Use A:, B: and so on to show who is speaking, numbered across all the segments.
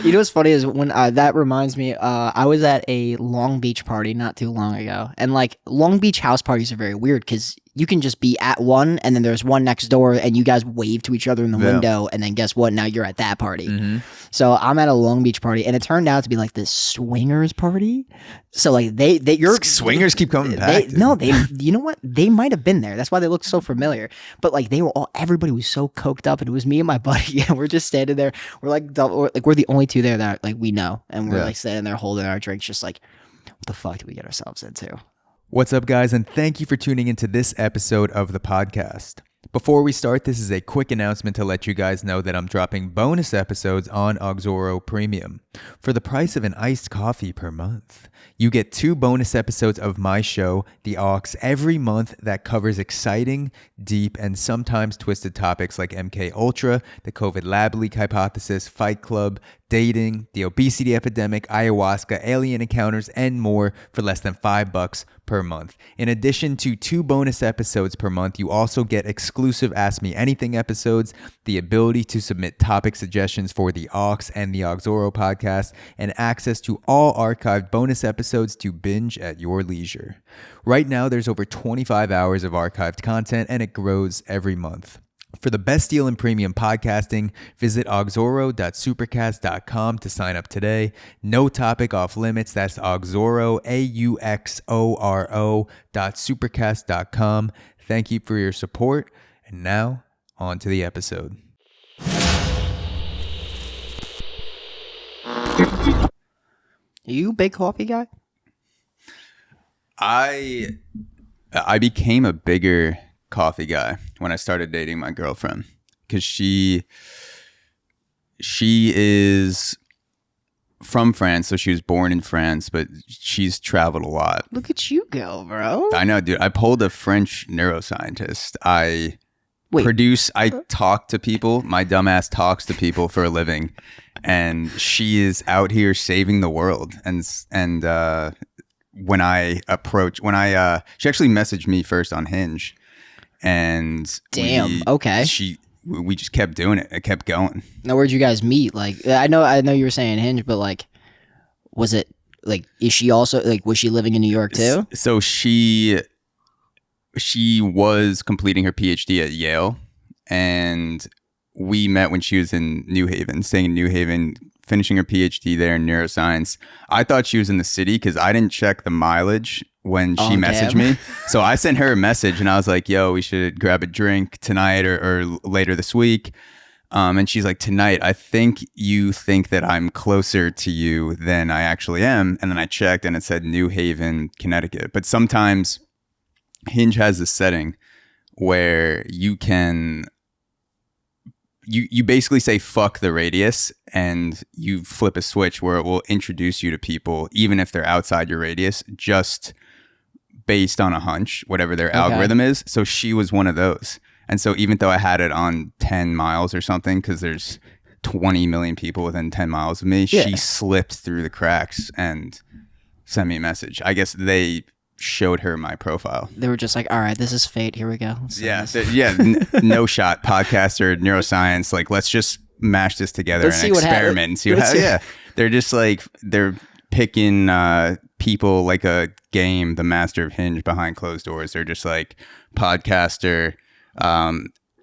A: You know what's funny is when that reminds me, I was at a Long Beach party not too long ago, and like Long Beach house parties are very weird because you can just be at one and then there's one next door and you guys wave to each other in the window and then guess what? Now you're at that party. So I'm at a Long Beach party and it turned out to be like this swingers party. So like your
B: swingers keep coming back.
A: You know what? They might have been there. That's why they look so familiar. But like everybody was so coked up and it was me and my buddy and we're just standing there. We're like we're the only two there that like we know. And we're like standing there holding our drinks just like, what the fuck did we get ourselves into?
B: What's up, guys, and thank you for tuning into this episode of the podcast. Before we start, this is a quick announcement to let you guys know that I'm dropping bonus episodes on Auxoro Premium. For the price of an iced coffee per month, you get 2 bonus episodes of my show, The Aux, every month that covers exciting, deep, and sometimes twisted topics like MK Ultra, the COVID lab leak hypothesis, Fight Club, dating, the obesity epidemic, ayahuasca, alien encounters, and more for less than $5 per month. In addition to 2 bonus episodes per month, you also get exclusive Ask Me Anything episodes, the ability to submit topic suggestions for the Aux and the Auxoro podcast, and access to all archived bonus episodes to binge at your leisure. Right now, there's over 25 hours of archived content, and it grows every month. For the best deal in premium podcasting, visit auxoro.supercast.com to sign up today. No topic off limits. That's Auxoro, AUXORO.supercast.com. Thank you for your support. And now, on to the episode.
A: Are you a big coffee guy?
C: I became a bigger coffee guy when I started dating my girlfriend because she is from France, so she was born in France, but she's traveled a lot.
A: Look at you go, bro.
C: I know, dude. I pulled a French neuroscientist. I talk to people. My dumbass talks to people for a living, and she is out here saving the world. And she actually messaged me first on Hinge. And we just kept doing it. It kept going.
A: Now, where'd you guys meet? Like, I know you were saying Hinge, but like, was it like, is she also like, was she living in New York too?
C: So she was completing her PhD at Yale, and we met when she was in New Haven, staying in New Haven, finishing her PhD there in neuroscience. I thought she was in the city because I didn't check the mileage when she messaged me. So I sent her a message and I was like, yo, we should grab a drink tonight or later this week. And she's like, tonight, I think you think that I'm closer to you than I actually am. And then I checked and it said New Haven, Connecticut. But sometimes Hinge has this setting where you can... You basically say fuck the radius and you flip a switch where it will introduce you to people even if they're outside your radius, just based on a hunch, whatever their algorithm is. So she was one of those. And so even though I had it on 10 miles or something, because there's 20 million people within 10 miles of me, she slipped through the cracks and sent me a message. I guess they showed her my profile.
A: They were just like, all right, this is fate. Here we go.
C: No shot podcaster, neuroscience. Like, let's just mash this together and experiment and see what happens. They're just like, they're picking people like a game, the master of Hinge behind closed doors. They're just like, podcaster,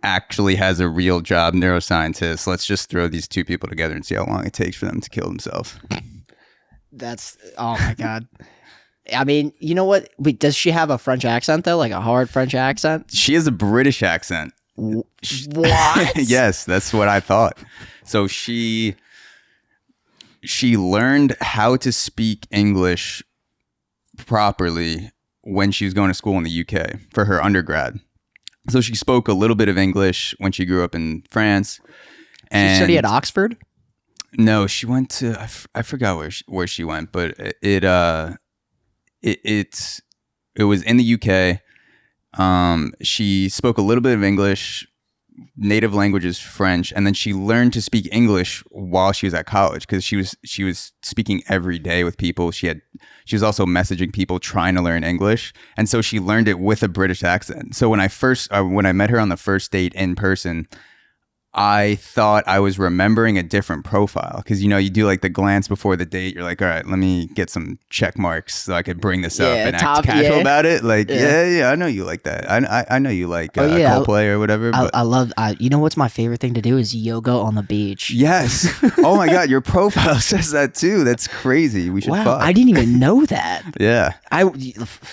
C: actually has a real job, neuroscientist. Let's just throw these 2 people together and see how long it takes for them to kill themselves.
A: Oh my God. I mean, you know what? Wait, does she have a French accent though? Like a hard French accent?
C: She has a British accent.
A: What?
C: Yes, that's what I thought. So she learned how to speak English properly when she was going to school in the UK for her undergrad. So she spoke a little bit of English when she grew up in France. And
A: she studied at Oxford?
C: No, she went to I forgot where she went, but it was in the UK. She spoke a little bit of English, native language is French, and then she learned to speak English while she was at college because she was speaking every day with people. She was also messaging people trying to learn English, and so she learned it with a British accent. So when I met her on the first date in person, I thought I was remembering a different profile because, you know, you do like the glance before the date. You're like, all right, let me get some check marks so I could bring this up and act casual about it. Like, yeah, I know you like that. I know you like Coldplay or whatever. But
A: I love, you know what's my favorite thing to do is yoga on the beach.
C: Yes. Oh my God, your profile says that too. That's crazy. We should fuck.
A: I didn't even know that.
C: Yeah.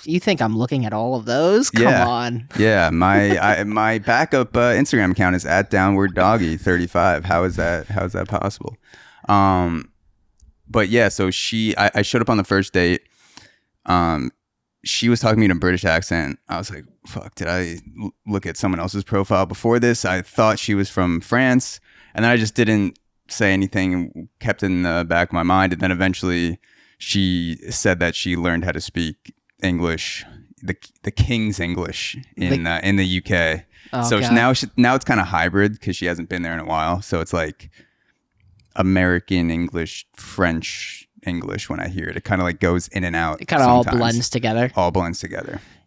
A: You think I'm looking at all of those? Come on.
C: Yeah, my backup Instagram account is @downwarddoggy35. How is that possible? But yeah, so I showed up on the first date. She was talking to me in a British accent. I was like, fuck, did I look at someone else's profile before this? I thought she was from France, and then I just didn't say anything and kept it in the back of my mind. And then eventually she said that she learned how to speak English, the King's English in the UK. Oh, so now it's kind of hybrid because she hasn't been there in a while. So it's like American English, French English. When I hear it, it kind of like goes in and out.
A: It kind of all blends together.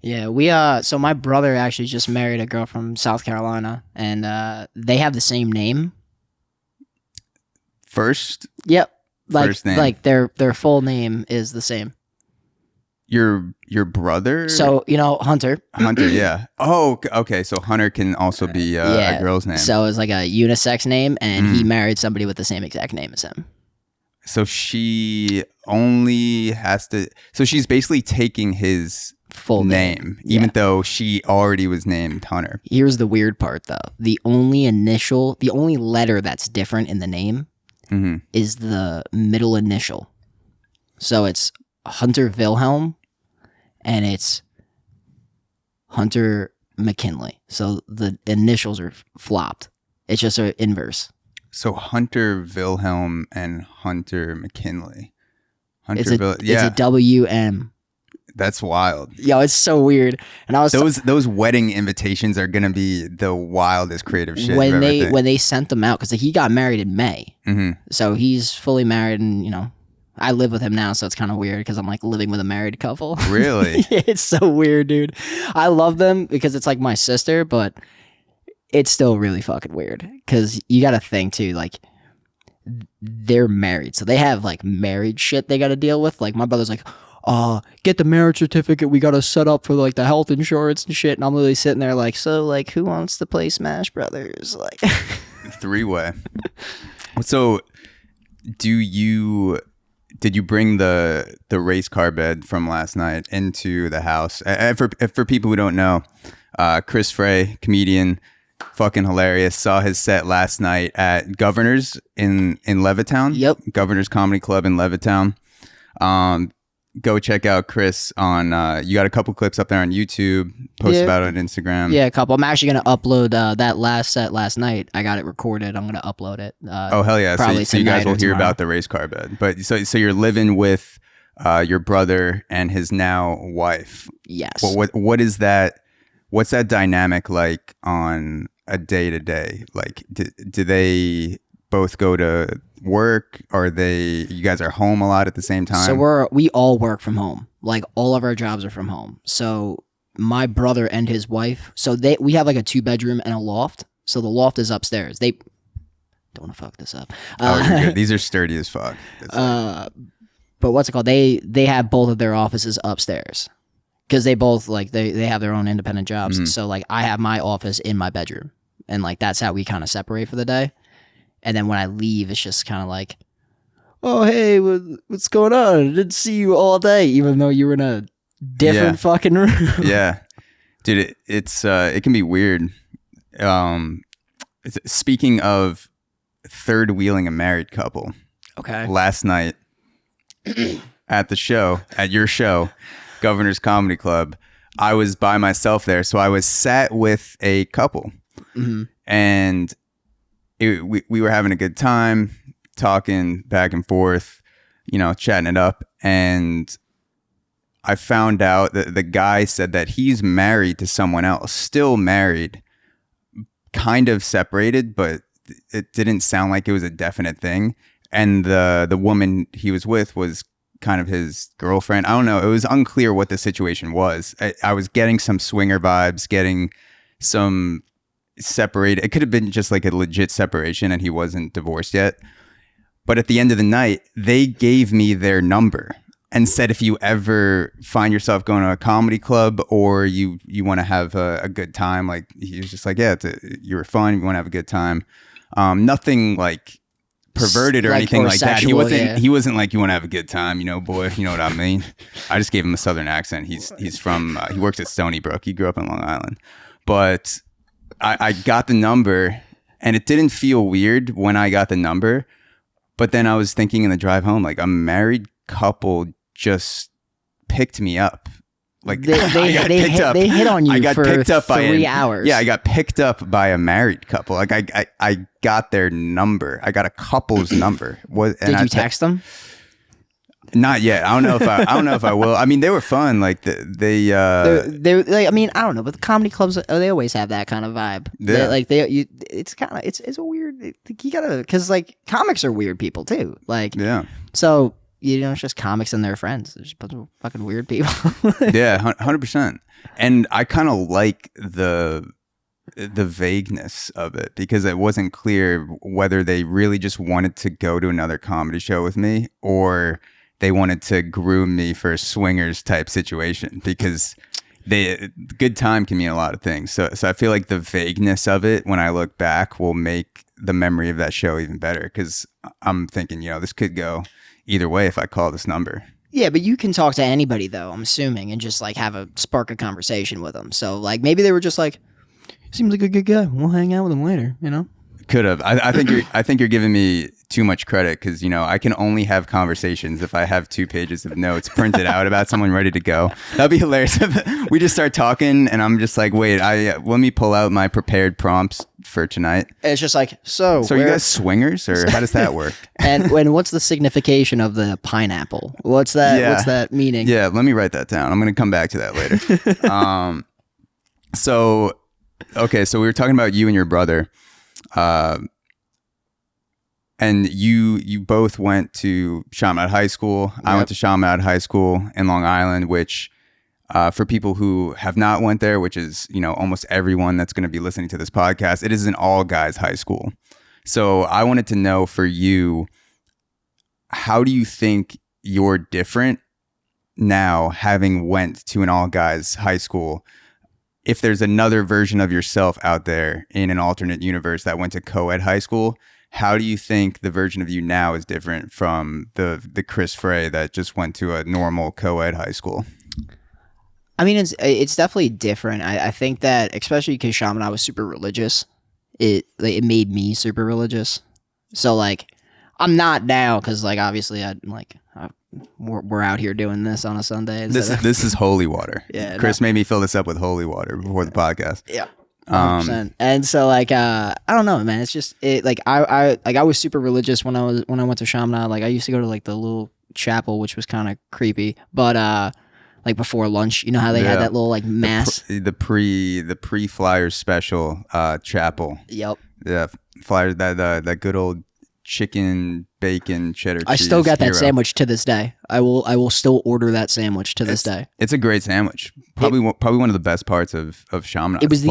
C: Yeah.
A: So my brother actually just married a girl from South Carolina, and they have the same name.
C: First?
A: Yep.
C: First name.
A: Like their full name is the same.
C: Your brother?
A: So, you know, Hunter.
C: Hunter, yeah. Oh, okay. So Hunter can also be a girl's name.
A: So it's like a unisex name, and he married somebody with the same exact name as him.
C: So she only has to... So she's basically taking his full name, even though she already was named Hunter.
A: Here's the weird part, though. The only letter that's different in the name is the middle initial. So it's Hunter Wilhelm, and it's Hunter McKinley. So the initials are flopped. It's just an inverse.
C: So Hunter Wilhelm and Hunter McKinley.
A: It's a WM.
C: That's wild.
A: Yo, it's so weird. And I was
C: those wedding invitations are gonna be the wildest creative shit.
A: When they sent them out, because he got married in May, so he's fully married, and you know, I live with him now, so it's kind of weird because I'm like living with a married couple.
C: Really?
A: It's so weird, dude. I love them because it's like my sister, but it's still really fucking weird because you got to think too, like they're married, so they have like married shit they got to deal with. Like my brother's like, get the marriage certificate. We got to set up for like the health insurance and shit. And I'm literally sitting there like, so like who wants to play Smash Brothers? Like
C: three-way. So did you bring the race car bed from last night into the house? For people who don't know, Chris Frey, comedian, fucking hilarious, saw his set last night at Governor's in Levittown.
A: Yep.
C: Governor's Comedy Club in Levittown. Go check out Chris on you got a couple clips up there on YouTube, post about it on Instagram.
A: Yeah, a couple. I'm actually gonna upload that last set last night. I got it recorded. I'm gonna upload it.
C: Oh hell yeah. So you guys will hear about the race car bed. But so you're living with your brother and his now wife.
A: Yes.
C: What is that? What's that dynamic like on a day-to-day? Like do they both go to work? You guys are home a lot at the same time?
A: So we all work from home. Like all of our jobs are from home. So my brother and his wife, so we have like a 2-bedroom and a loft. So the loft is upstairs. They don't want to fuck this up.
C: You're good. These are sturdy as fuck.
A: But what's it called? They have both of their offices upstairs because they both like they have their own independent jobs. So like I have my office in my bedroom, and like that's how we kind of separate for the day. And then when I leave, it's just kind of like, oh, hey, what's going on? I didn't see you all day, even though you were in a different fucking room.
C: Yeah. Dude, it can be weird. Speaking of third wheeling a married couple.
A: Okay.
C: Last night at your show, Governor's Comedy Club, I was by myself there. So I was sat with a couple. And we were having a good time, talking back and forth, you know, chatting it up. And I found out that the guy said that he's married to someone else, still married, kind of separated, but it didn't sound like it was a definite thing. And the woman he was with was kind of his girlfriend. I don't know. It was unclear what the situation was. I was getting some swinger vibes, getting some separated. It could have been just like a legit separation and he wasn't divorced yet. But at the end of the night, they gave me their number and said, if you ever find yourself going to a comedy club or you want to have a good time, like he was just like, yeah, you're fun. You want to have a good time. Nothing like perverted or
A: Like,
C: anything
A: or
C: like that.
A: sexual, yeah.
C: He wasn't like, you want to have a good time, you know, boy, if you know what I mean. I just gave him a Southern accent. He's from, he works at Stony Brook. He grew up in Long Island. But I got the number and it didn't feel weird when I got the number. But then I was thinking in the drive home, like a married couple just picked me up. Like
A: They hit on you
C: I got
A: for
C: picked up by
A: 3 hours.
C: Yeah, I got picked up by a married couple. Like I got their number. I got a couple's number.
A: Did you text them?
C: Not yet. I don't know if I will. I mean, they were fun. Like they
A: I mean, I don't know, but the comedy clubs, they always have that kind of vibe.
C: Yeah.
A: It's kind of it's a weird. You gotta, because like comics are weird people too. Like,
C: yeah.
A: So it's just comics and their friends. There's a bunch of fucking weird people.
C: Yeah, 100%. And I kind of like the vagueness of it because it wasn't clear whether they really just wanted to go to another comedy show with me or they wanted to groom me for a swingers type situation, because good time can mean a lot of things. So I feel like the vagueness of it when I look back will make the memory of that show even better, because I'm thinking, this could go either way if I call this number.
A: Yeah, but you can talk to anybody though, I'm assuming, and just like spark a conversation with them. So like maybe they were just like, seems like a good guy, we'll hang out with him later, Could have. I think you're giving me too much credit, because I can only have conversations if I have 2 pages of notes printed out about someone ready to go. That'd be hilarious. We just start talking and I'm just like, wait, let me pull out my prepared prompts for tonight. And it's just like, so
C: are you guys swingers, or how does that work?
A: and what's the signification of the pineapple? What's that?
C: Yeah.
A: What's that meaning?
C: Yeah, let me write that down. I'm going to come back to that later. So we were talking about you and your brother. And you both went to Chaminade High School. Yep. I went to Chaminade High School in Long Island, which for people who have not went there, which is, almost everyone that's going to be listening to this podcast, it is an all guys high school. So I wanted to know for you, how do you think you're different now having went to an all guys high school? If there's another version of yourself out there in an alternate universe that went to co-ed high school, how do you think the version of you now is different from the Chris Frey that just went to a normal co-ed high school?
A: I mean, it's definitely different. I think that, especially because Chaminade was super religious, it made me super religious. So like, I'm not now, because like obviously we're out here doing this on a Sunday.
C: This is holy water.
A: Yeah,
C: Chris made me fill this up with holy water before the podcast.
A: Yeah. 100%. And so like I don't know, man, it's just I was super religious when I went to Chaminade. Like I used to go to like the little chapel, which was kind of creepy, but like before lunch, how they had that little like mass,
C: the pre Flyers special chapel.
A: Yep.
C: Yeah, Flyers, that good old chicken bacon cheddar cheese.
A: I still got that
C: hero.
A: Sandwich to this day. I will still order that sandwich to this day.
C: It's a great sandwich. Probably one of the best parts of Chaminade.
A: It was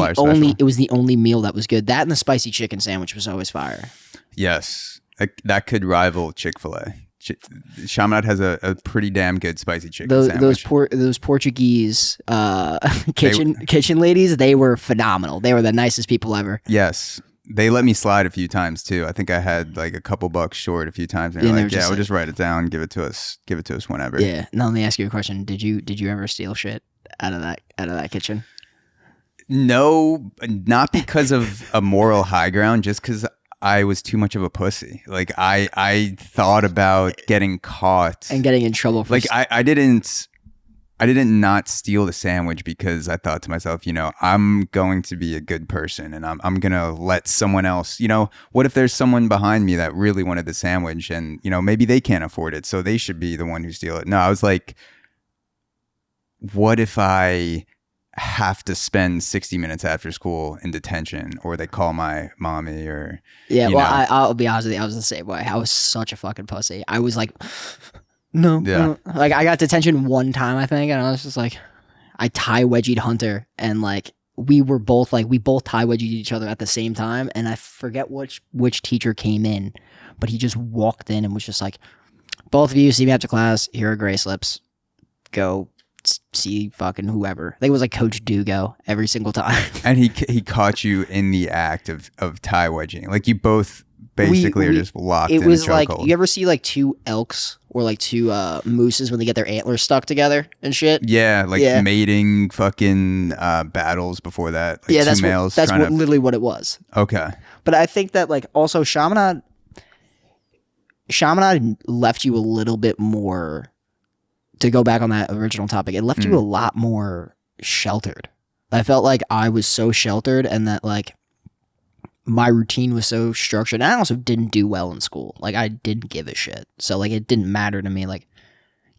A: the only meal that was good. That and the spicy chicken sandwich was always fire.
C: Yes, that could rival Chick-fil-A. Chaminade has a pretty damn good spicy chicken sandwich.
A: Those Portuguese kitchen ladies, they were phenomenal. They were the nicest people ever.
C: Yes. They let me slide a few times too. I think I had like a couple bucks short a few times. And they're like, we'll just write it down, give it to us whenever.
A: Yeah. Now let me ask you a question. Did you ever steal shit out of that kitchen?
C: No, not because of a moral high ground, just because I was too much of a pussy. Like I thought about getting caught
A: and getting in trouble for
C: I didn't not steal the sandwich because I thought to myself, I'm going to be a good person and I'm going to let someone else, what if there's someone behind me that really wanted the sandwich and, maybe they can't afford it, so they should be the one who steal it. No, I was like, what if I have to spend 60 minutes after school in detention, or they call my mommy, or
A: I'll be honest with you, I was the same way. I was such a fucking pussy. I was like, no.
C: Yeah.
A: Like I got detention one time, I think, and I was just like, I tie wedgied Hunter, and like we were both like, we both tie wedged each other at the same time. And I forget which teacher came in, but he just walked in and was just like, both of you see me after class. Here are gray slips. Go see fucking whoever. I think it was like Coach Dugo every single time.
C: And he caught you in the act of tie wedging. Like you both basically are just locked in a chokehold.
A: It was like, you ever see like two elks or like two mooses when they get their antlers stuck together and shit?
C: Yeah, like mating fucking battles before that. Like
A: yeah,
C: two males.
A: That's literally what it was.
C: Okay.
A: But I think that like also Chaminade left you a little bit more, to go back on that original topic, it left you a lot more sheltered. I felt like I was so sheltered and that like my routine was so structured. And I also didn't do well in school. Like I didn't give a shit. So like it didn't matter to me. Like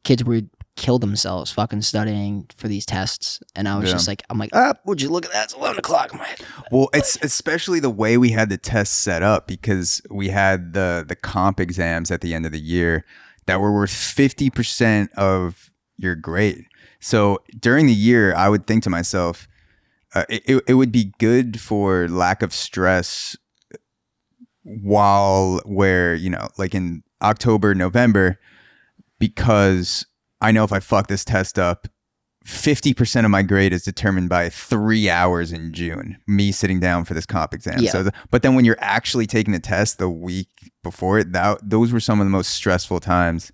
A: kids would kill themselves fucking studying for these tests. And I was just like, I'm like, would you look at that? It's 11 o'clock. I'm like,
C: well, it's especially the way we had the tests set up, because we had the comp exams at the end of the year that were worth 50% of your grade. So during the year, I would think to myself, it would be good for lack of stress where, you know, like in October, November, because I know if I fuck this test up, 50% of my grade is determined by 3 hours in June, me sitting down for this comp exam.
A: Yeah.
C: So, but then when you're actually taking the test the week before it, those were some of the most stressful times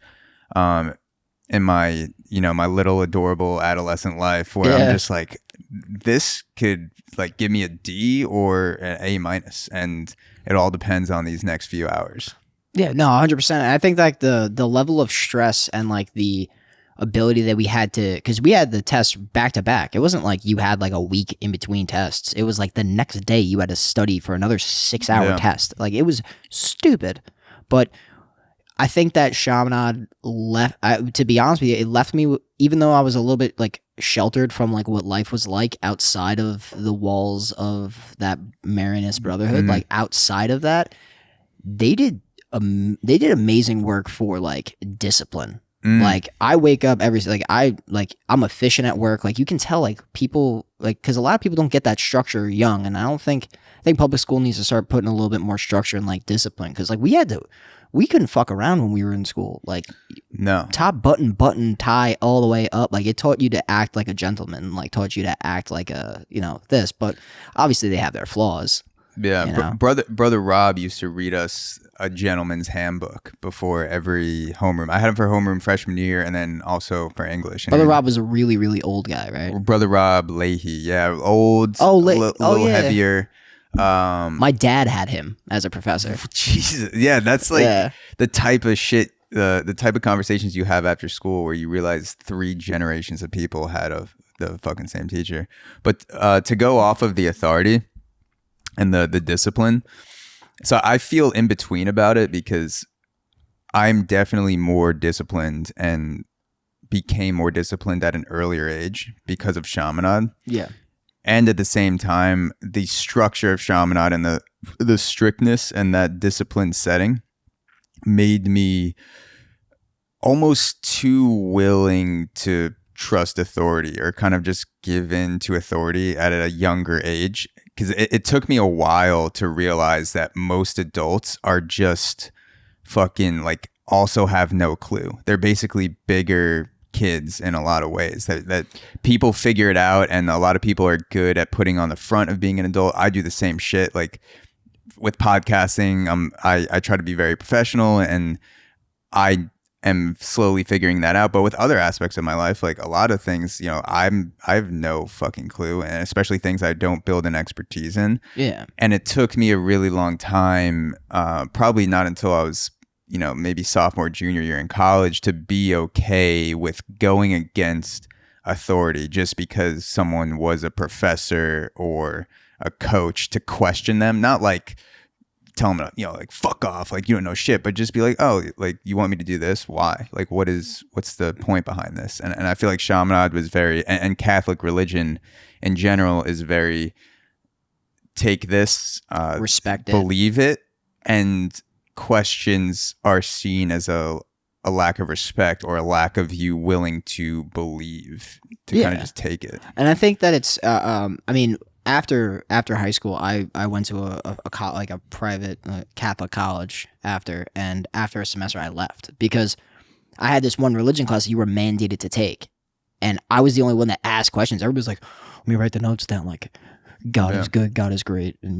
C: in my, you know, my little adorable adolescent life, where I'm just like, this could like give me a D or an A minus, and it all depends on these next few hours.
A: yeah, no, 100%. And I think like the level of stress and like the ability that we had to, because we had the tests back to back. It wasn't like you had like a week in between tests. It was like the next day you had to study for another 6-hour test. Like it was stupid. But I think that Chaminade left, to be honest with you, it left me, even though I was a little bit like sheltered from like what life was like outside of the walls of that Marianist Brotherhood, like outside of that, they did amazing work for like discipline. Like I wake up I'm efficient at work. Like you can tell like people, like, because a lot of people don't get that structure young, and I think public school needs to start putting a little bit more structure and like discipline, because like we couldn't fuck around when we were in school. Like
C: no,
A: top button tie all the way up. Like it taught you to act like a gentleman, like taught you to act like a, you know, this, but obviously they have their flaws.
C: Yeah,
A: you know?
C: brother Rob used to read us a gentleman's handbook before every homeroom. I had him for homeroom freshman year, and then also for English. And
A: Brother Rob was a really, really old guy, right?
C: Brother Rob Leahy, yeah, old, a little heavier.
A: My dad had him as a professor.
C: Jesus, yeah, that's like the type of shit, the type of conversations you have after school where you realize 3 generations of people had the fucking same teacher. But to go off of the authority and the discipline, so I feel in between about it, because I'm definitely more disciplined and became more disciplined at an earlier age because of Chaminade.
A: Yeah.
C: And at the same time, the structure of Chaminade and the strictness and that disciplined setting made me almost too willing to trust authority, or kind of just give in to authority at a younger age. Because it took me a while to realize that most adults are just fucking like also have no clue. They're basically bigger kids in a lot of ways, that people figure it out, and a lot of people are good at putting on the front of being an adult. I do the same shit. Like with podcasting, I try to be very professional, and I am slowly figuring that out. But with other aspects of my life, like a lot of things, you know, I have no fucking clue, and especially things I don't build an expertise in.
A: Yeah.
C: And it took me a really long time, probably not until I was, you know, maybe sophomore, junior year in college, to be okay with going against authority just because someone was a professor or a coach, to question them, not like tell them, you know, like fuck off, like you don't know shit, but just be like, oh, like you want me to do this? Why? Like what's the point behind this? And I feel like Chaminade was very, and Catholic religion in general is very, take this,
A: respect it,
C: believe it, and questions are seen as a lack of respect or a lack of you willing to believe, to kind of just take it.
A: And I think that it's I mean, after high school, I went to like a private Catholic college and after a semester I left because I had this one religion class that you were mandated to take, and I was the only one that asked questions. Everybody was like, "Let me write the notes down." Like, God is good, God is great, and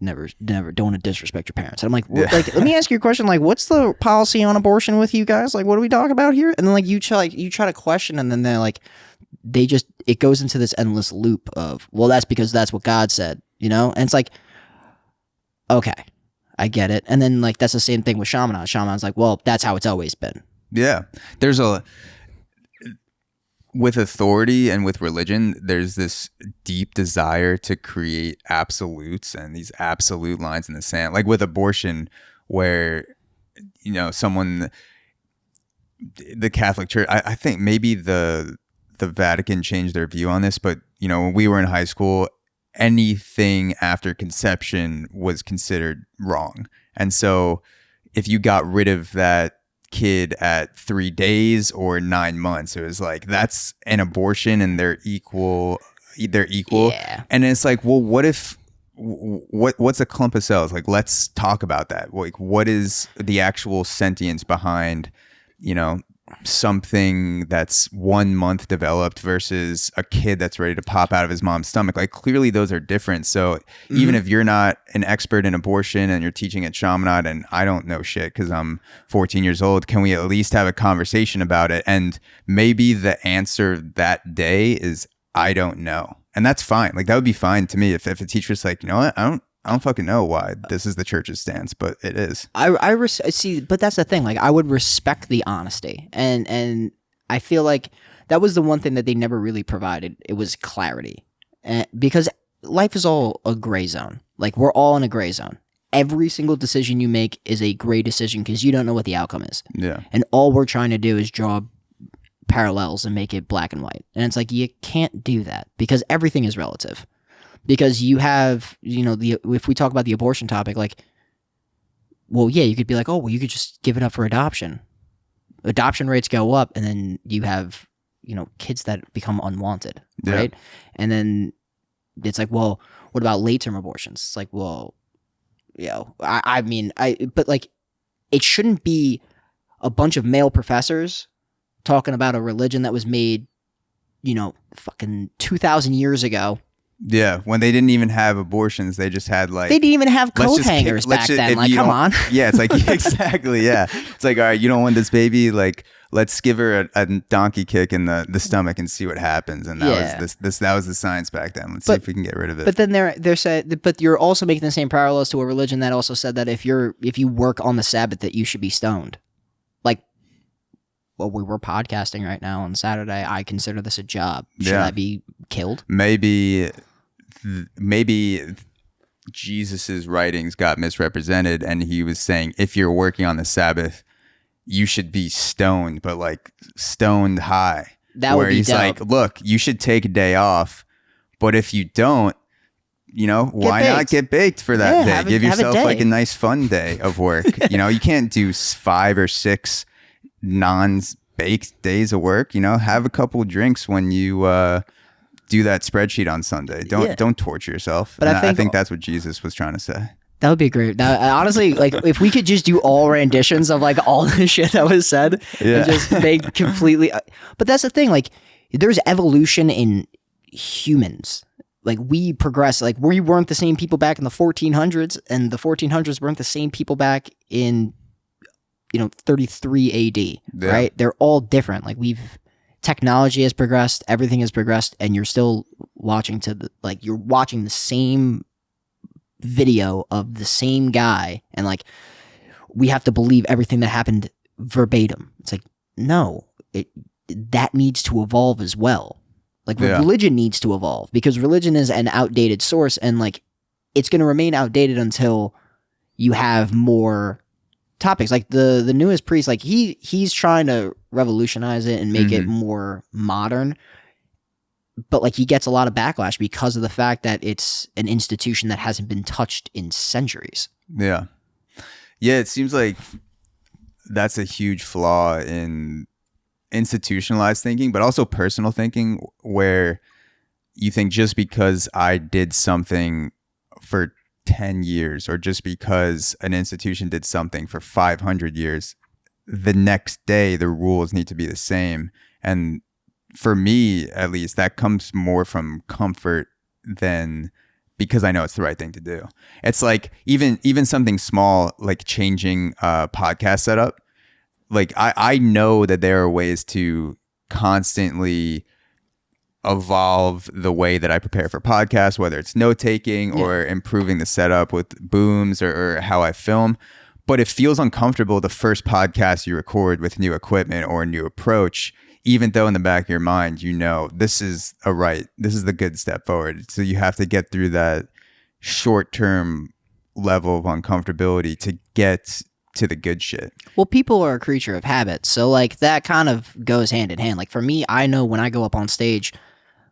A: never don't want to disrespect your parents. And I'm like, like, let me ask you a question. Like, what's the policy on abortion with you guys? Like, what are we talking about here? And then like you try to question, and then they're like, it goes into this endless loop of, well, that's because that's what God said, and it's like, okay, I get it. And then like that's the same thing with Chaminade. Chaminade's like, well, that's how it's always been.
C: Yeah, with authority and with religion, there's this deep desire to create absolutes and these absolute lines in the sand. Like with abortion, where, the Catholic Church, I think maybe the Vatican changed their view on this, but, when we were in high school, anything after conception was considered wrong. And so if you got rid of that kid at 3 days or 9 months, it was like, that's an abortion and they're equal. Yeah. And it's like, well, what's a clump of cells? Like, let's talk about that. Like, what is the actual sentience behind, something that's 1 month developed versus a kid that's ready to pop out of his mom's stomach? Like, clearly those are different. So even if you're not an expert in abortion and you're teaching at Chaminade, and I don't know shit because I'm 14 years old, can we at least have a conversation about it? And maybe the answer that day is, I don't know. And that's fine. Like, that would be fine to me if a teacher's like, you know what, I don't fucking know why this is the church's stance, but it is.
A: I see, but that's the thing. Like, I would respect the honesty, and I feel like that was the one thing that they never really provided. It was clarity, because life is all a gray zone. Like, we're all in a gray zone. Every single decision you make is a gray decision because you don't know what the outcome is.
C: Yeah, and
A: all we're trying to do is draw parallels and make it black and white. And it's like, you can't do that because everything is relative. Because you have, if we talk about the abortion topic, like, well, yeah, you could be like, oh, well, you could just give it up for adoption. Adoption rates go up, and then you have, kids that become unwanted, right? And then it's like, well, what about late-term abortions? It's like, well, but like, it shouldn't be a bunch of male professors talking about a religion that was made, fucking 2,000 years ago.
C: Yeah, when they didn't even have abortions, they just had like...
A: They didn't even have coat hangers back then. Like, come on.
C: Yeah, it's like, exactly, yeah. It's like, all right, you don't want this baby? Like, let's give her a donkey kick in the stomach and see what happens. And that was the science back then. Let's see if we can get rid of it.
A: But then they're said, but you're also making the same parallels to a religion that also said that if you work on the Sabbath, that you should be stoned. Like, well, we were podcasting right now on Saturday. I consider this a job. Should I be killed?
C: Maybe Jesus's writings got misrepresented, and he was saying, if you're working on the Sabbath, you should be stoned, but like stoned high.
A: That would be
C: he's
A: dope.
C: Like, look, you should take a day off, but if you don't, why not get baked for that day? Give yourself like a nice fun day of work. You can't do 5 or 6 non-baked days of work. Have a couple of drinks when you do that spreadsheet on Sunday. Don't torture yourself. But I think that's what Jesus was trying to say.
A: That would be great. Now, honestly, like, if we could just do all renditions of like all the shit that was said, and just make completely. But that's the thing. Like, there's evolution in humans. Like, we progress. Like, we weren't the same people back in the 1400s, and the 1400s weren't the same people back in 33 AD. Right? They're all different. Like, technology has progressed, everything has progressed, and you're still watching you're watching the same video of the same guy, and like, we have to believe everything that happened verbatim. It's like, no, that needs to evolve as well. Like, religion needs to evolve, because religion is an outdated source, and like, it's going to remain outdated until you have more topics. Like the newest priest, like he's trying to revolutionize it and make it more modern, but like, he gets a lot of backlash because of the fact that it's an institution that hasn't been touched in centuries.
C: Yeah it seems like that's a huge flaw in institutionalized thinking, but also personal thinking, where you think just because I did something for 10 years or just because an institution did something for 500 years, the next day the rules need to be the same. And for me, at least, that comes more from comfort than because I know it's the right thing to do. It's like even something small like changing a podcast setup. Like I know that there are ways to constantly evolve the way that I prepare for podcasts, whether it's note taking or improving the setup with booms or how I film. But it feels uncomfortable the first podcast you record with new equipment or a new approach, even though in the back of your mind, you know, this is the good step forward. So you have to get through that short-term level of uncomfortability to get to the good shit.
A: Well, people are a creature of habit. So like that kind of goes hand in hand. Like for me, I know when I go up on stage,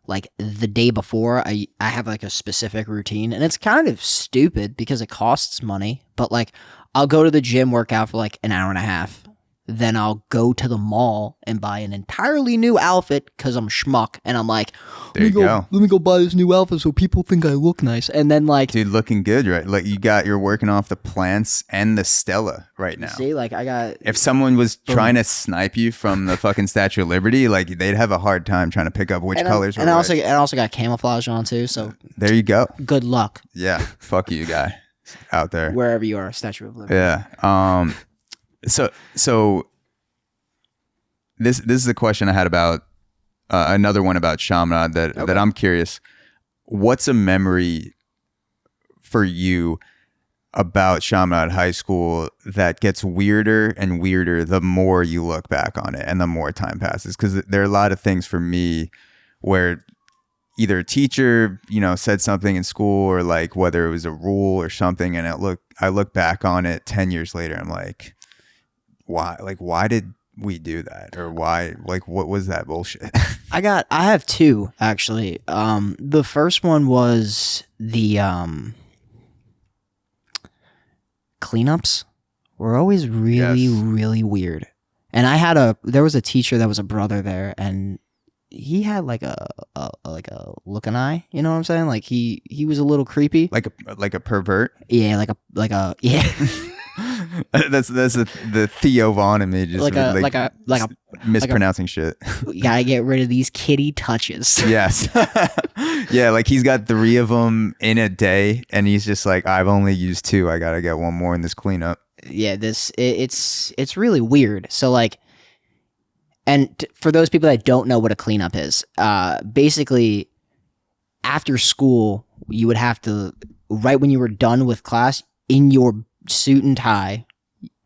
A: like the day before, I have like a specific routine, and it's kind of stupid because it costs money, but like I'll go to the gym, work out for like an hour and a half. Then I'll go to the mall and buy an entirely new outfit because I'm schmuck, and I'm like,
C: there you go.
A: Let me go buy this new outfit so people think I look nice. And then like,
C: dude, looking good, right? Like you're working off the plants and the Stella right now.
A: See, like I got.
C: If someone was trying to snipe you from the fucking Statue of Liberty, like they'd have a hard time trying to pick up which colors.
A: And I also got camouflage on too. So
C: there you go.
A: Good luck.
C: Yeah, fuck you, guy, out there.
A: Wherever you are, Statue of Liberty.
C: Yeah. So this is a question I had about another one about Chaminade that I'm curious. What's a memory for you about Chaminade High School that gets weirder and weirder the more you look back on it and the more time passes? Because there are a lot of things for me where either a teacher, said something in school, or like whether it was a rule or something, and I look back on it 10 years later, I'm like, why did we do that? Or why, like, what was that bullshit?
A: I have two actually. The first one was the cleanups were always really weird. And there was a teacher that was a brother there, and he had like a looking eye, you know what I'm saying? Like he was a little creepy.
C: Like a pervert?
A: Yeah, like a yeah.
C: that's the Theo Vaughn in me, just mispronouncing shit.
A: You gotta get rid of these kitty touches.
C: Yes. Yeah, like he's got 3 of them in a day, and he's just like, I've only used 2. I gotta get 1 more in this cleanup.
A: Yeah, it's really weird. So like, and for those people that don't know what a cleanup is, basically, after school, you would have to, right when you were done with class, in your suit and tie,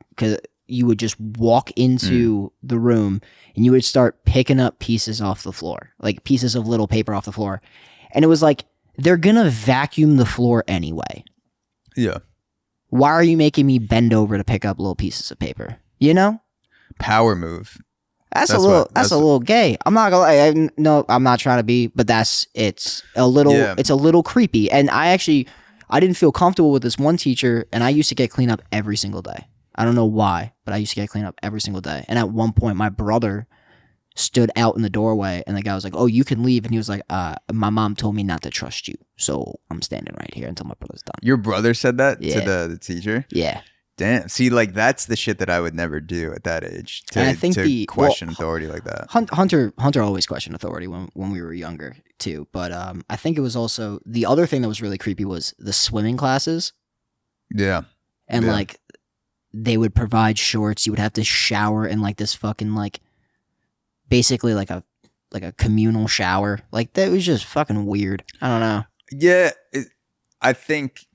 A: because you would just walk into the room and you would start picking up pieces off the floor, like pieces of little paper off the floor. And it was like, they're gonna vacuum the floor anyway.
C: Yeah.
A: Why are you making me bend over to pick up little pieces of paper? You know? Power
C: move.
A: That's a little gay. I'm not gonna lie. No, I'm not trying to be, but it's a little creepy. And I didn't feel comfortable with this one teacher, and I used to get cleaned up every single day. I don't know why, but I used to get cleaned up every single day. And at one point, my brother stood out in the doorway, and the guy was like, "Oh, you can leave." And he was like, "My mom told me not to trust you, so I'm standing right here until my brother's done."
C: Your brother said that to the teacher?
A: Yeah.
C: Damn. See, like that's the shit that I would never do at that age. To question authority like that.
A: Hunter always questioned authority when we were younger too. But I think it was also the other thing that was really creepy was the swimming classes.
C: Yeah.
A: And like they would provide shorts. You would have to shower in like this fucking like basically like a communal shower. Like that was just fucking weird. I don't know.
C: Yeah, I think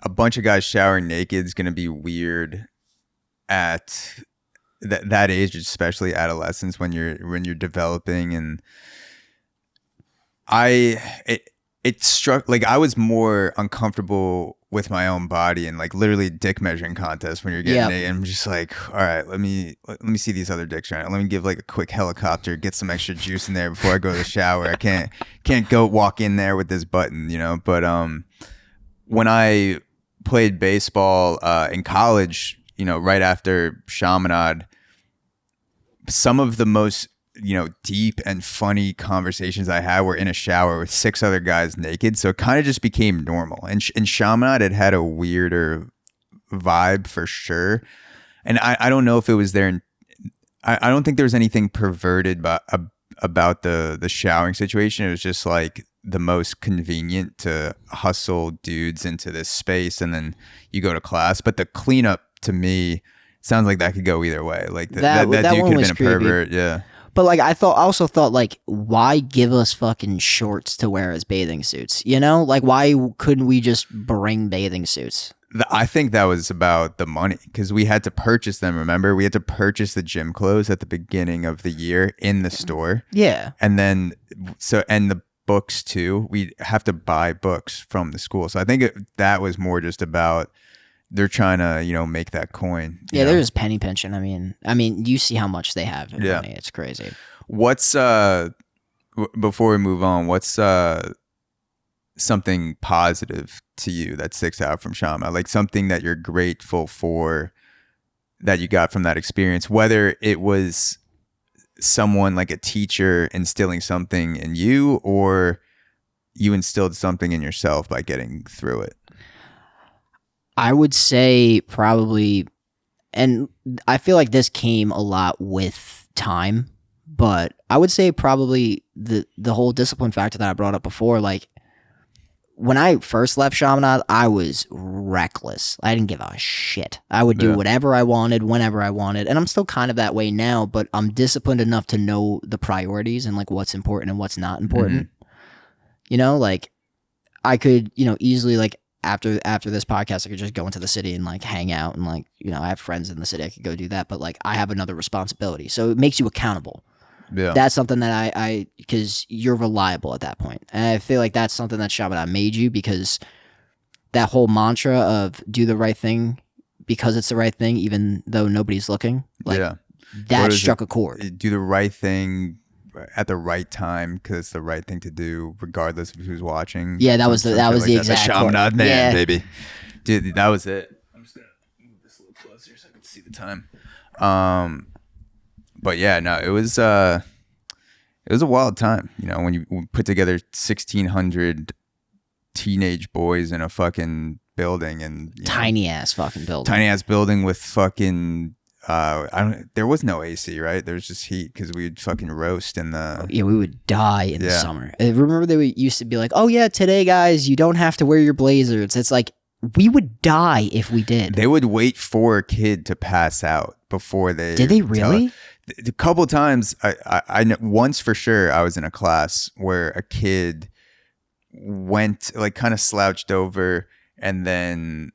C: a bunch of guys showering naked is going to be weird at that age, especially adolescence when you're developing. And it struck, like I was more uncomfortable with my own body and like literally dick measuring contests when you're getting naked. I'm just like, all right, let me see these other dicks right now. Let me give like a quick helicopter, get some extra juice in there before I go to the shower. I can't go walk in there with this button, but when I played baseball in college, right after Chaminade, some of the most deep and funny conversations I had were in a shower with 6 other guys naked. So it kind of just became normal. And in Chaminade, it had a weirder vibe for sure. And I don't know if it was there. I don't think there was anything perverted about the showering situation. It was just like the most convenient to hustle dudes into this space and then you go to class. But the cleanup to me sounds like that could go either way. Like that dude could have been a pervert. Yeah.
A: But like I also thought like, why give us fucking shorts to wear as bathing suits? Like why couldn't we just bring bathing suits?
C: I think that was about the money because we had to purchase them. Remember, we had to purchase the gym clothes at the beginning of the year in the store.
A: Yeah,
C: and then and the books too. We have to buy books from the school. So I think that was more just about they're trying to make that coin.
A: Yeah, there's penny pinching. I mean, you see how much they have in money. It's crazy.
C: What's before we move on? What's something positive to you that sticks out from Chaminade? Like something that you're grateful for that you got from that experience, whether it was someone like a teacher instilling something in you or you instilled something in yourself by getting through it.
A: I would say probably, and I feel like this came a lot with time, but I would say probably the whole discipline factor that I brought up before. Like when I first left Chaminade, I was reckless. I didn't give a shit. I would do whatever I wanted, whenever I wanted, and I'm still kind of that way now, but I'm disciplined enough to know the priorities and like what's important and what's not important. Like I could, easily like after this podcast, I could just go into the city and like hang out and like, I have friends in the city. I could go do that, but like I have another responsibility. So it makes you accountable. Yeah. That's something that I because you're reliable at that point. And I feel like that's something that Chaminade made you, because that whole mantra of do the right thing because it's the right thing, even though nobody's looking. Like that struck a chord.
C: Do the right thing at the right time because it's the right thing to do regardless of who's watching.
A: Yeah, that was the exact
C: the Chaminade man, baby. Dude, that was it. I'm just gonna move this a little closer so I can see the time. But yeah, no, it was a wild time, when you put together 1,600 teenage boys in a fucking building and
A: tiny ass
C: building with fucking there was no AC, right? There was just heat because we'd fucking roast in the...
A: Yeah, we would die in the summer. I remember they used to be like, oh yeah, today guys, you don't have to wear your blazers. It's like, we would die if we did.
C: They would wait for a kid to pass out before they...
A: Did they really?
C: A couple times, I know, once for sure, I was in a class where a kid went, like kind of slouched over and then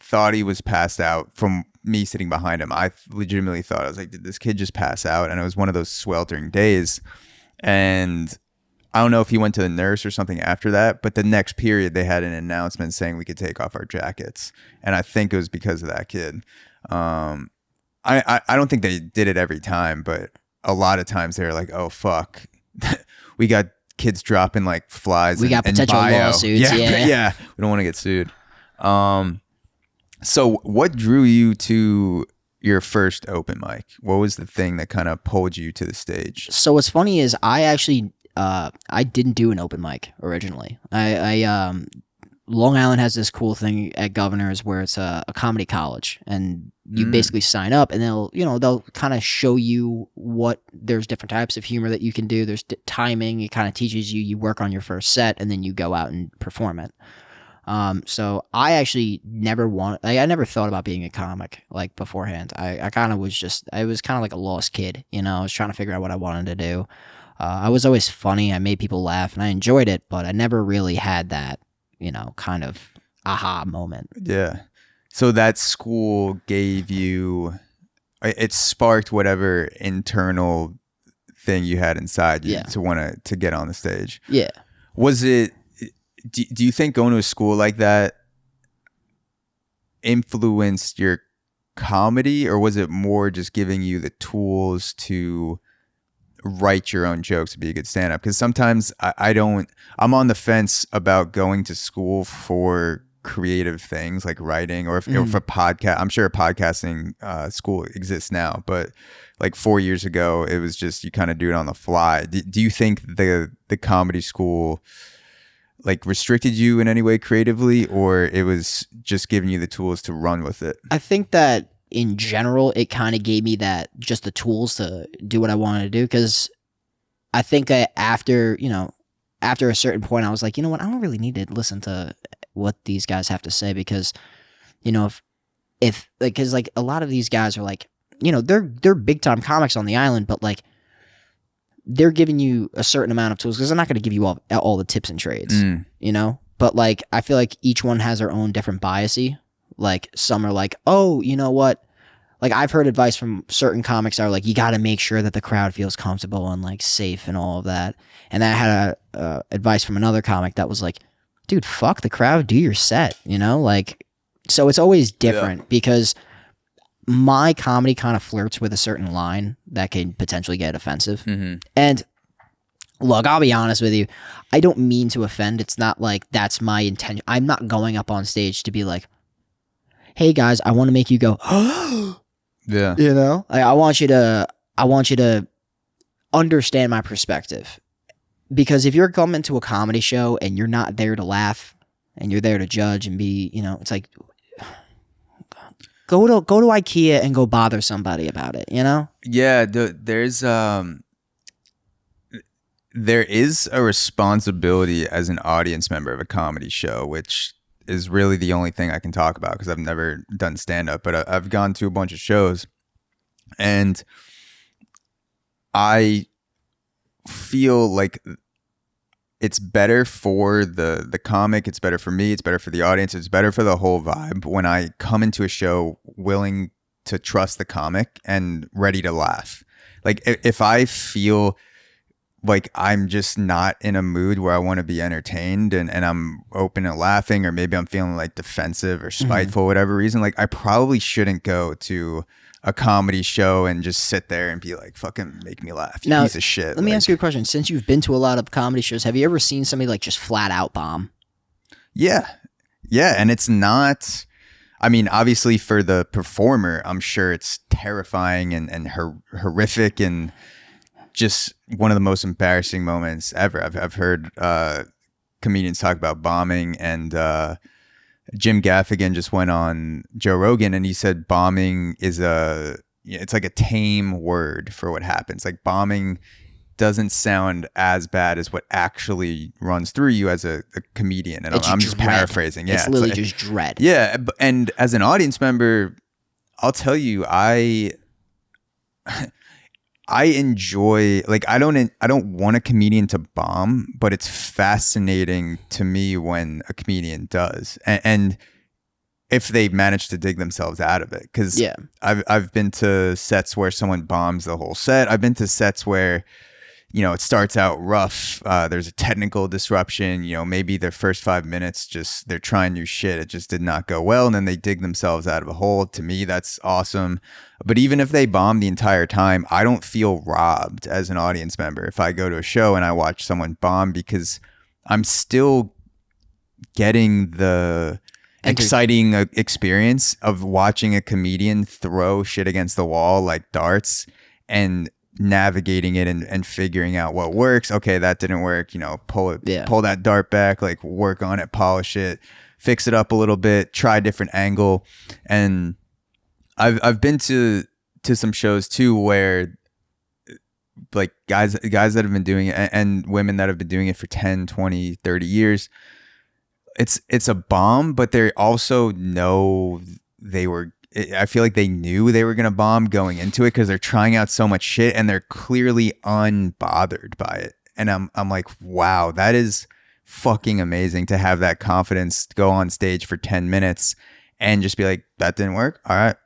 C: thought he was passed out from me sitting behind him. I legitimately thought, I was like, did this kid just pass out? And it was one of those sweltering days. And I don't know if he went to the nurse or something after that, but the next period they had an announcement saying we could take off our jackets. And I think it was because of that kid. I don't think they did it every time, but a lot of times they're like, oh, fuck. We got kids dropping like flies.
A: We got potential lawsuits.
C: Yeah. We don't want to get sued. So what drew you to your first open mic? What was the thing that kind of pulled you to the stage?
A: So what's funny is I actually, I didn't do an open mic originally. Long Island has this cool thing at Governor's where it's a comedy college, and you basically sign up and they'll kind of show you there's different types of humor that you can do. There's timing. It kind of teaches you work on your first set and then you go out and perform it. So I actually I never thought about being a comic like beforehand. I kind of I was kind of like a lost kid, I was trying to figure out what I wanted to do. I was always funny. I made people laugh and I enjoyed it, but I never really had that, kind of aha moment.
C: Yeah. So that school gave you, it sparked whatever internal thing you had inside you to want to get on the stage.
A: Yeah.
C: Was it, do you think going to a school like that influenced your comedy, or was it more just giving you the tools to write your own jokes to be a good stand-up? Because sometimes I'm on the fence about going to school for creative things like writing, or if a podcast, I'm sure a podcasting school exists now, but like 4 years ago, it was just you kind of do it on the fly. Do you think the comedy school like restricted you in any way creatively, or it was just giving you the tools to run with it?
A: I think that in general, it kind of gave me just the tools to do what I wanted to do. Because I think that after a certain point, I was like, you know what, I don't really need to listen to what these guys have to say, because, if because like a lot of these guys are like, they're big time comics on the island, but like they're giving you a certain amount of tools, because they're not going to give you all the tips and trades, But like I feel like each one has their own different biasy. Like some are like, oh, you know what? Like I've heard advice from certain comics that are like, you got to make sure that the crowd feels comfortable and like safe and all of that. And then I had advice from another comic that was like, dude, fuck the crowd, do your set, Like, so it's always different because my comedy kind of flirts with a certain line that can potentially get offensive. And look, I'll be honest with you. I don't mean to offend. It's not like that's my intention. I'm not going up on stage to be like, hey guys, I want to make you go,
C: yeah.
A: Like, I want you to understand my perspective. Because if you're coming to a comedy show and you're not there to laugh and you're there to judge and be, it's like, go to IKEA and go bother somebody about it,
C: Yeah, there is a responsibility as an audience member of a comedy show, which is really the only thing I can talk about because I've never done stand-up, but I've gone to a bunch of shows, and I feel like it's better for the comic, it's better for me, it's better for the audience, it's better for the whole vibe when I come into a show willing to trust the comic and ready to laugh. Like if I feel like I'm just not in a mood where I want to be entertained and I'm open to laughing, or maybe I'm feeling like defensive or spiteful, whatever reason, like I probably shouldn't go to a comedy show and just sit there and be like, fucking make me laugh, you piece of shit.
A: Let me ask you a question. Since you've been to a lot of comedy shows, have you ever seen somebody like just flat out bomb?
C: Yeah. And it's not, I mean, obviously for the performer, I'm sure it's terrifying and horrific and just one of the most embarrassing moments ever. I've heard comedians talk about bombing, and Jim Gaffigan just went on Joe Rogan and he said bombing is it's like a tame word for what happens. Like bombing doesn't sound as bad as what actually runs through you as a comedian. And I'm just paraphrasing. Yeah,
A: it's literally like, just dread.
C: Yeah. And as an audience member, I'll tell you, I enjoy, like, I don't want a comedian to bomb, but it's fascinating to me when a comedian does, and if they manage to dig themselves out of it. Because I've been to sets where someone bombs the whole set. I've been to sets where, it starts out rough. There's a technical disruption. Maybe their first 5 minutes, just they're trying new shit. It just did not go well. And then they dig themselves out of a hole. To me, that's awesome. But even if they bomb the entire time, I don't feel robbed as an audience member if I go to a show and I watch someone bomb, because I'm still getting the exciting experience of watching a comedian throw shit against the wall like darts and navigating it and figuring out what works. Okay, that didn't work, pull that dart back, like work on it, polish it, fix it up a little bit, try a different angle. And I've been to some shows too where like guys that have been doing it and women that have been doing it for 10, 20, 30 years, it's a bomb, but they also know I feel like they knew they were going to bomb going into it because they're trying out so much shit and they're clearly unbothered by it. And I'm like, wow, that is fucking amazing to have that confidence to go on stage for 10 minutes and just be like, that didn't work. All right,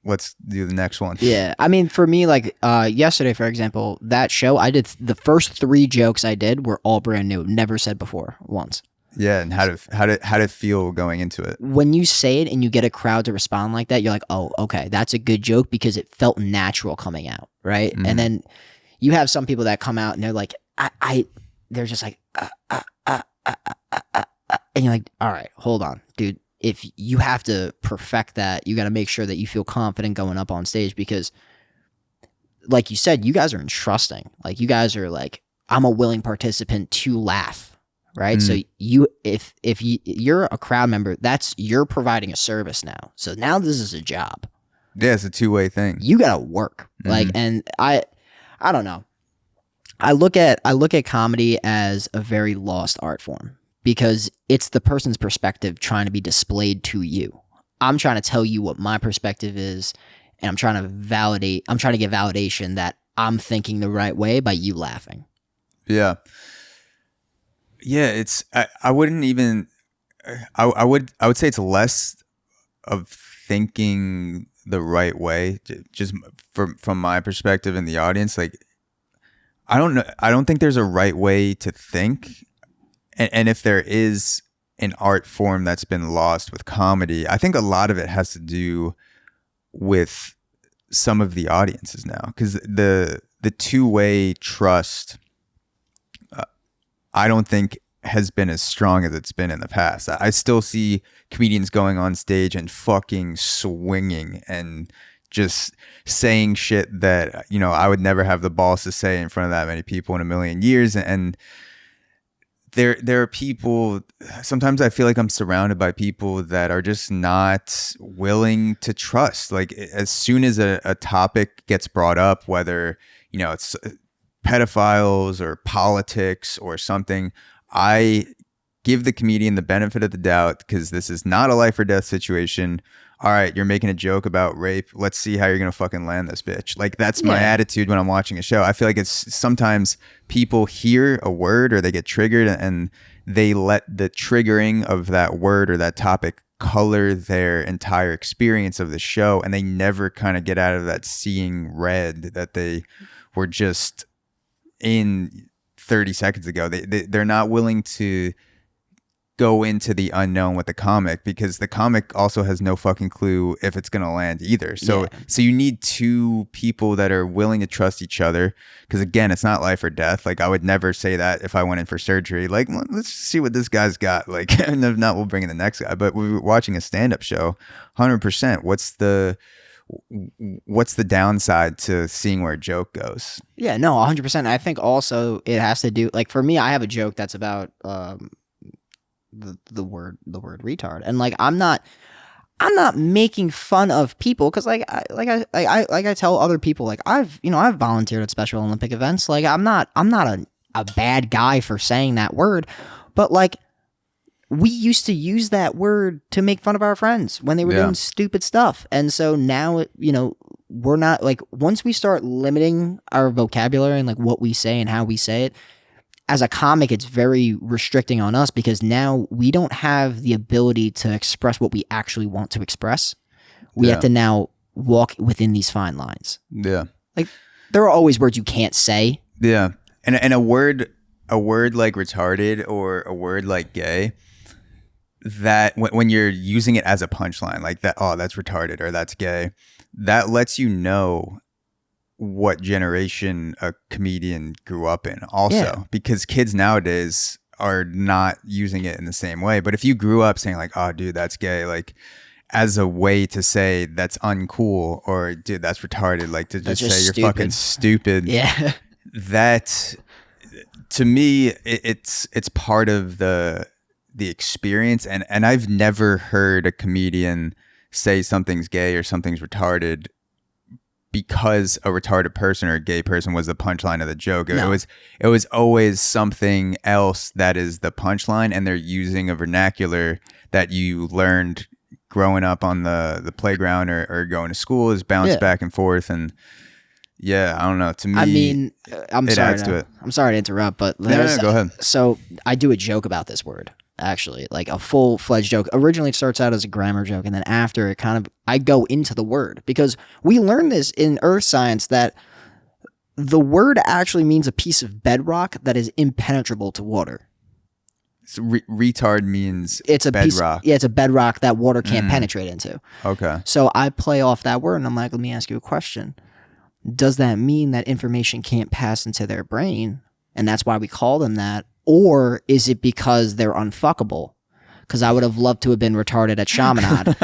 C: let's do the next one.
A: Yeah. I mean, for me, like yesterday, for example, that show, I did the first 3 jokes I did were all brand new, never said before once.
C: Yeah, and how did it feel going into it?
A: When you say it and you get a crowd to respond like that, you're like, oh, okay, that's a good joke because it felt natural coming out, right? Mm-hmm. And then you have some people that come out and they're like, they're just like, and you're like, all right, hold on, dude. if you have to perfect that, you got to make sure that you feel confident going up on stage, because like you said, you guys are entrusting. Like you guys are like, I'm a willing participant to laugh, right? So if you're a crowd member, you're providing a service now. So now this is a job.
C: Yeah, it's a two-way thing.
A: You got to work. Like, and I don't know. I look at comedy as a very lost art form, because it's the person's perspective trying to be displayed to you. I'm trying to tell you what my perspective is, and I'm trying to get validation that I'm thinking the right way by you laughing.
C: Yeah. Yeah, I wouldn't even I would say it's less of thinking the right way, just from my perspective in the audience. Like, I don't think there's a right way to think. And if there is an art form that's been lost with comedy, I think a lot of it has to do with some of the audiences now, because the two-way trust, I don't think has been as strong as it's been in the past. I still see comedians going on stage and fucking swinging and just saying shit that, you know, I would never have the balls to say in front of that many people in a million years. And there are people, sometimes I feel like I'm surrounded by people that are just not willing to trust. Like, as soon as a topic gets brought up, whether, you know, it's pedophiles or politics or something, I give the comedian the benefit of the doubt, because this is not a life or death situation. All right, you're making a joke about rape. Let's see how you're going to fucking land this bitch. Like, that's my attitude when I'm watching a show. I feel like it's sometimes people hear a word or they get triggered, and they let the triggering of that word or that topic color their entire experience of the show, and they never kind of get out of that seeing red that they were just in 30 seconds ago. They're not willing to go into the unknown with the comic, because the comic also has no fucking clue if it's going to land either. So you need two people that are willing to trust each other, because again, it's not life or death. Like, I would never say that if I went in for surgery, like, let's see what this guy's got, like, and if not, we'll bring in the next guy. But we were watching a stand-up show, 100%. What's the downside to seeing where a joke goes?
A: Yeah, no, 100%. I think also it has to do, like, for me, I have a joke that's about the word retard, and like I'm not making fun of people, because I tell other people, like, I've volunteered at Special Olympic events. Like, I'm not a bad guy for saying that word, but like, we used to use that word to make fun of our friends when they were doing stupid stuff. And so now, you know, we're not, like, once we start limiting our vocabulary and like what we say and how we say it, as a comic, it's very restricting on us, because now we don't have the ability to express what we actually want to express. We have to now walk within these fine lines. Yeah. Like, there are always words you can't say.
C: Yeah. And a word like retarded or a word like gay, that when you're using it as a punchline, like that, oh, that's retarded or that's gay, that lets you know what generation a comedian grew up in also, because kids nowadays are not using it in the same way. But if you grew up saying like, oh, dude, that's gay, like, as a way to say that's uncool, or dude, that's retarded, like, to just say you're fucking stupid. Yeah. That, to me, it's part of the experience. And I've never heard a comedian say something's gay or something's retarded because a retarded person or a gay person was the punchline of the joke. No. It was always something else that is the punchline, and they're using a vernacular that you learned growing up on the playground or going to school, is bounced back and forth. And yeah, I don't know. To me,
A: I mean, I'm sorry to interrupt, but
C: no, go ahead.
A: So I do a joke about this word, actually, like a full-fledged joke. Originally it starts out as a grammar joke, and then after it I go into the word, because we learned this in earth science, that the word actually means a piece of bedrock that is impenetrable to water.
C: So retard means
A: it's a
C: bedrock.
A: It's a bedrock that water can't penetrate into.
C: Okay.
A: So I play off that word, and I'm like, let me ask you a question. Does that mean that information can't pass into their brain, and that's why we call them that? Or is it because they're unfuckable? because I would have loved to have been retarded at Chaminade,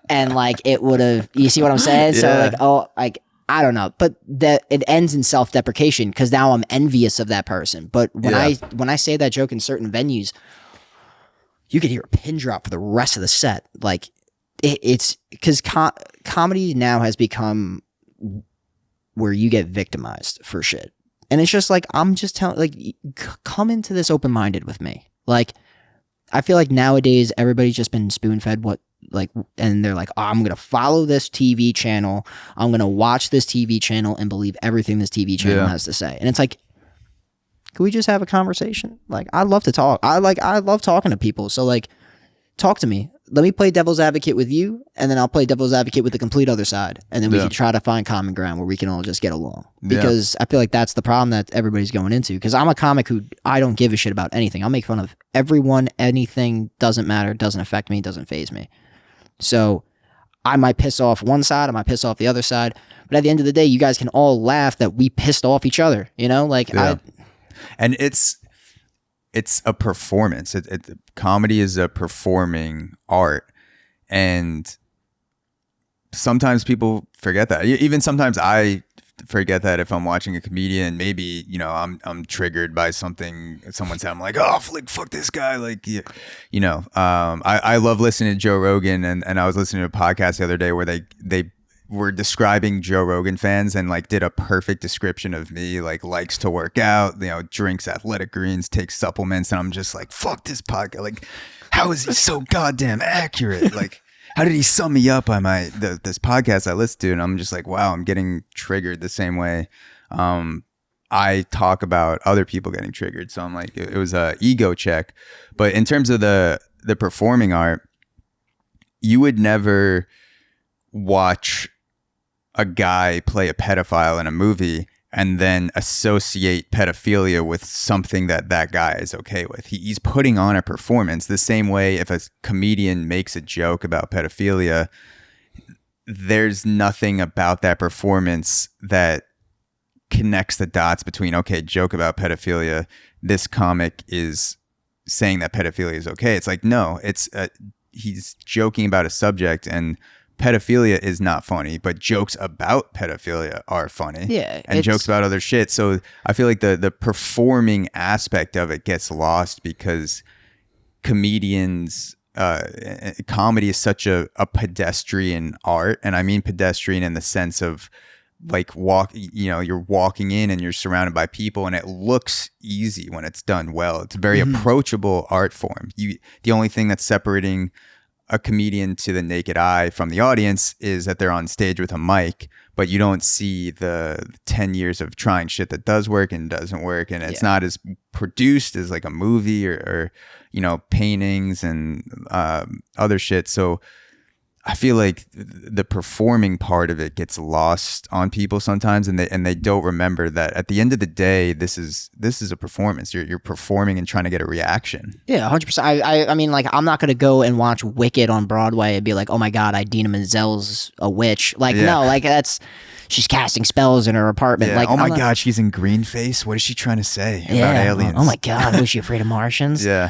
A: and like it would have. You see what I'm saying? So like I don't know, but that it ends in self-deprecation because now I'm envious of that person. But when I say that joke in certain venues, you could hear a pin drop for the rest of the set. Like it's because comedy now has become where you get victimized for shit. And it's just like, I'm just telling, like, come into this open-minded with me. Like, I feel like nowadays everybody's just been spoon-fed and they're like, oh, I'm going to follow this TV channel. I'm going to watch this TV channel and believe everything this TV channel has to say. And it's like, can we just have a conversation? Like, I love to talk. I love talking to people. So like, talk to me. Let me play devil's advocate with you, and then I'll play devil's advocate with the complete other side. And then we can try to find common ground where we can all just get along. Because I feel like that's the problem that everybody's going into. Because I'm a comic who, I don't give a shit about anything. I'll make fun of everyone, anything, doesn't matter, doesn't affect me, doesn't faze me. So I might piss off one side, I might piss off the other side. But at the end of the day, you guys can all laugh that we pissed off each other, you know? Like,
C: and it's a performance. Comedy is a performing art, and sometimes people forget that. Even sometimes I forget that if I'm watching a comedian. Maybe, you know, I'm triggered by something someone said. I'm like, oh, fuck this guy. Like, you know, I love listening to Joe Rogan, and I was listening to a podcast the other day where they were describing Joe Rogan fans and like did a perfect description of me, like likes to work out, you know, drinks athletic greens, takes supplements. And I'm just like, fuck this podcast. Like, how is he so goddamn accurate? Like, how did he sum me up on this podcast I listened to? And I'm just like, wow, I'm getting triggered the same way I talk about other people getting triggered. So I'm like, it was a ego check. But in terms of the performing art, you would never watch a guy play a pedophile in a movie and then associate pedophilia with something that guy is okay with. He's putting on a performance the same way if a comedian makes a joke about pedophilia, there's nothing about that performance that connects the dots between, okay, joke about pedophilia, this comic is saying that pedophilia is okay. It's like, no, it's he's joking about a subject, and pedophilia is not funny, but jokes about pedophilia are funny.
A: Yeah.
C: And jokes about other shit. So I feel like the performing aspect of it gets lost because comedians, comedy is such a pedestrian art. And I mean pedestrian in the sense of like you're walking in and you're surrounded by people and it looks easy when it's done well. It's a very approachable art form. The only thing that's separating a comedian to the naked eye from the audience is that they're on stage with a mic, but you don't see the 10 years of trying shit that does work and doesn't work. And it's not as produced as like a movie or you know, paintings and other shit. So I feel like the performing part of it gets lost on people sometimes, and they don't remember that at the end of the day, this is a performance. You're performing and trying to get a reaction.
A: Yeah, 100%. I mean, like, I'm not gonna go and watch Wicked on Broadway and be like, oh my god, Idina Menzel's a witch. Like, no, like she's casting spells in her apartment.
C: Yeah.
A: Like,
C: oh my god, she's in green face. What is she trying to say about aliens?
A: Oh my god, was she afraid of Martians?
C: Yeah.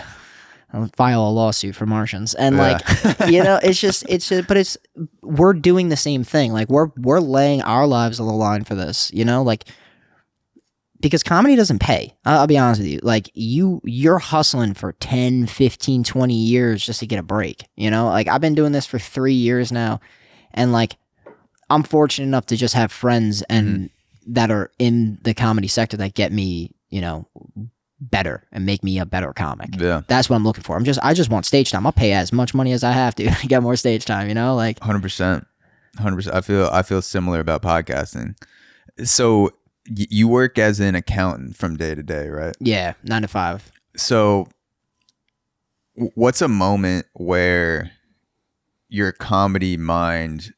A: I'll file a lawsuit for Martians. And like, you know, but we're doing the same thing. Like we're laying our lives on the line for this, you know, like, because comedy doesn't pay. I'll be honest with you. Like you're hustling for 10, 15, 20 years just to get a break, you know, like I've been doing this for 3 years now. And like, I'm fortunate enough to just have friends and that are in the comedy sector that get me, you know, better and make me a better comic.
C: Yeah.
A: That's what I'm looking for. I just want stage time. I'll pay as much money as I have to get more stage time, you know? Like
C: 100%. I feel similar about podcasting. So you work as an accountant from day to day, right?
A: Yeah, 9 to 5.
C: So what's a moment where your comedy mind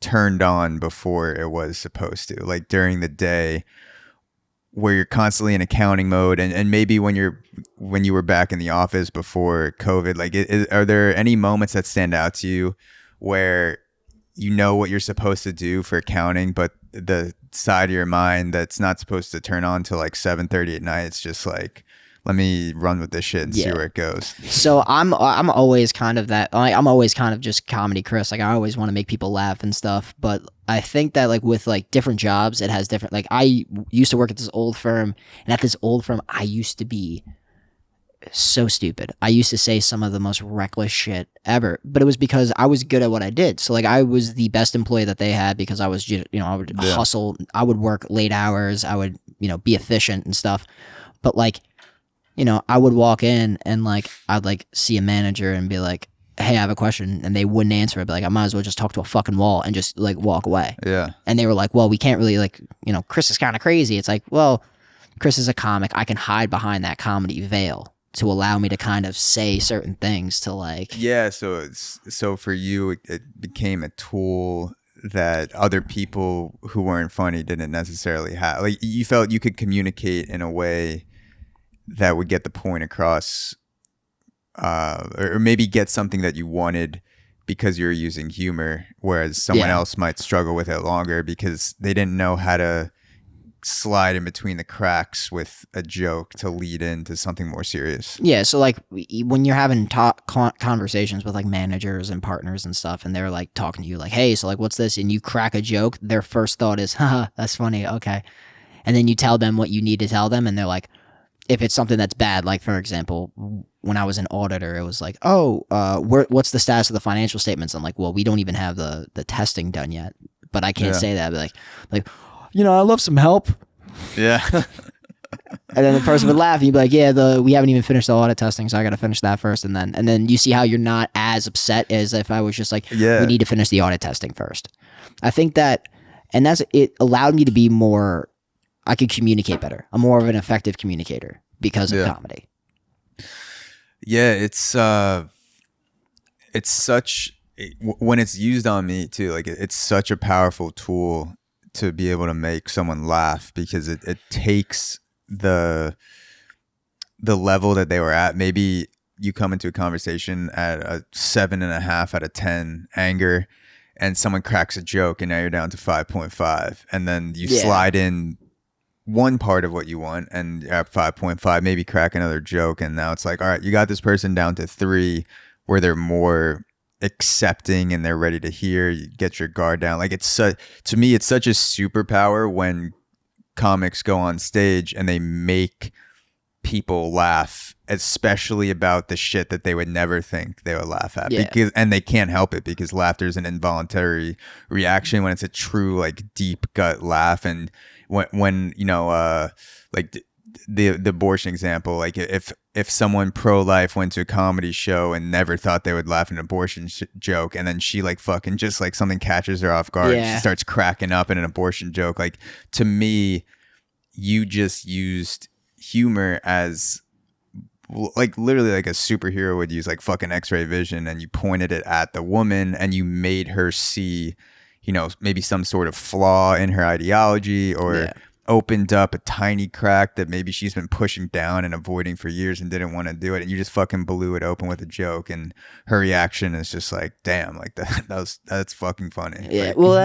C: turned on before it was supposed to? Like during the day, where you're constantly in accounting mode, and maybe when you were back in the office before COVID, like are there any moments that stand out to you where you know what you're supposed to do for accounting, but the side of your mind that's not supposed to turn on till like 7:30 at night, it's just like, let me run with this shit and see
A: Yeah.
C: where it goes.
A: So I'm always kind of that. I'm always kind of just comedy Chris. Like I always want to make people laugh and stuff. But I think that like with like different jobs, it has different. Like I used to work at this old firm, and at this old firm, I used to be so stupid. I used to say some of the most reckless shit ever, but it was because I was good at what I did. So like I was the best employee that they had because I was just, I would hustle, I would work late hours, I would, be efficient and stuff. But like, I would walk in and like I'd like see a manager and be like, hey, I have a question, and they wouldn't answer. I'd be like, I might as well just talk to a fucking wall and just like walk away.
C: Yeah.
A: And they were like, well, we can't really like, Chris is kind of crazy. It's like, well, Chris is a comic. I can hide behind that comedy veil to allow me to kind of say certain things to like.
C: Yeah. So for you, it became a tool that other people who weren't funny didn't necessarily have. Like you felt you could communicate in a way that would get the point across, or maybe get something that you wanted because you're using humor, whereas someone else might struggle with it longer because they didn't know how to slide in between the cracks with a joke to lead into something more serious.
A: Yeah, so like when you're having conversations with like managers and partners and stuff, and they're like talking to you like, hey, so like what's this, and you crack a joke, their first thought is, haha, that's funny, okay. And then you tell them what you need to tell them, and they're like, if it's something that's bad, like for example, when I was an auditor, it was like, what's the status of the financial statements? I'm like, well, we don't even have the testing done yet, but I can't say that. But like, I love some help.
C: Yeah.
A: And then the person would laugh, and you'd be like, yeah, we haven't even finished the audit testing, so I got to finish that first. And then you see how you're not as upset as if I was just like, we need to finish the audit testing first. I think that, and it allowed me to be more, I could communicate better. I'm more of an effective communicator because of comedy.
C: Yeah, when it's used on me too, like it's such a powerful tool to be able to make someone laugh, because it takes the level that they were at. Maybe you come into a conversation at a 7.5 out of 10 anger, and someone cracks a joke, and now you're down to 5.5, and then you slide in one part of what you want, and you're at 5.5, maybe crack another joke, and now it's like, all right, you got this person down to 3, where they're more accepting and they're ready to hear. You get your guard down. Like to me, it's such a superpower when comics go on stage and they make people laugh, especially about the shit that they would never think they would laugh at, and they can't help it, because laughter is an involuntary reaction when it's a true like deep gut laugh. And when like the abortion example, like if someone pro-life went to a comedy show and never thought they would laugh at an abortion joke, and then she like fucking just like something catches her off guard, she starts cracking up in an abortion joke, like to me, you just used humor as like literally like a superhero would use like fucking X-ray vision, and you pointed it at the woman and you made her see, maybe some sort of flaw in her ideology, or opened up a tiny crack that maybe she's been pushing down and avoiding for years and didn't want to do it, and you just fucking blew it open with a joke, and her reaction is just like, damn, like that's fucking funny.
A: Yeah.
C: Like,
A: well,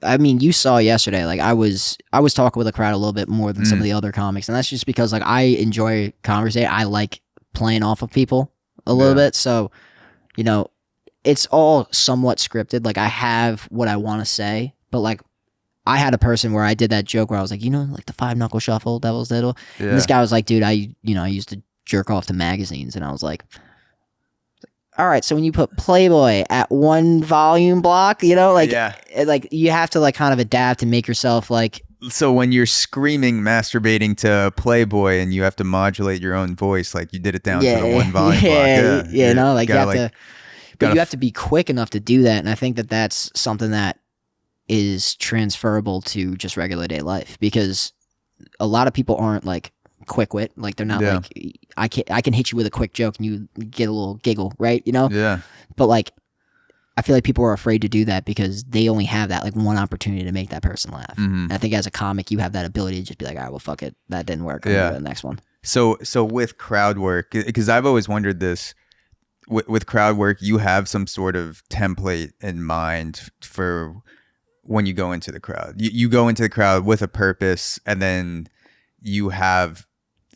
A: I mean, you saw yesterday, like I was talking with the crowd a little bit more than some of the other comics, and that's just because like I enjoy conversation. I like playing off of people a little bit, so it's all somewhat scripted. Like I have what I want to say, but like I had a person where I did that joke where I was like, like the 5-knuckle shuffle, Devil's Diddle. Yeah. And this guy was like, dude, I used to jerk off to magazines. And I was like, all right, so when you put Playboy at 1 volume block, like you have to like kind of adapt and make yourself like.
C: So when you're screaming, masturbating to Playboy, and you have to modulate your own voice, like you did it down to the 1 volume block.
A: You have to be quick enough to do that. And I think that that's something that is transferable to just regular day life, because a lot of people aren't like quick wit. Like they're not like, I can hit you with a quick joke and you get a little giggle, right? But like I feel like people are afraid to do that because they only have that like one opportunity to make that person laugh. And I think as a comic, you have that ability to just be like, all right, well, fuck it, that didn't work, I'm gonna do the next one.
C: So with crowd work, because I've always wondered this, with crowd work, you have some sort of template in mind for when you go into the crowd. You go into the crowd with a purpose, and then you have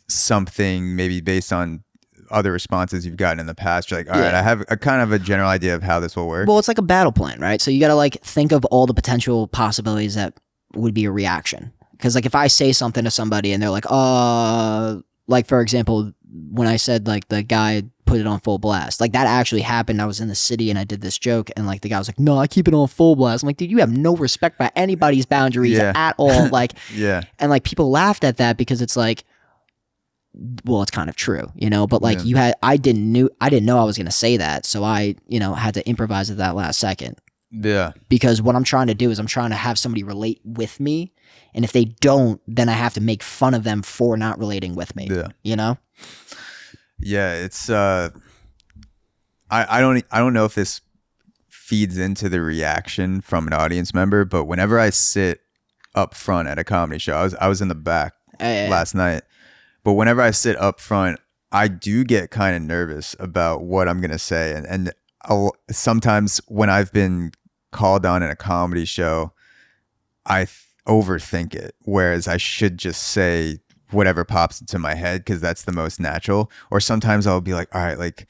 C: something maybe based on other responses you've gotten in the past? You're like, all right, I have a kind of a general idea of how this will work.
A: Well, it's like a battle plan, right? So you got to like think of all the potential possibilities that would be a reaction. Because like if I say something to somebody and they're like, like for example, when I said like the guy put it on full blast, like that actually happened. I was in the city and I did this joke and like the guy was like, no, I keep it on full blast. I'm like, dude, you have no respect for anybody's boundaries at all. Like, and like people laughed at that because it's like, well, it's kind of true, you know, but like I didn't know I was going to say that. So I, you know, had to improvise at that last second.
C: Yeah.
A: Because what I'm trying to do is I'm trying to have somebody relate with me. And if they don't, then I have to make fun of them for not relating with me. Yeah. You know?
C: Yeah. It's, I don't know if this feeds into the reaction from an audience member, but whenever I sit up front at a comedy show, I was in the back last night. But whenever I sit up front, I do get kind of nervous about what I'm going to say. And sometimes when I've been called on in a comedy show, I overthink it, whereas I should just say whatever pops into my head because that's the most natural. Or sometimes I'll be like, all right, like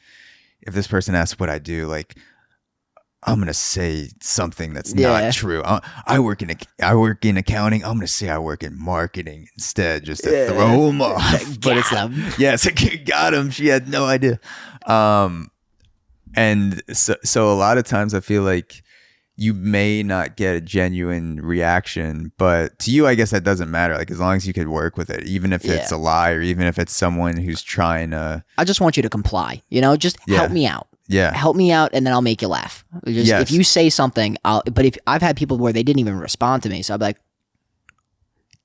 C: if this person asks what I do, like I'm gonna say something that's not true. I work in accounting. I'm gonna say I work in marketing instead, just to throw them off. But it's like, yes, got him. She had no idea. And so a lot of times I feel like you may not get a genuine reaction, but to you, I guess that doesn't matter. Like as long as you could work with it, even if it's a lie or even if it's someone who's trying to.
A: I just want you to comply. You know, just help me out.
C: Yeah.
A: Help me out and then I'll make you laugh. Just, if you say something, but if I've had people where they didn't even respond to me, so I'll be like,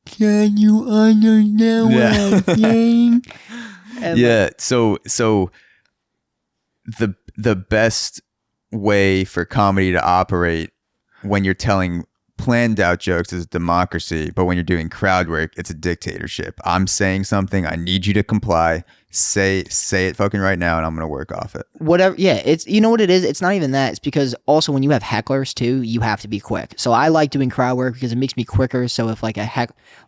A: can you understand what I'm saying?
C: And so the best way for comedy to operate when you're telling planned out jokes is democracy, but when you're doing crowd work, it's a dictatorship. I'm saying something, I need you to comply. Say it fucking right now, and I'm gonna work off it.
A: Whatever. Yeah, it's, you know what it is. It's not even that. It's because also when you have hecklers too, you have to be quick. So I like doing crowd work because it makes me quicker. So if like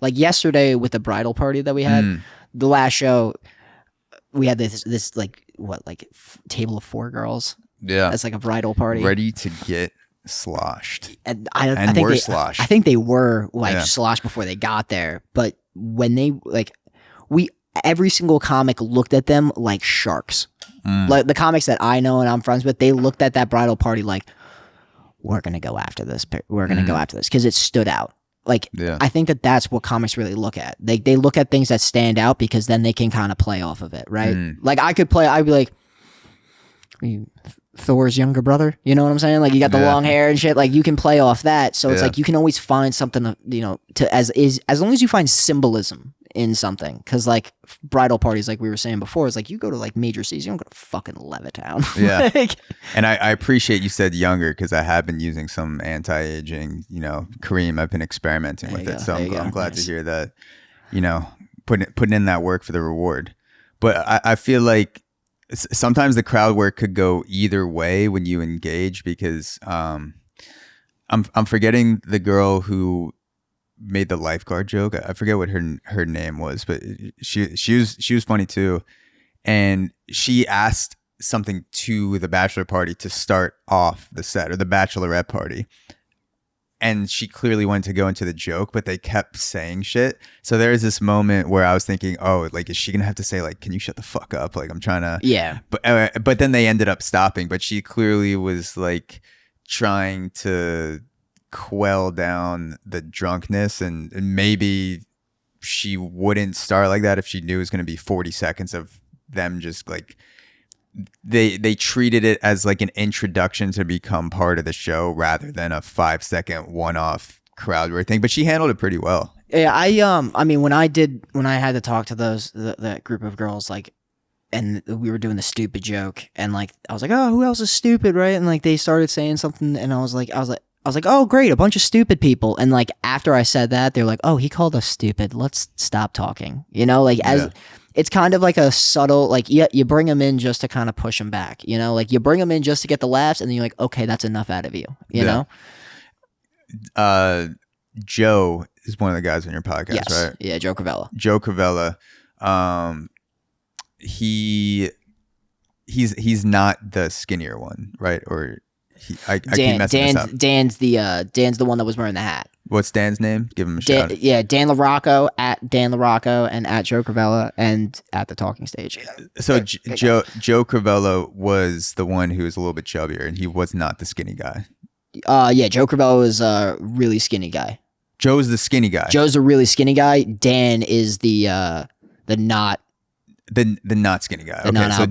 A: like yesterday with the bridal party that we had, the last show, we had this like table of 4 girls.
C: Yeah,
A: it's like a bridal party,
C: ready to get sloshed.
A: And I think they sloshed. I think they were sloshed before they got there. But when they every single comic looked at them like sharks. Like the comics that I know and I'm friends with, they looked at that bridal party like, we're gonna go after this. We're gonna go after this because it stood out. Like I think that's what comics really look at. They look at things that stand out because then they can kind of play off of it, right? Like I'd be like, Thor's younger brother, you know what I'm saying? Like you got the long hair and shit. Like you can play off that, so it's like you can always find something to, you know, as long as you find symbolism in something. Because like bridal parties, like we were saying before, is like you go to like major cities, you don't go to fucking Levittown. Yeah,
C: and I appreciate you said younger because I have been using some anti-aging, you know, cream. I've been experimenting with it, so I'm glad to hear that. You know, putting in that work for the reward. But I feel like sometimes the crowd work could go either way when you engage because I'm forgetting the girl who made the lifeguard joke. I forget what her name was, but she was funny too, and she asked something to the bachelor party to start off the set, or the bachelorette party. And she clearly wanted to go into the joke, but they kept saying shit. So there was this moment where I was thinking, oh, like, is she going to have to say, like, can you shut the fuck up? Like, I'm trying to...
A: Yeah.
C: But then they ended up stopping. But she clearly was, like, trying to quell down the drunkenness. And maybe she wouldn't start like that if she knew it was going to be 40 seconds of them just, like... They treated it as like an introduction to become part of the show rather than a 5-second one-off crowd work thing. But she handled it pretty well.
A: Yeah, I mean, when I had to talk to that group of girls, like, and we were doing the stupid joke, and like I was like, oh, who else is stupid, right? And like they started saying something, and I was like, oh, great, a bunch of stupid people. And like after I said that, they're like, oh, he called us stupid. Let's stop talking. You know, like it's kind of like a subtle, like, you bring them in just to kind of push them back, you know? Like, you bring them in just to get the laughs, and then you're like, okay, that's enough out of you, you know?
C: Joe is one of the guys on your podcast, right?
A: Yeah, Joe Cravella.
C: Joe Cravella.
B: he's not the skinnier one, right? Or I keep messing this up.
A: Dan's the one that was wearing the hat.
B: What's Dan's name? Give him a shout.
A: Yeah, Dan LaRocco at Dan LaRocco and at Joe Cravella and at the Talking Stage.
B: So Joe Cravella was the one who was a little bit chubbier, and he was not the skinny guy.
A: Yeah, Joe Cravella was a really skinny guy.
B: Joe's the skinny guy.
A: Joe's a really skinny guy. Dan is the not
B: skinny guy. Okay, so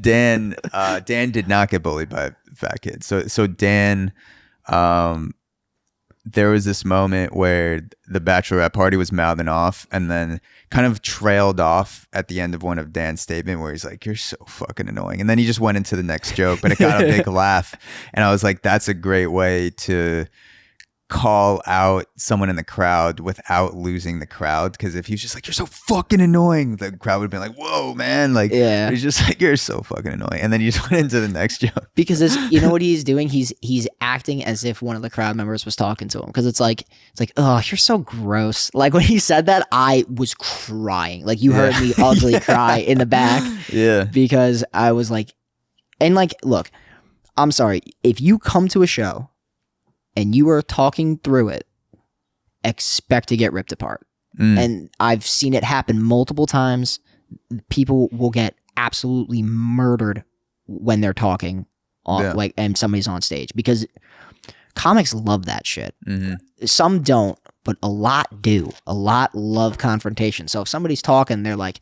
B: Dan did not get bullied by fat kids. So Dan, there was this moment where the bachelorette party was mouthing off and then kind of trailed off at the end of one of Dan's statement where he's like, "You're so fucking annoying," and then he just went into the next joke, but it got a big laugh, and I was like, that's a great way to call out someone in the crowd without losing the crowd, because if he was just like, "You're so fucking annoying," the crowd would have been like, "Whoa, man," like, yeah, he's just like, "You're so fucking annoying," and then you just went into the next joke
A: because you know what he's doing, he's acting as if one of the crowd members was talking to him, because it's like, "Oh, you're so gross." Like when he said that, I was crying, like you heard me ugly cry in the back,
B: yeah,
A: because I was like, and like, look, I'm sorry, if you come to a show and you are talking through it, expect to get ripped apart. And I've seen it happen multiple times. People will get absolutely murdered when they're talking, and somebody's on stage, because comics love that shit. Some don't, but a lot do. A lot love confrontation. So if somebody's talking, they're like,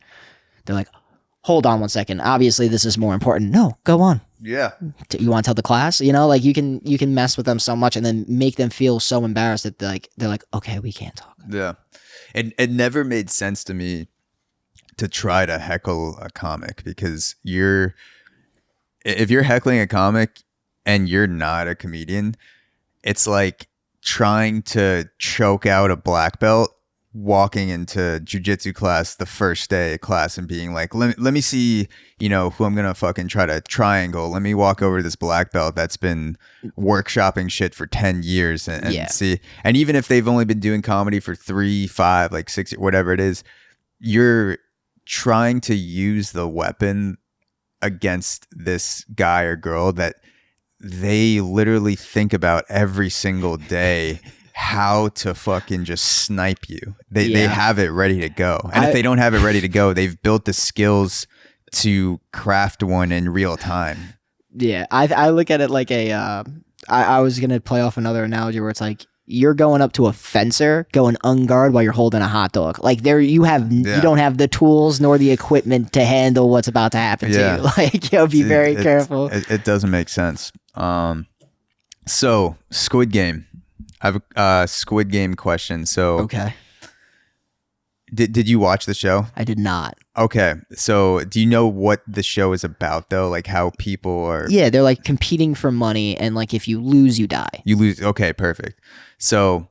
A: "Hold on one second. Obviously, this is more important." No, go on.
B: Yeah.
A: You want to tell the class? You know, like you can mess with them so much and then make them feel so embarrassed that they're like, "Okay, we can't talk."
B: Yeah. It never made sense to me to try to heckle a comic, because if you're heckling a comic and you're not a comedian, it's like trying to choke out a black belt walking into jiu-jitsu class the first day of class and being like, let me see, who I'm gonna fucking try to triangle. Let me walk over to this black belt that's been workshopping shit for 10 years and see. And even if they've only been doing comedy for 3, 5, like 6, whatever it is, you're trying to use the weapon against this guy or girl that they literally think about every single day how to fucking just snipe you. They have it ready to go. And if they don't have it ready to go, they've built the skills to craft one in real time.
A: Yeah, I look at it like I was going to play off another analogy where it's like, you're going up to a fencer, going unguard while you're holding a hot dog. Like you don't have the tools nor the equipment to handle what's about to happen to you. Like, be very careful.
B: It doesn't make sense. So Squid Game. I have a Squid Game question. So,
A: okay.
B: Did you watch the show?
A: I did not.
B: Okay. So do you know what the show is about, though? Like how people are...
A: Yeah, they're like competing for money, and like if you lose, you die.
B: You lose. Okay, perfect. So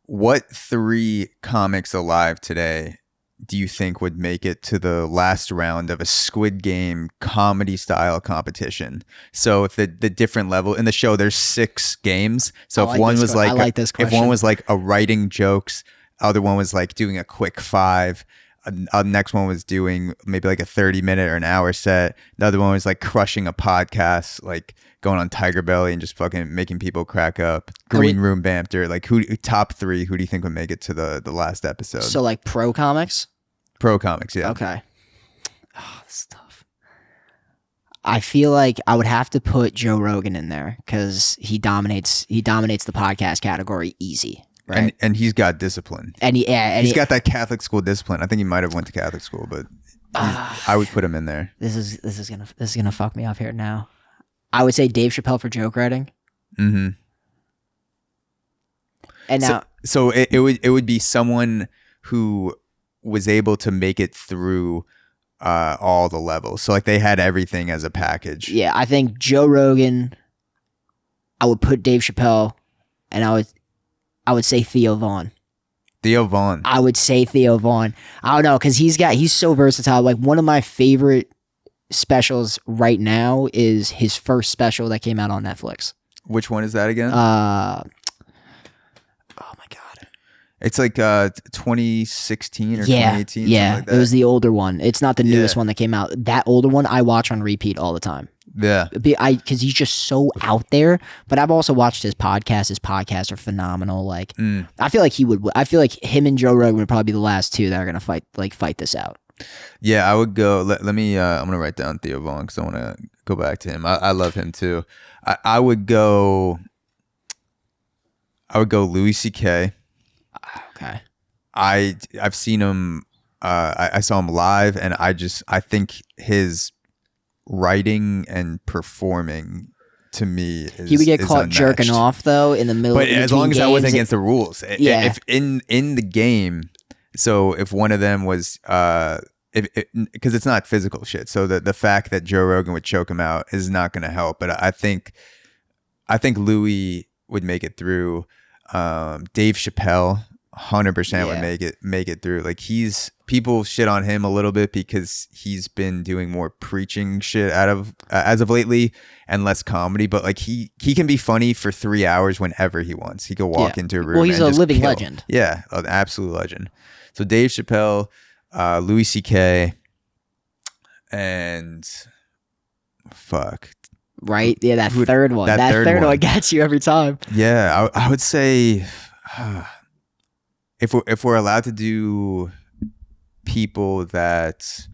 B: what 3 comics alive today do you think would make it to the last round of a Squid Game comedy style competition? So if the different level in the show, there's 6 games. So if one was like a writing jokes, other one was like doing a quick 5, next one was doing maybe like a 30-minute or an hour set. The other one was like crushing a podcast, like going on Tiger Belly and just fucking making people crack up. Green room banter. Like top 3, who do you think would make it to the last episode?
A: So like pro comics?
B: Pro comics, yeah.
A: Okay. Oh, this is tough. I feel like I would have to put Joe Rogan in there because he dominates the podcast category easy. Right.
B: And he's got discipline.
A: And he's
B: got that Catholic school discipline. I think he might have went to Catholic school, but I would put him in there.
A: This is gonna fuck me up here now. I would say Dave Chappelle for joke writing.
B: Mm-hmm.
A: And now,
B: so it would be someone who was able to make it through all the levels. So like they had everything as a package.
A: Yeah, I think Joe Rogan. I would put Dave Chappelle, and I would say Theo Vaughn.
B: Theo Vaughn.
A: I would say Theo Vaughn. I don't know, because he's so versatile. Like one of my favorite specials right now is his first special that came out on Netflix.
B: Which one is that again?
A: Oh my god.
C: It's like 2016 or
A: Yeah,
C: 2018.
A: yeah.
C: Something like that.
A: It was the older one. It's not the newest
C: Yeah.
A: one that came out. That older one I watch on repeat all the time.
C: Yeah.
A: Because he's just so out there. But I've also watched his podcast. His podcasts are phenomenal. Like, I feel like he would. I feel like him and Joe Rogan would probably be the last two that are gonna fight this out.
C: Yeah, I would go. Let me. I'm gonna write down Theo Von because I want to go back to him. I love him too. I would go. Louis C.K.
A: Okay.
C: I've seen him. I saw him live, and I think his writing and performing to me is,
A: He would get
C: is
A: caught
C: unmatched.
A: jerking off though in the middle.
C: But as long as that wasn't against the rules.
A: Yeah.
C: If in the game, so if one of them was because it's not physical shit, so the fact that Joe Rogan would choke him out is not going to help. But I think Louis would make it through. Dave Chappelle 100% would make it through. Like people shit on him a little bit because he's been doing more preaching shit as of lately and less comedy, but like he can be funny for 3 hours whenever he wants. He could walk into a room.
A: Well, he's
C: and
A: a
C: just
A: living
C: kill.
A: legend.
C: Yeah, an absolute legend. So Dave Chappelle, Louis C.K. and fuck.
A: Right? Yeah, that third one. That third one gets you every time.
C: Yeah, I would say if we're allowed to do people that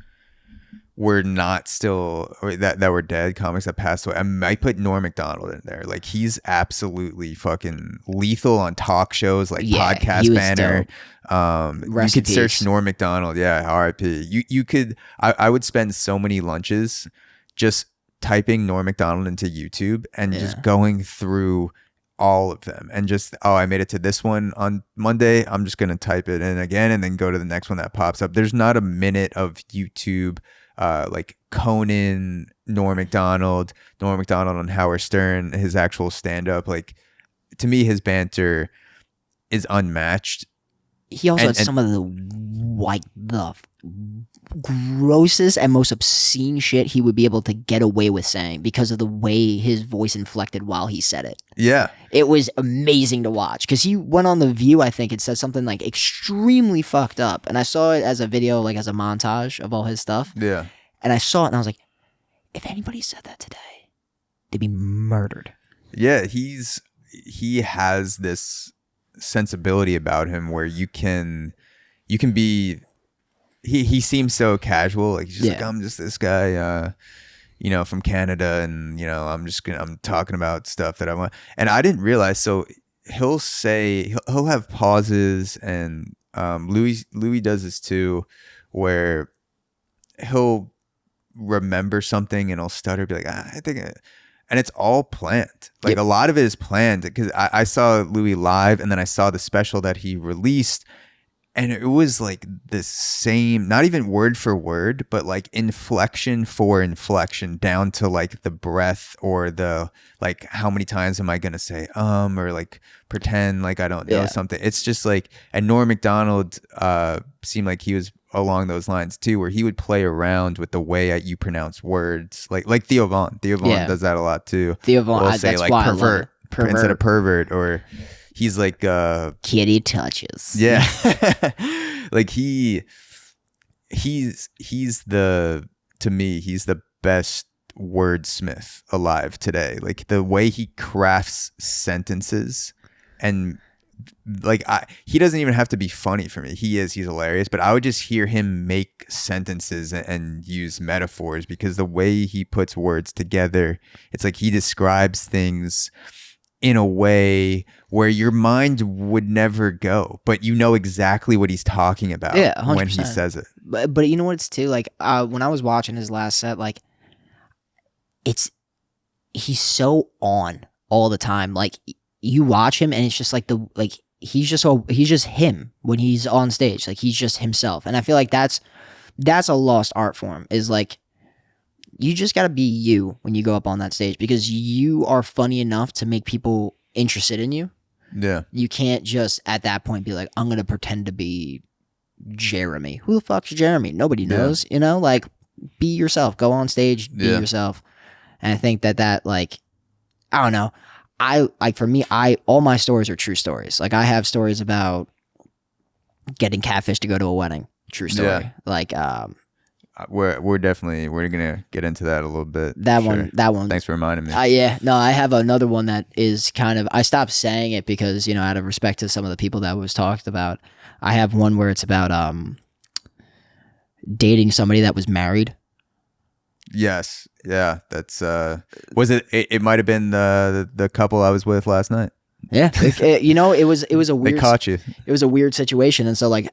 C: were not still or that were dead, comics that passed away, I might put Norm Macdonald in there. Like he's absolutely fucking lethal on talk shows like Podcast Banner. You could search Norm Macdonald. Yeah, R.I.P. You could. I would spend so many lunches just typing Norm Macdonald into YouTube and just going through all of them and just, I made it to this one on Monday. I'm just going to type it in again and then go to the next one that pops up. There's not a minute of YouTube, like Conan, Norm Macdonald on Howard Stern, his actual stand-up. Like, to me, his banter is unmatched.
A: He also has some of the grossest and most obscene shit he would be able to get away with saying because of the way his voice inflected while he said it.
C: Yeah.
A: It was amazing to watch because he went on The View, I think, and said something like extremely fucked up. And I saw it as a video, like as a montage of all his stuff.
C: Yeah.
A: And I saw it and I was like, if anybody said that today, they'd be murdered.
C: Yeah, he has this sensibility about him where you can be. He seems so casual. Like he's just like, I'm just this guy, from Canada, and I'm talking about stuff that I want. And I didn't realize. So he'll have pauses, and Louis does this too, where he'll remember something and he'll stutter, be like, I think. And it's all planned. Like a lot of it is planned because I saw Louis live, and then I saw the special that he released. And it was like the same, not even word for word, but like inflection for inflection down to like the breath or the like how many times am I going to say or like pretend like I don't know something. It's just like, and Norm Macdonald seemed like he was along those lines too, where he would play around with the way you pronounce words. Like Theo Von. Theo Von does that a lot too.
A: Theo Von,
C: will say
A: that's
C: like
A: why
C: pervert instead of pervert, or he's like
A: kitty touches.
C: Yeah. Like he's the, to me, he's the best wordsmith alive today. Like the way he crafts sentences, and like he doesn't even have to be funny for me. He's hilarious, but I would just hear him make sentences and use metaphors because the way he puts words together, it's like he describes things in a way where your mind would never go, but you know exactly what he's talking about when he says it.
A: But you know what it's too? Like when I was watching his last set, like he's so on all the time. Like you watch him and it's just like he's just him when he's on stage. Like he's just himself. And I feel like that's a lost art form, is like, you just got to be you when you go up on that stage because you are funny enough to make people interested in you.
C: Yeah.
A: You can't just at that point be like, I'm going to pretend to be Jeremy. Who the fuck's Jeremy? Nobody knows, like be yourself, go on stage, be yourself. And I think that like, I don't know. For me, all my stories are true stories. Like I have stories about getting catfish to go to a wedding. True story.
C: Yeah.
A: Like
C: we're gonna get into that a little bit.
A: that
C: Sure.
A: one.
C: Thanks for reminding me.
A: Yeah, no, I have another one that is kind of. I stopped saying it because out of respect to some of the people that was talked about. I have one where it's about dating somebody that was married.
C: Yes. Yeah. That's was it? It might have been the couple I was with last night.
A: Yeah, it was a weird.
C: They caught you.
A: It was a weird situation, and so like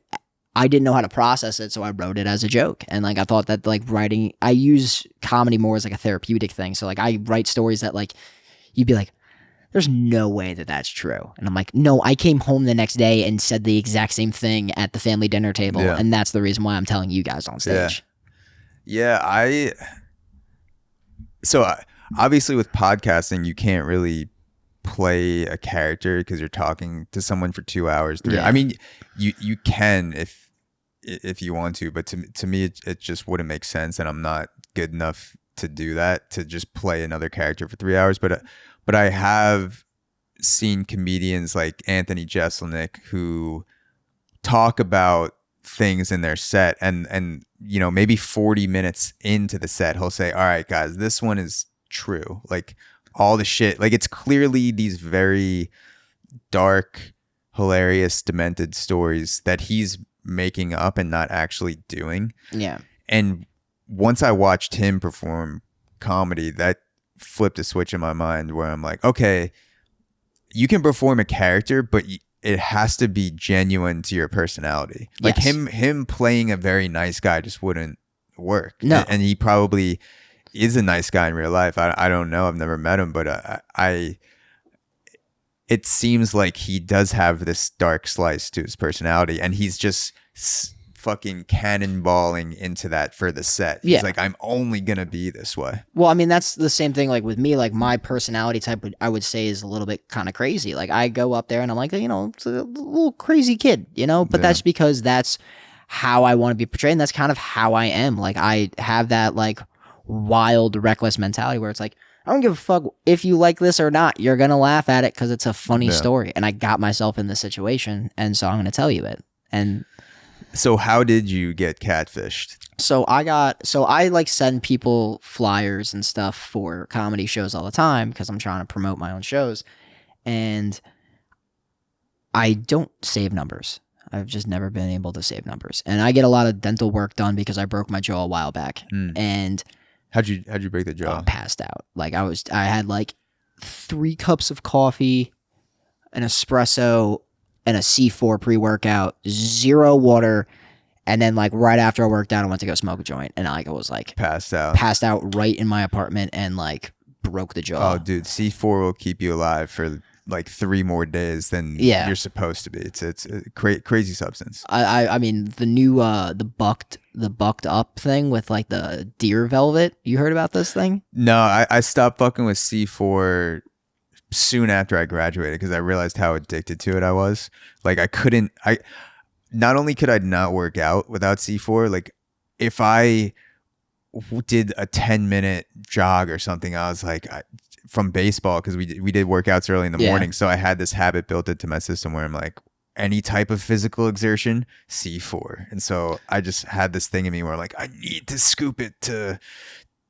A: I didn't know how to process it, so I wrote it as a joke, and like I thought that like writing, I use comedy more as like a therapeutic thing. So like I write stories that like you'd be like, there's no way that that's true, and I'm like, no, I came home the next day and said the exact same thing at the family dinner table, and that's the reason why I'm telling you guys on stage.
C: Yeah. So obviously with podcasting, you can't really play a character because you're talking to someone for 2 hours. 3
A: Yeah.
C: I mean, you can if you want to, but to me it just wouldn't make sense, and I'm not good enough to do that, to just play another character for 3 hours. But I have seen comedians like Anthony Jeselnik who talk about things in their set, and maybe 40 minutes into the set he'll say, all right guys, this one is true, like all the shit, like it's clearly these very dark, hilarious, demented stories that he's making up and not actually doing.
A: Yeah.
C: And once I watched him perform comedy, that flipped a switch in my mind where I'm like, okay, you can perform a character, but it has to be genuine to your personality. Like
A: Yes.
C: him playing a very nice guy just wouldn't work.
A: No.
C: And he probably is a nice guy in real life. I don't know. I've never met him, but it seems like he does have this dark slice to his personality, and he's just fucking cannonballing into that for the set.
A: Yeah.
C: He's like, I'm only gonna be this way.
A: Well, I mean, that's the same thing like with me. Like my personality type, I would say, is a little bit kind of crazy. Like I go up there and I'm like, it's a little crazy kid, but that's because that's how I want to be portrayed, and that's kind of how I am. Like I have that like wild, reckless mentality where it's like, I don't give a fuck if you like this or not. You're going to laugh at it because it's a funny story. And I got myself in this situation, and so I'm going to tell you it. And
C: so how did you get catfished?
A: So I like send people flyers and stuff for comedy shows all the time because I'm trying to promote my own shows. And I don't save numbers. I've just never been able to save numbers. And I get a lot of dental work done because I broke my jaw a while back. And
C: how'd you break the jaw?
A: Passed out. Like I had like 3 cups of coffee, an espresso, and a C4 pre-workout, 0 water, and then like right after I worked out, I went to go smoke a joint, and I was like
C: passed out
A: right in my apartment and like broke the jaw.
C: Oh, dude, C4 will keep you alive for like 3 more days than you're supposed to be. It's a crazy substance.
A: I mean the new the bucked up thing with like the deer velvet. You heard about this thing?
C: No, I stopped fucking with C4 soon after I graduated because I realized how addicted to it I was. Like not only could I not work out without C4, like if I did a 10-minute jog or something, I was like, from baseball, because we did workouts early in the morning, so I had this habit built into my system where I'm like, any type of physical exertion, C4. And so I just had this thing in me where I'm like, I need to scoop it to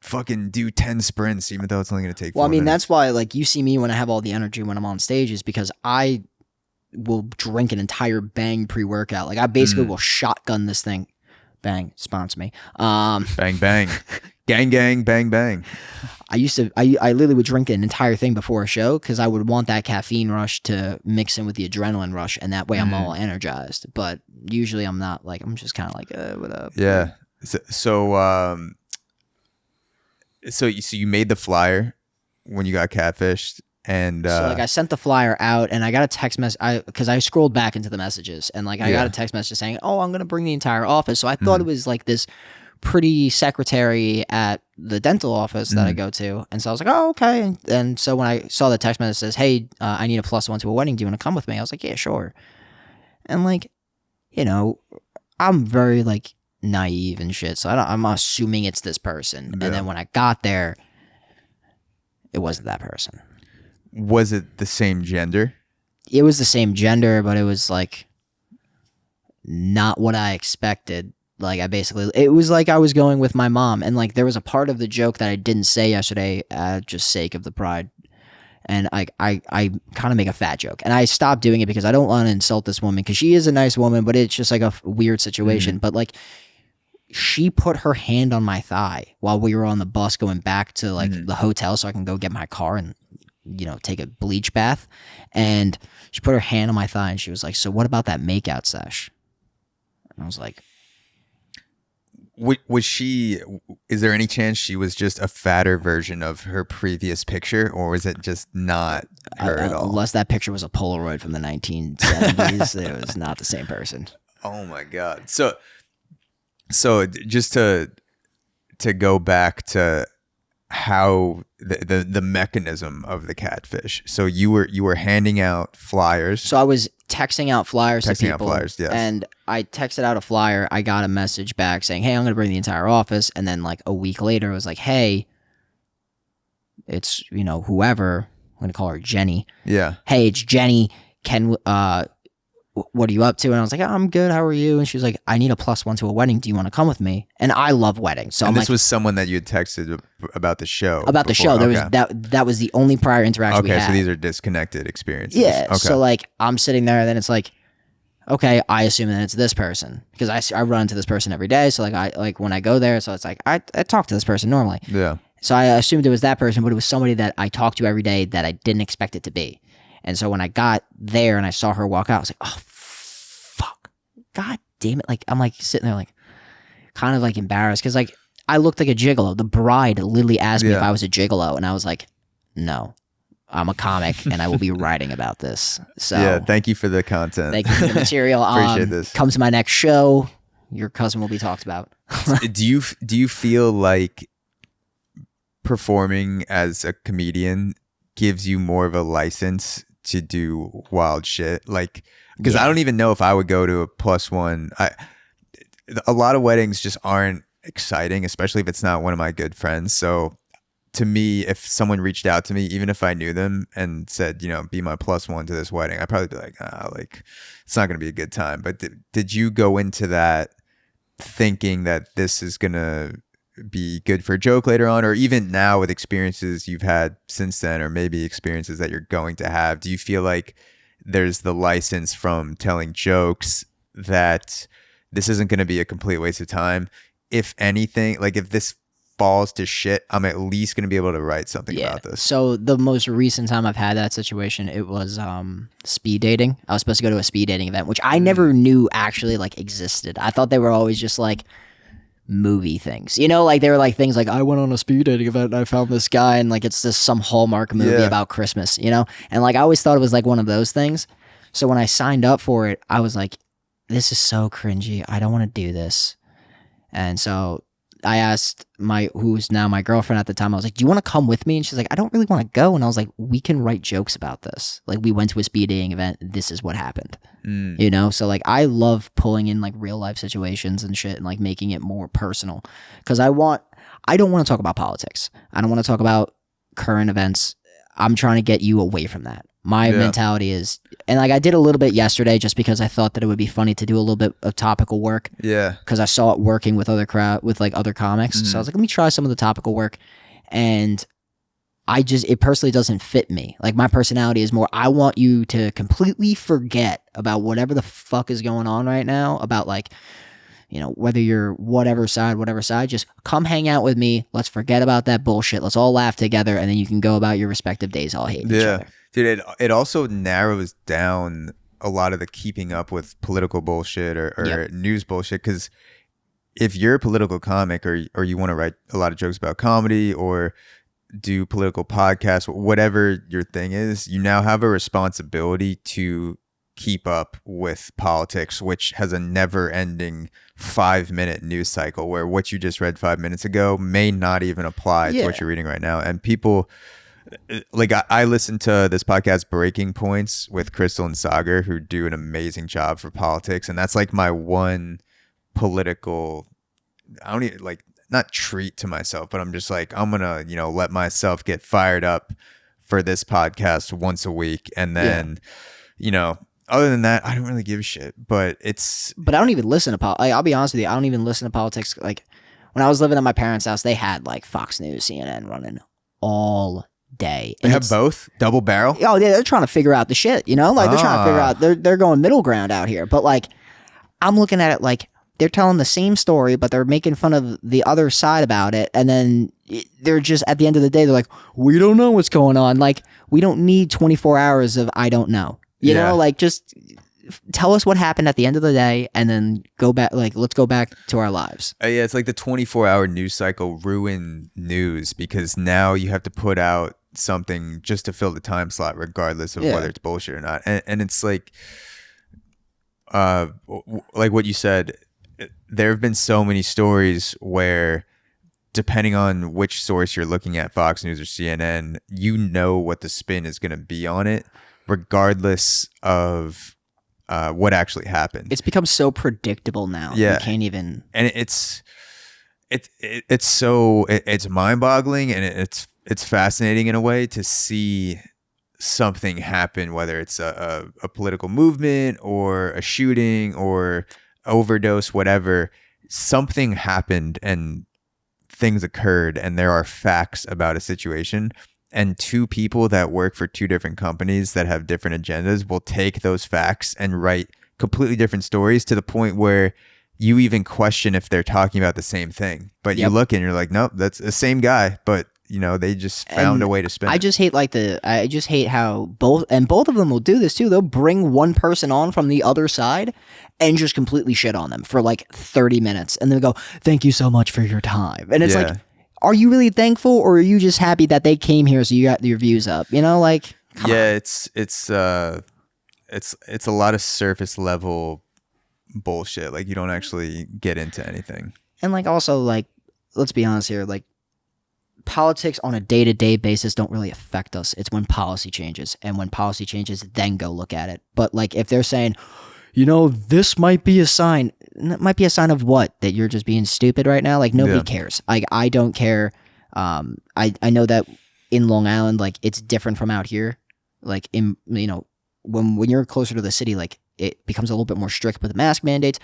C: fucking do 10 sprints, even though it's only going to take 4 minutes.
A: That's why like you see me when I have all the energy when I'm on stage, is because I will drink an entire Bang pre-workout. Like I basically will shotgun this thing. Bang, sponsor me.
C: Bang bang. Gang gang bang bang.
A: I literally would drink an entire thing before a show because I would want that caffeine rush to mix in with the adrenaline rush, and that way I'm all energized. But usually I'm not. Like I'm just kind of like, what up?
C: Yeah. So you made the flyer when you got catfished, and
A: so like I sent the flyer out, and I got a text message because I scrolled back into the messages, and like I got a text message saying, "Oh, I'm gonna bring the entire office." So I thought it was like this pretty secretary at the dental office that I go to, and so I was like, "Oh, okay." And so when I saw the text message that says, "Hey, I need a +1 to a wedding. Do you want to come with me?" I was like, "Yeah, sure." And like, I'm very like naive and shit, so I'm assuming it's this person. Yeah. And then when I got there, it wasn't that person.
C: Was it the same gender?
A: It was the same gender, but it was like not what I expected. Like it was like I was going with my mom, and like there was a part of the joke that I didn't say yesterday, just sake of the pride. And I kind of make a fat joke, and I stopped doing it because I don't want to insult this woman because she is a nice woman, but it's just like a weird situation. But like, she put her hand on my thigh while we were on the bus going back to like the hotel so I can go get my car and, you know, take a bleach bath. And she put her hand on my thigh and she was like, "So what about that makeout sesh?" And I was like,
C: Was she, is there any chance she was just a fatter version of her previous picture, or was it just not her at all?
A: Unless that picture was a Polaroid from the 1970s, it was not the same person.
C: Oh my God. So just to go back to how the mechanism of the catfish. So you were handing out flyers.
A: So I was texting out flyers to people.
C: Yes.
A: And I texted out a flyer. I got a message back saying, "Hey, I'm going to bring the entire office." And then like a week later, it was like, "Hey, it's, you know, whoever, I'm going to call her Jenny.
C: Yeah.
A: Hey, it's Jenny. What are you up to?" And I was like, "Oh, I'm good. How are you?" And she was like, "I need a +1 to a wedding. Do you want to come with me?" And I love weddings. So
C: and
A: I'm
C: this was someone that you had texted about the show.
A: About the show. There was that was the only prior interaction we had.
C: Okay, so these are disconnected experiences.
A: Yeah.
C: Okay.
A: So like I'm sitting there, and then it's like, okay, I assume that it's this person because I run into this person every day. So like when I go there, so it's like I talk to this person normally.
C: Yeah.
A: So I assumed it was that person, but it was somebody that I talk to every day that I didn't expect it to be. And so when I got there and I saw her walk out, I was like, "Oh, fuck. God damn it." Like I'm like sitting there like kind of like embarrassed because like I looked like a gigolo. The bride literally asked me if I was a gigolo, and I was like, "No. I'm a comic, and I will be writing about this." So
C: yeah, thank you for the content.
A: Thank you for the material.
C: Appreciate this.
A: Come to my next show. Your cousin will be talked about.
C: Do you feel like performing as a comedian gives you more of a license to do wild shit? Like, because I don't even know if I would go to a +1. A lot of weddings just aren't exciting, especially if it's not one of my good friends. So to me, if someone reached out to me, even if I knew them and said, you know, be my +1 to this wedding, I'd probably be like, like it's not going to be a good time. But did you go into that thinking that this is going to be good for a joke later on, or even now with experiences you've had since then, or maybe experiences that you're going to have? Do you feel like there's the license from telling jokes that this isn't going to be a complete waste of time? If anything, like if this falls to shit, I'm at least going to be able to write something about this.
A: So the most recent time I've had that situation, it was speed dating. I was supposed to go to a speed dating event, which I never knew actually like existed. I thought they were always just like movie things, you know, like they were like things like, "I went on a speed dating event and I found this guy," and like it's just some Hallmark movie about Christmas, you know. And like I always thought it was like one of those things. So when I signed up for it, I was like, "This is so cringy. I don't want to do this." And so I asked who's now my girlfriend at the time, I was like, "Do you want to come with me?" And she's like, "I don't really want to go." And I was like, "We can write jokes about this. Like we went to a speed dating event. This is what happened." You know? So like I love pulling in like real life situations and shit and like making it more personal. Cause I don't want to talk about politics. I don't want to talk about current events. I'm trying to get you away from that. My mentality is, and like I did a little bit yesterday just because I thought that it would be funny to do a little bit of topical work.
C: Yeah.
A: Because I saw it working with other comics. So I was like, let me try some of the topical work. And it personally doesn't fit me. Like my personality is more, I want you to completely forget about whatever the fuck is going on right now, about like, you know, whether you're whatever side, just come hang out with me. Let's forget about that bullshit. Let's all laugh together. And then you can go about your respective days all hating each other.
C: Dude, it also narrows down a lot of the keeping up with political bullshit or news bullshit. Because if you're a political comic or you want to write a lot of jokes about comedy or do political podcasts, whatever your thing is, you now have a responsibility to keep up with politics, which has a never-ending 5-minute news cycle where what you just read 5 minutes ago may not even apply to what you're reading right now. And people, like I listen to this podcast Breaking Points with Crystal and Sagar, who do an amazing job for politics, and that's like my one political, I don't even like, not treat to myself, but I'm just like, I'm gonna, you know, let myself get fired up for this podcast once a week, and then you know,
B: other than that, I don't really give a shit. But
A: But I don't even listen to politics. Like, I'll be honest with you, I don't even listen to politics. Like when I was living at my parents' house, they had like Fox News, CNN running all day.
B: they have both double barrel.
A: Oh, yeah, they're trying to figure out the shit, you know? Like they're trying to figure out, they're going middle ground out here. But like, I'm looking at it like they're telling the same story, but they're making fun of the other side about it. And then they're just, at the end of the day, they're like, we don't know what's going on. Like, we don't need 24 hours of I don't know. You know, like just tell us what happened at the end of the day and then go back. Like, let's go back to our lives.
B: Yeah, it's like the 24-hour news cycle ruined news because now you have to put out something just to fill the time slot, regardless of whether it's bullshit or not. And it's like what you said, there have been so many stories where, depending on which source you're looking at, Fox News or CNN, you know what the spin is going to be on it, regardless of what actually happened.
A: It's become so predictable now.
B: Yeah.
A: You can't even.
B: And it's mind-boggling, and it's fascinating in a way to see something happen, whether it's a political movement or a shooting or overdose, whatever. Something happened and things occurred, and there are facts about a situation, and two people that work for two different companies that have different agendas will take those facts and write completely different stories, to the point where you even question if they're talking about the same thing. But you look and you're like, nope, that's the same guy, but you know, they just found a way to spin it.
A: I just hate how both of them will do this too. They'll bring one person on from the other side and just completely shit on them for like 30 minutes. And then go, thank you so much for your time. And it's like, are you really thankful, or are you just happy that they came here so you got your views up? You know, like, come on.
B: It's a lot of surface level bullshit. Like, you don't actually get into anything.
A: And like, also, like, let's be honest here, like, politics on a day-to-day basis don't really affect us. It's when policy changes, and when policy changes, then go look at it. But like, if they're saying, you know, this might be a sign, it might be a sign of what? That you're just being stupid right now? Like, nobody cares. Like, I don't care. I know that in Long Island, like, it's different from out here. Like, in, you know, when you're closer to the city, like, it becomes a little bit more strict with the mask mandates.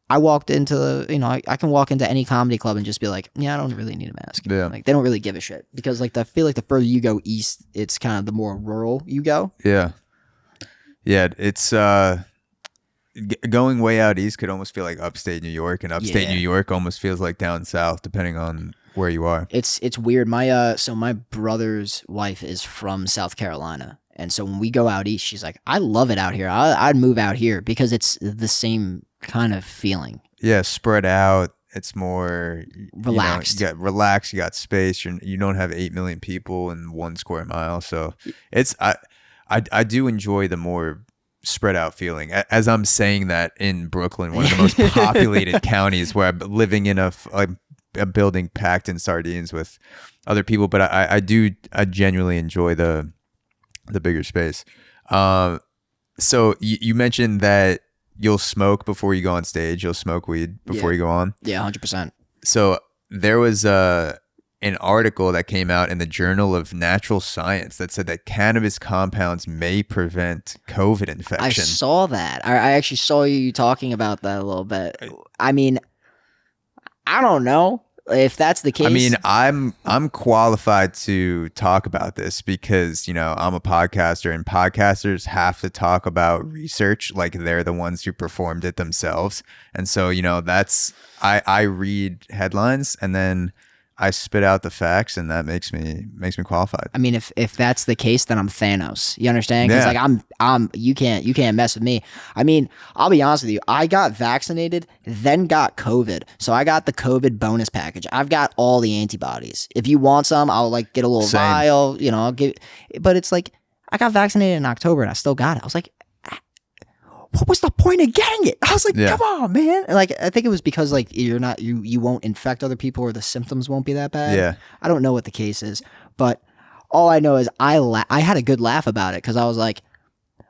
A: I walked into, you know, I can walk into any comedy club and just be like, yeah, I don't really need a mask.
B: Yeah.
A: Like, they don't really give a shit, because like, I feel like the further you go east, it's kind of the more rural you go.
B: Yeah. Yeah. It's, going way out east could almost feel like upstate New York, and upstate New York almost feels like down south, depending on where you are.
A: It's weird. So my brother's wife is from South Carolina. And so when we go out east, she's like, I love it out here. I'd move out here, because it's the same kind of feeling.
B: Yeah, spread out. It's more
A: relaxed.
B: You got relaxed. You got space. You don't have 8 million people in 1 square mile. So it's I do enjoy the more spread out feeling. As I'm saying that in Brooklyn, one of the most populated counties, where I'm living in a building packed in sardines with other people, but I genuinely enjoy the bigger space. So you mentioned that you'll smoke before you go on stage. You'll smoke weed before you go on.
A: Yeah, 100%.
B: So there was an article that came out in the Journal of Natural Science that said that cannabis compounds may prevent COVID infection.
A: I saw that. I actually saw you talking about that a little bit. I mean, I don't know if that's the case.
B: I mean, I'm qualified to talk about this because, you know, I'm a podcaster, and podcasters have to talk about research like they're the ones who performed it themselves. And so, you know, I read headlines and then I spit out the facts, and that makes me qualified.
A: I mean, if that's the case, then I'm Thanos. You understand? Because like you can't mess with me. I mean, I'll be honest with you. I got vaccinated, then got COVID, so I got the COVID bonus package. I've got all the antibodies. If you want some, I'll like get a little vial. You know, I'll give. But it's like, I got vaccinated in October, and I still got it. I was like, what was the point of getting it? I was like, come on, man. And like, I think it was because like you won't infect other people, or the symptoms won't be that bad.
B: Yeah.
A: I don't know what the case is, but all I know is I had a good laugh about it, because I was like,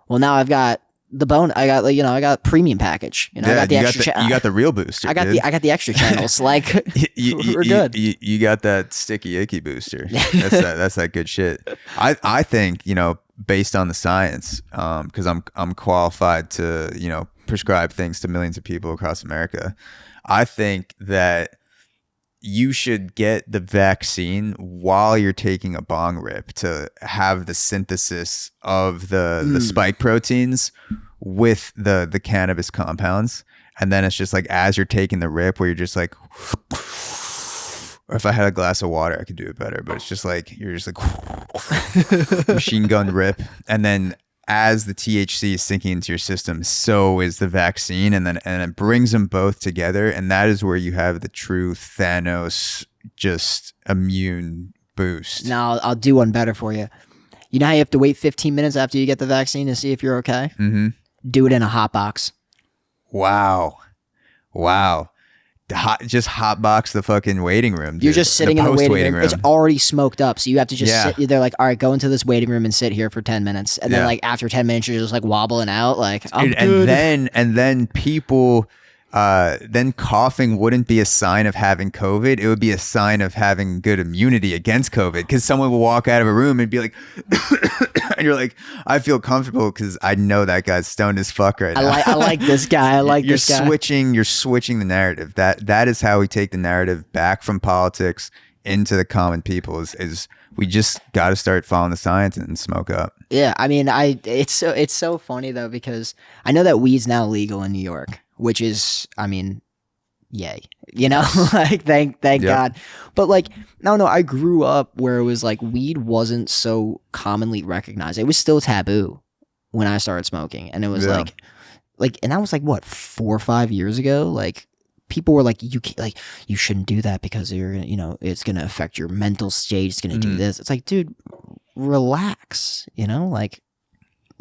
A: well, now I've got the bone. I got, I got premium package. You know, I got the extra.
B: You got the real booster.
A: I got the extra channels. Like, we're good.
B: You got that sticky icky booster. That's that good shit. I think, you know,
C: based on the science, because I'm qualified to, you know, prescribe things to millions of people across America. I think that you should get the vaccine while you're taking a bong rip to have the synthesis of the spike proteins with the cannabis compounds. And then it's just like, as you're taking the rip, where you're just like, or if I had a glass of water, I could do it better, but it's just like, you're just like machine gun rip. And then as the THC is sinking into your system, so is the vaccine, and it brings them both together, and that is where you have the true Thanos just immune boost.
A: Now I'll do one better for you. You know how you have to wait 15 minutes after you get the vaccine to see if you're okay?
C: Mm-hmm.
A: Do it in a hot box.
C: Wow. Just hot box the fucking waiting room. Dude.
A: You're just sitting in the waiting room. It's already smoked up, so you have to just sit. They're like, all right, go into this waiting room and sit here for 10 minutes. And then like after 10 minutes, you're just like wobbling out. Like, I'm good.
C: And then people, then coughing wouldn't be a sign of having COVID. It would be a sign of having good immunity against COVID, because someone will walk out of a room and be like, and you're like, I feel comfortable because I know that guy's stoned as fuck right now.
A: I like this guy. I like
C: you're
A: this guy.
C: You're switching the narrative. That is how we take the narrative back from politics into the common people. Is we just got to start following the science and smoke up.
A: Yeah, I mean, it's so funny though, because I know that weed's now legal in New York, which is, I mean, yay, you know, like thank God. But like, no, I grew up where it was like weed wasn't so commonly recognized. It was still taboo when I started smoking, and it was like, and that was like what, 4 or 5 years ago. Like people were like, you shouldn't do that because you're, you know, it's gonna affect your mental state. It's gonna do this. It's like, dude, relax. You know, like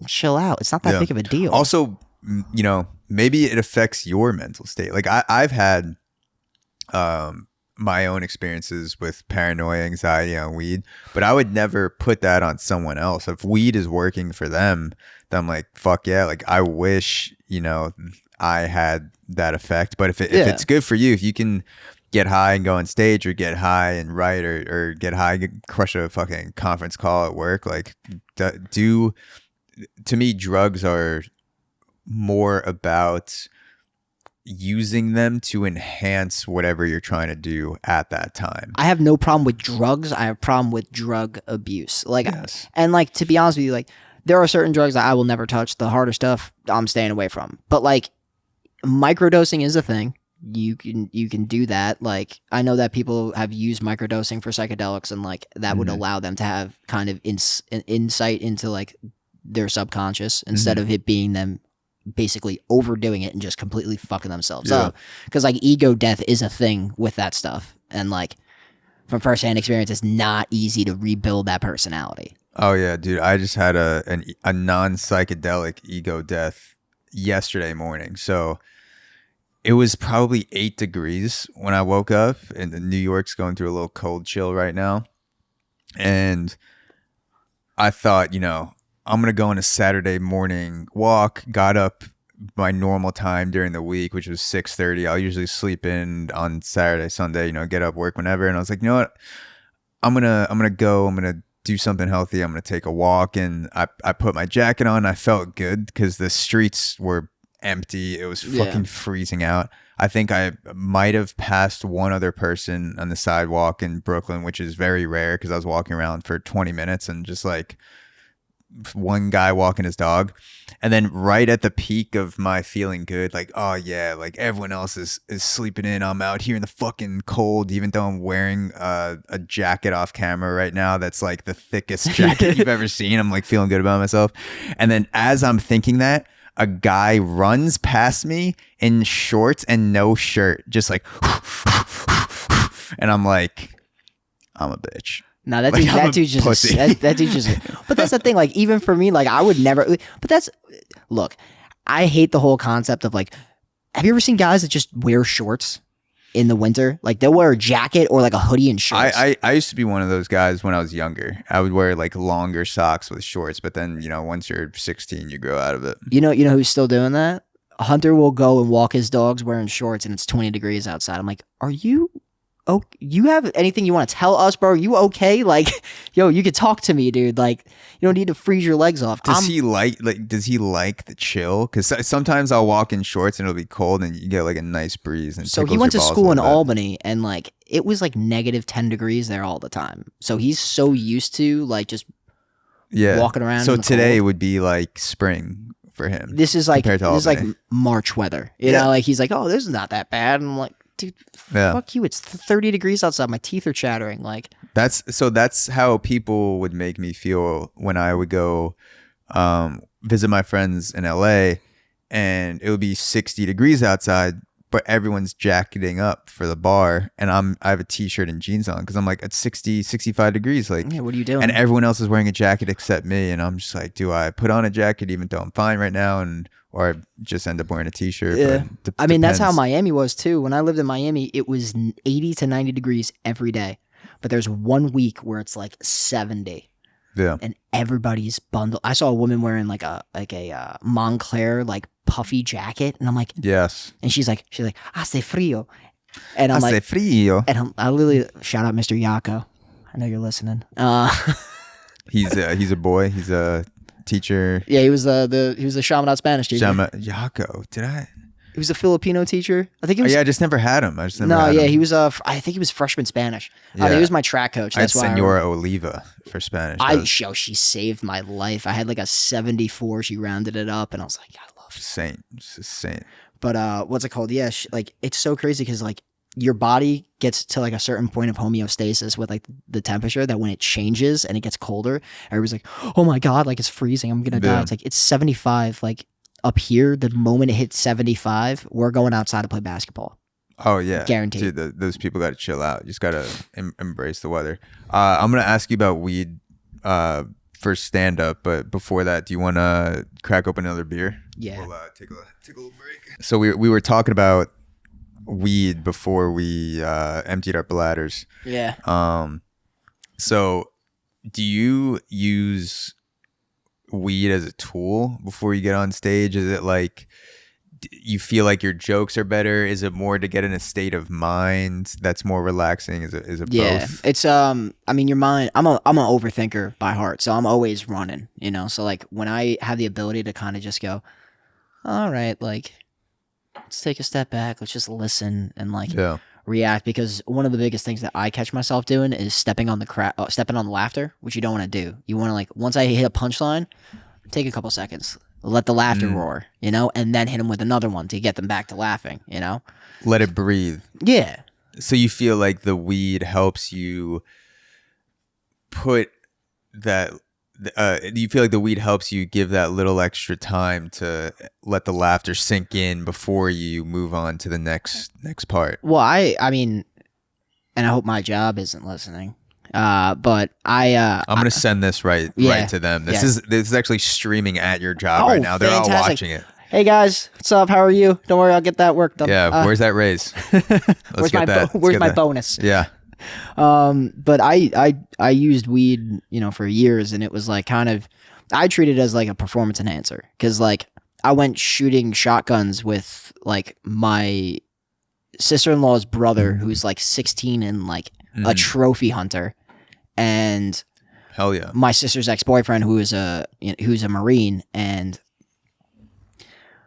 A: chill out. It's not that big of a deal.
C: Also, you know, maybe it affects your mental state. Like I've had my own experiences with paranoia, anxiety on weed, but I would never put that on someone else. If weed is working for them, then I'm like, fuck yeah. Like I wish, you know, I had that effect. But if it's good for you, if you can get high and go on stage, or get high and write, or get high, crush a fucking conference call at work, like to me, drugs are more about using them to enhance whatever you're trying to do at that time.
A: I have no problem with drugs. I have a problem with drug abuse. Like, and like, to be honest with you, like there are certain drugs that I will never touch. The harder stuff I'm staying away from. But like microdosing is a thing. You can do that. Like I know that people have used microdosing for psychedelics, and like that would allow them to have kind of insight into like their subconscious, instead of it being them basically overdoing it and just completely fucking themselves up. Because like ego death is a thing with that stuff, and like from firsthand experience, it's not easy to rebuild that personality.
C: Oh yeah, dude, I just had a non-psychedelic ego death yesterday morning. So it was probably 8 degrees when I woke up, and New York's going through a little cold chill right now, and I thought, you know, I'm going to go on a Saturday morning walk. Got up my normal time during the week, which was 6:30. I'll usually sleep in on Saturday, Sunday, you know, get up, work whenever. And I was like, you know what? I'm going to do something healthy. I'm going to take a walk. And I put my jacket on. I felt good because the streets were empty. It was fucking freezing out. I think I might have passed one other person on the sidewalk in Brooklyn, which is very rare because I was walking around for 20 minutes and just like one guy walking his dog. And then right at the peak of my feeling good, like, oh yeah, like everyone else is sleeping in, I'm out here in the fucking cold, even though I'm wearing a jacket off camera right now that's like the thickest jacket you've ever seen. I'm like feeling good about myself. And then as I'm thinking that, a guy runs past me in shorts and no shirt, just like and I'm like, I'm a bitch.
A: No, that dude's just. But that's the thing. Like, even for me, like, I would never. But look, I hate the whole concept of like. Have you ever seen guys that just wear shorts in the winter? Like, they'll wear a jacket or like a hoodie and shorts.
C: I used to be one of those guys when I was younger. I would wear like longer socks with shorts, but then, you know, once you're 16, you grow out of it.
A: You know who's still doing that? Hunter will go and walk his dogs wearing shorts, and it's 20 degrees outside. I'm like, are you oh, you have anything you want to tell us, bro? You okay? Like, yo, you could talk to me, dude. Like, you don't need to freeze your legs off.
C: Does he like the chill? Because sometimes I'll walk in shorts and it'll be cold and you get like a nice breeze. And
A: so he went to school in Albany and like it was like negative 10 degrees there all the time. So he's so used to like just walking around.
C: So
A: in the
C: today
A: cold.
C: would be like spring for him.
A: This is like March weather. You know, like he's like, oh, this is not that bad. And I'm like, dude, fuck you. It's 30 degrees outside. My teeth are chattering. Like
C: that's how people would make me feel when I would go visit my friends in LA and it would be 60 degrees outside, but everyone's jacketing up for the bar and I have a t-shirt and jeans on because I'm like at 60, 65 degrees. Like,
A: yeah, what are you doing?
C: And everyone else is wearing a jacket except me. And I'm just like, do I put on a jacket even though I'm fine right now? Or I just end up wearing a t-shirt.
A: Yeah. I mean, that's how Miami was too. When I lived in Miami, it was 80 to 90 degrees every day. But there's 1 week where it's like 70.
C: Yeah.
A: And everybody's bundled. I saw a woman wearing like a Montclair like puffy jacket. And I'm like,
C: yes.
A: And she's like, hace frío. And I'm
C: hace
A: like,
C: frío.
A: And I literally, shout out Mr. Yako. I know you're listening.
C: He's a boy. He's a teacher.
A: Yeah, he was the Chaminade Spanish teacher.
C: Yako. Did I?
A: He was a Filipino teacher. I think he was.
C: I just never had him.
A: He was I think he was freshman Spanish.
C: Yeah.
A: He was my track coach. That's
C: I had
A: why
C: Senora Oliva for Spanish.
A: She saved my life. I had like a 74. She rounded it up, and I was like, I love
C: Saint. She's a saint.
A: But what's it called? Yeah, like it's so crazy because like your body gets to like a certain point of homeostasis with like the temperature that when it changes and it gets colder, everybody's like, oh my God, like it's freezing. I'm gonna die. It's like it's 75. Like up here, the moment it hits 75, we're going outside to play basketball.
C: Oh yeah,
A: guaranteed.
C: Dude, those people got to chill out. You just got to embrace the weather. I'm gonna ask you about weed for stand up, but before that, do you want to crack open another beer?
A: Yeah.
C: We'll take a little break. So we were talking about weed before we emptied our bladders.
A: Yeah.
C: So do you use weed as a tool before you get on stage? Is it like you feel like your jokes are better? Is it more to get in a state of mind that's more relaxing? Is it both?
A: It's I mean your mind, I'm an overthinker by heart, so I'm always running, you know. So like when I have the ability to kind of just go, all right, like let's take a step back, let's just listen and like react, because one of the biggest things that I catch myself doing is stepping on the laughter, which you don't want to do. You want to like, once I hit a punchline, take a couple seconds, let the laughter roar, you know, and then hit them with another one to get them back to laughing, you know?
C: Let it breathe.
A: Yeah.
C: So you feel like the weed helps you put that, do you feel like the weed helps you give that little extra time to let the laughter sink in before you move on to the next part?
A: Well, I mean, and I hope my job isn't listening, but I'm
C: gonna send this right to them. This is actually streaming at your job right now. They're all watching it.
A: Hey guys, what's up? How are you? Don't worry, I'll get that work done.
C: Yeah, where's that raise?
A: Where's my bonus?
C: Yeah.
A: But I used weed, you know, for years, and it was like I treated it as like a performance enhancer, because like I went shooting shotguns with like my sister-in-law's brother, who's like 16 and like a trophy hunter, and
C: hell yeah,
A: my sister's ex-boyfriend who's a Marine, and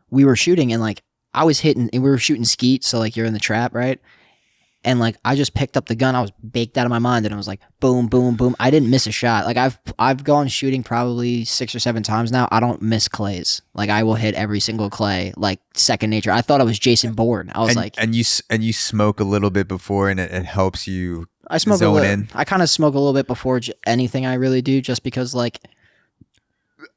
A: we were shooting, and like I was hitting, and we were shooting skeet, so like you're in the trap, right? And like I just picked up the gun, I was baked out of my mind, and it was like boom, boom, boom. I didn't miss a shot. Like I've gone shooting probably 6 or 7 times now. I don't miss clays. Like I will hit every single clay like second nature. I thought I was Jason Bourne. I was
C: and you smoke a little bit before, and it helps you.
A: I smoke zone in. I kind of smoke a little bit before anything I really do, just because like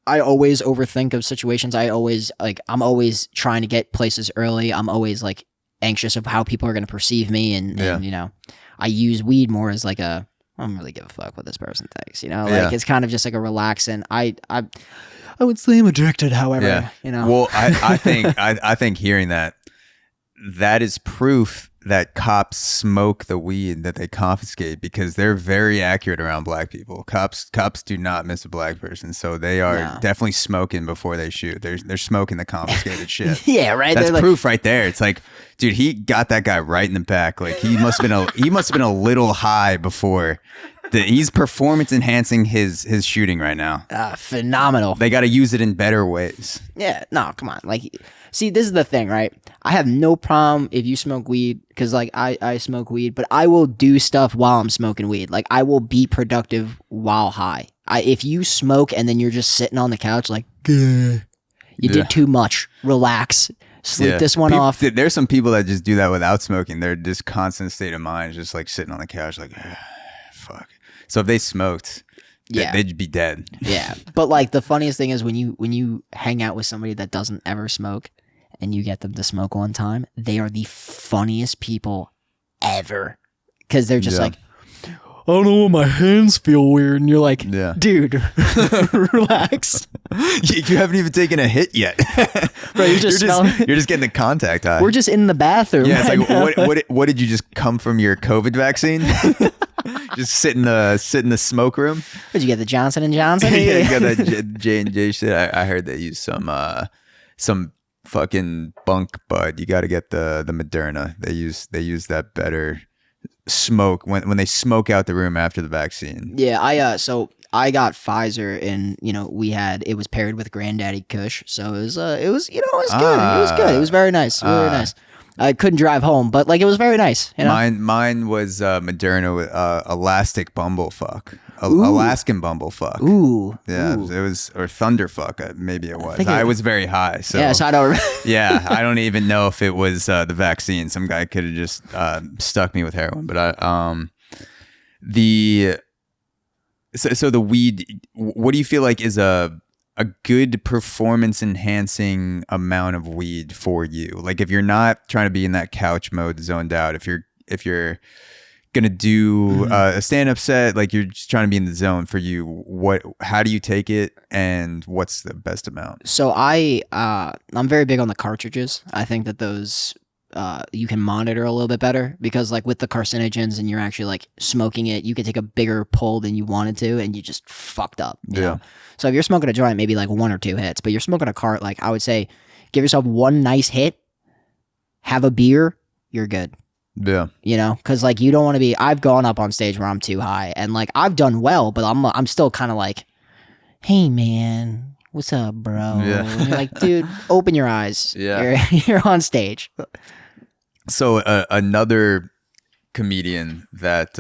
A: I always overthink of situations. I'm always trying to get places early. I'm always like anxious of how people are going to perceive me, and you know, I use weed more as like I don't really give a fuck what this person thinks, you know, like it's kind of just like a relaxing. I would say I'm addicted, however, you know.
C: Well, I think hearing that is proof that cops smoke the weed that they confiscate, because they're very accurate around black people. Cops do not miss a black person, so they are definitely smoking before they shoot. They're smoking the confiscated shit.
A: Yeah, right.
C: That's proof right there. It's like Dude, he got that guy right in the back. Like he must have been a little high before. He's performance enhancing his shooting right now.
A: Phenomenal.
C: They got to use it in better ways.
A: Yeah, no, come on. Like, see, this is the thing, right? I have no problem if you smoke weed, because like I smoke weed, but I will do stuff while I'm smoking weed. Like I will be productive while high. If you smoke and then you're just sitting on the couch like, you did too much. Relax. Sleep this one off.
C: There's some people that just do that without smoking. They're just constant state of mind, just like sitting on the couch like, fuck. So if they smoked, they'd be dead.
A: Yeah. But like the funniest thing is when you hang out with somebody that doesn't ever smoke and you get them to smoke one time, they are the funniest people ever. Because they're just like, I don't know, my hands feel weird. And you're like, dude, relax.
C: You haven't even taken a hit yet.
A: Bro, you're just
C: getting the contact high.
A: We're just in the bathroom.
C: Yeah, it's like, what did you just come from your COVID vaccine? Just sit in the smoke room.
A: Did you get the Johnson & Johnson?
C: Yeah, you got that J&J shit. I heard they use some fucking bunk bud. You got to get the Moderna. They use that better smoke when they smoke out the room after the vaccine.
A: Yeah, I got Pfizer, and it was paired with Granddaddy Kush, so it was good. It was good. It was very nice. Very nice. I couldn't drive home, but like it was very nice.
C: Mine was Moderna with elastic bumblefuck. Alaskan bumblefuck.
A: Ooh.
C: Yeah,
A: Ooh.
C: it was, or thunderfuck, maybe it was. I was very high. So
A: yeah, so I don't
C: yeah, I don't even know if it was the vaccine. Some guy could have just stuck me with heroin. But so the weed, what do you feel like is a good performance enhancing amount of weed for you? Like if you're not trying to be in that couch mode, zoned out, if you're gonna do a stand-up set, like you're just trying to be in the zone, for you, how do you take it, and what's the best amount?
A: So I'm very big on the cartridges. I think that those you can monitor a little bit better, because like with the carcinogens and you're actually like smoking it, you could take a bigger pull than you wanted to and you just fucked up. You know? So if you're smoking a joint, maybe like 1 or 2 hits, but you're smoking a cart, like I would say give yourself one nice hit, have a beer, you're good.
C: Yeah.
A: Because like you don't want to be. I've gone up on stage where I'm too high, and like I've done well, but I'm still kind of like, hey man, what's up, bro?
C: Yeah.
A: And you're like, dude, open your eyes.
C: Yeah.
A: You're on stage.
C: So another comedian that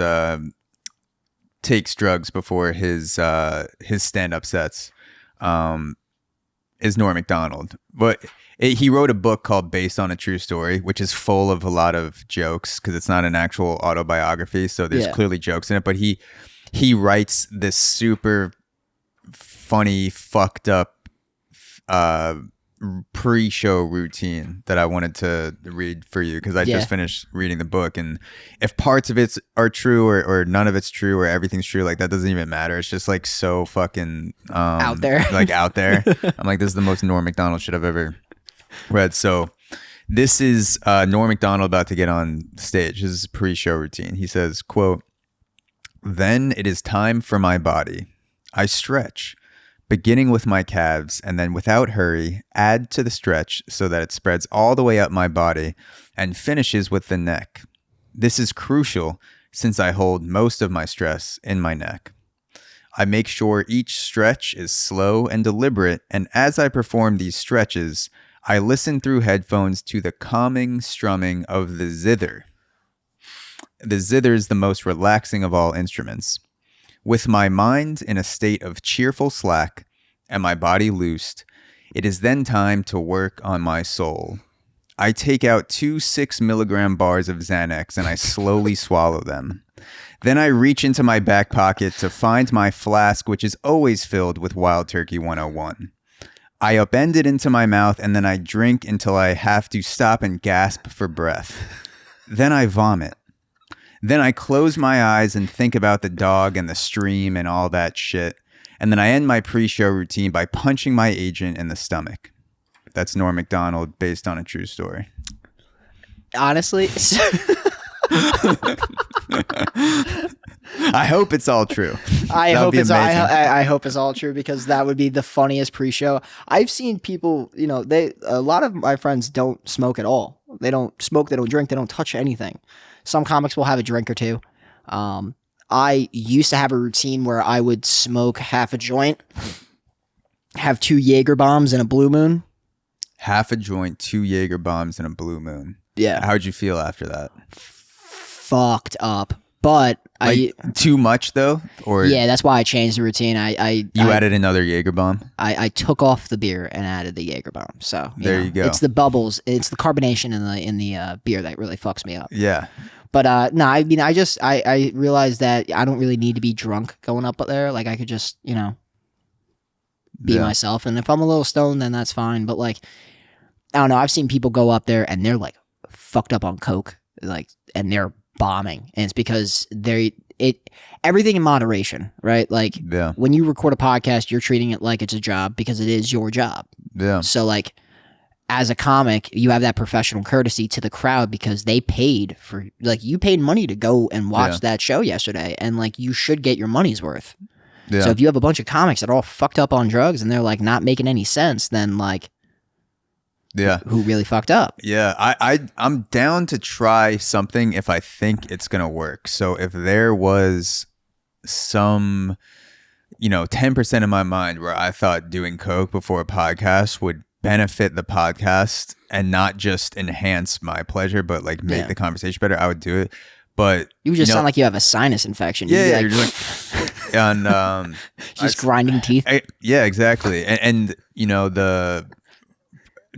C: takes drugs before his stand-up sets is Norm Macdonald, but. He wrote a book called Based on a True Story, which is full of a lot of jokes because it's not an actual autobiography. So there's clearly jokes in it. But he writes this super funny, fucked up pre-show routine that I wanted to read for you, because I just finished reading the book. And if parts of it are true or none of it's true or everything's true, like that doesn't even matter. It's just like so fucking
A: out there.
C: Like out there. I'm like, this is the most Norm Macdonald shit I've ever read. So this is Norm Macdonald about to get on stage. This is pre-show routine. He says, quote, "Then it is time for my body. I stretch, beginning with my calves, and then without hurry, add to the stretch so that it spreads all the way up my body and finishes with the neck. This is crucial since I hold most of my stress in my neck. I make sure each stretch is slow and deliberate, and as I perform these stretches, I listen through headphones to the calming strumming of the zither. The zither is the most relaxing of all instruments. With my mind in a state of cheerful slack and my body loosed, it is then time to work on my soul. I take out 2 6-milligram bars of Xanax and I slowly swallow them. Then I reach into my back pocket to find my flask, which is always filled with Wild Turkey 101. I upend it into my mouth and then I drink until I have to stop and gasp for breath. Then I vomit. Then I close my eyes and think about the dog and the stream and all that shit. And then I end my pre-show routine by punching my agent in the stomach." That's Norm Macdonald, based on a true story.
A: Honestly,
C: I hope it's all true.
A: I hope it's all true, because that would be the funniest pre-show. I've seen people, a lot of my friends don't smoke at all, They don't smoke, they don't drink, they don't touch anything. Some comics will have a drink or two. I used to have a routine where I would smoke half a joint, have 2 Jaeger bombs and a Blue Moon.
C: Half a joint, 2 Jaeger bombs, and a Blue Moon.
A: Yeah.
C: How'd you feel after that?
A: Fucked up. But
C: too much though? Or
A: yeah, that's why I changed the routine.
C: You added another Jaeger bomb?
A: I took off the beer and added the Jaeger bomb. So
C: there you go.
A: It's the bubbles, it's the carbonation in the beer that really fucks me up.
C: Yeah.
A: But no, I mean, I realized that I don't really need to be drunk going up there. Like I could just, be myself. And if I'm a little stoned, then that's fine. But like, I don't know. I've seen people go up there and they're like fucked up on coke, like, and they're bombing. And it's because everything in moderation, right? Like when you record a podcast, you're treating it like it's a job because it is your job.
C: Yeah.
A: So like, as a comic, you have that professional courtesy to the crowd because they paid for, like, you paid money to go and watch that show yesterday, and like you should get your money's worth. Yeah. So if you have a bunch of comics that are all fucked up on drugs and they're like not making any sense, then like, who really fucked up? Yeah,
C: I'm down to try something if I think it's gonna work. So if there was some, 10% in my mind where I thought doing coke before a podcast would benefit the podcast and not just enhance my pleasure, but like make the conversation better, I would do it. But
A: you just sound like you have a sinus infection.
C: Yeah, you're just like, and
A: just grinding teeth.
C: Yeah, exactly. And the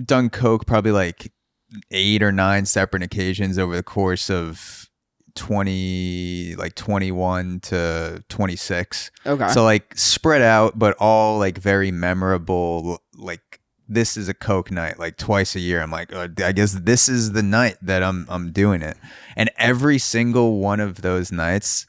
C: done coke probably like 8 or 9 separate occasions over the course of 21 to 26.
A: Okay.
C: So like spread out, but all like very memorable. Like this is a coke night, like twice a year. I'm like, I guess this is the night that I'm doing it. And every single one of those nights,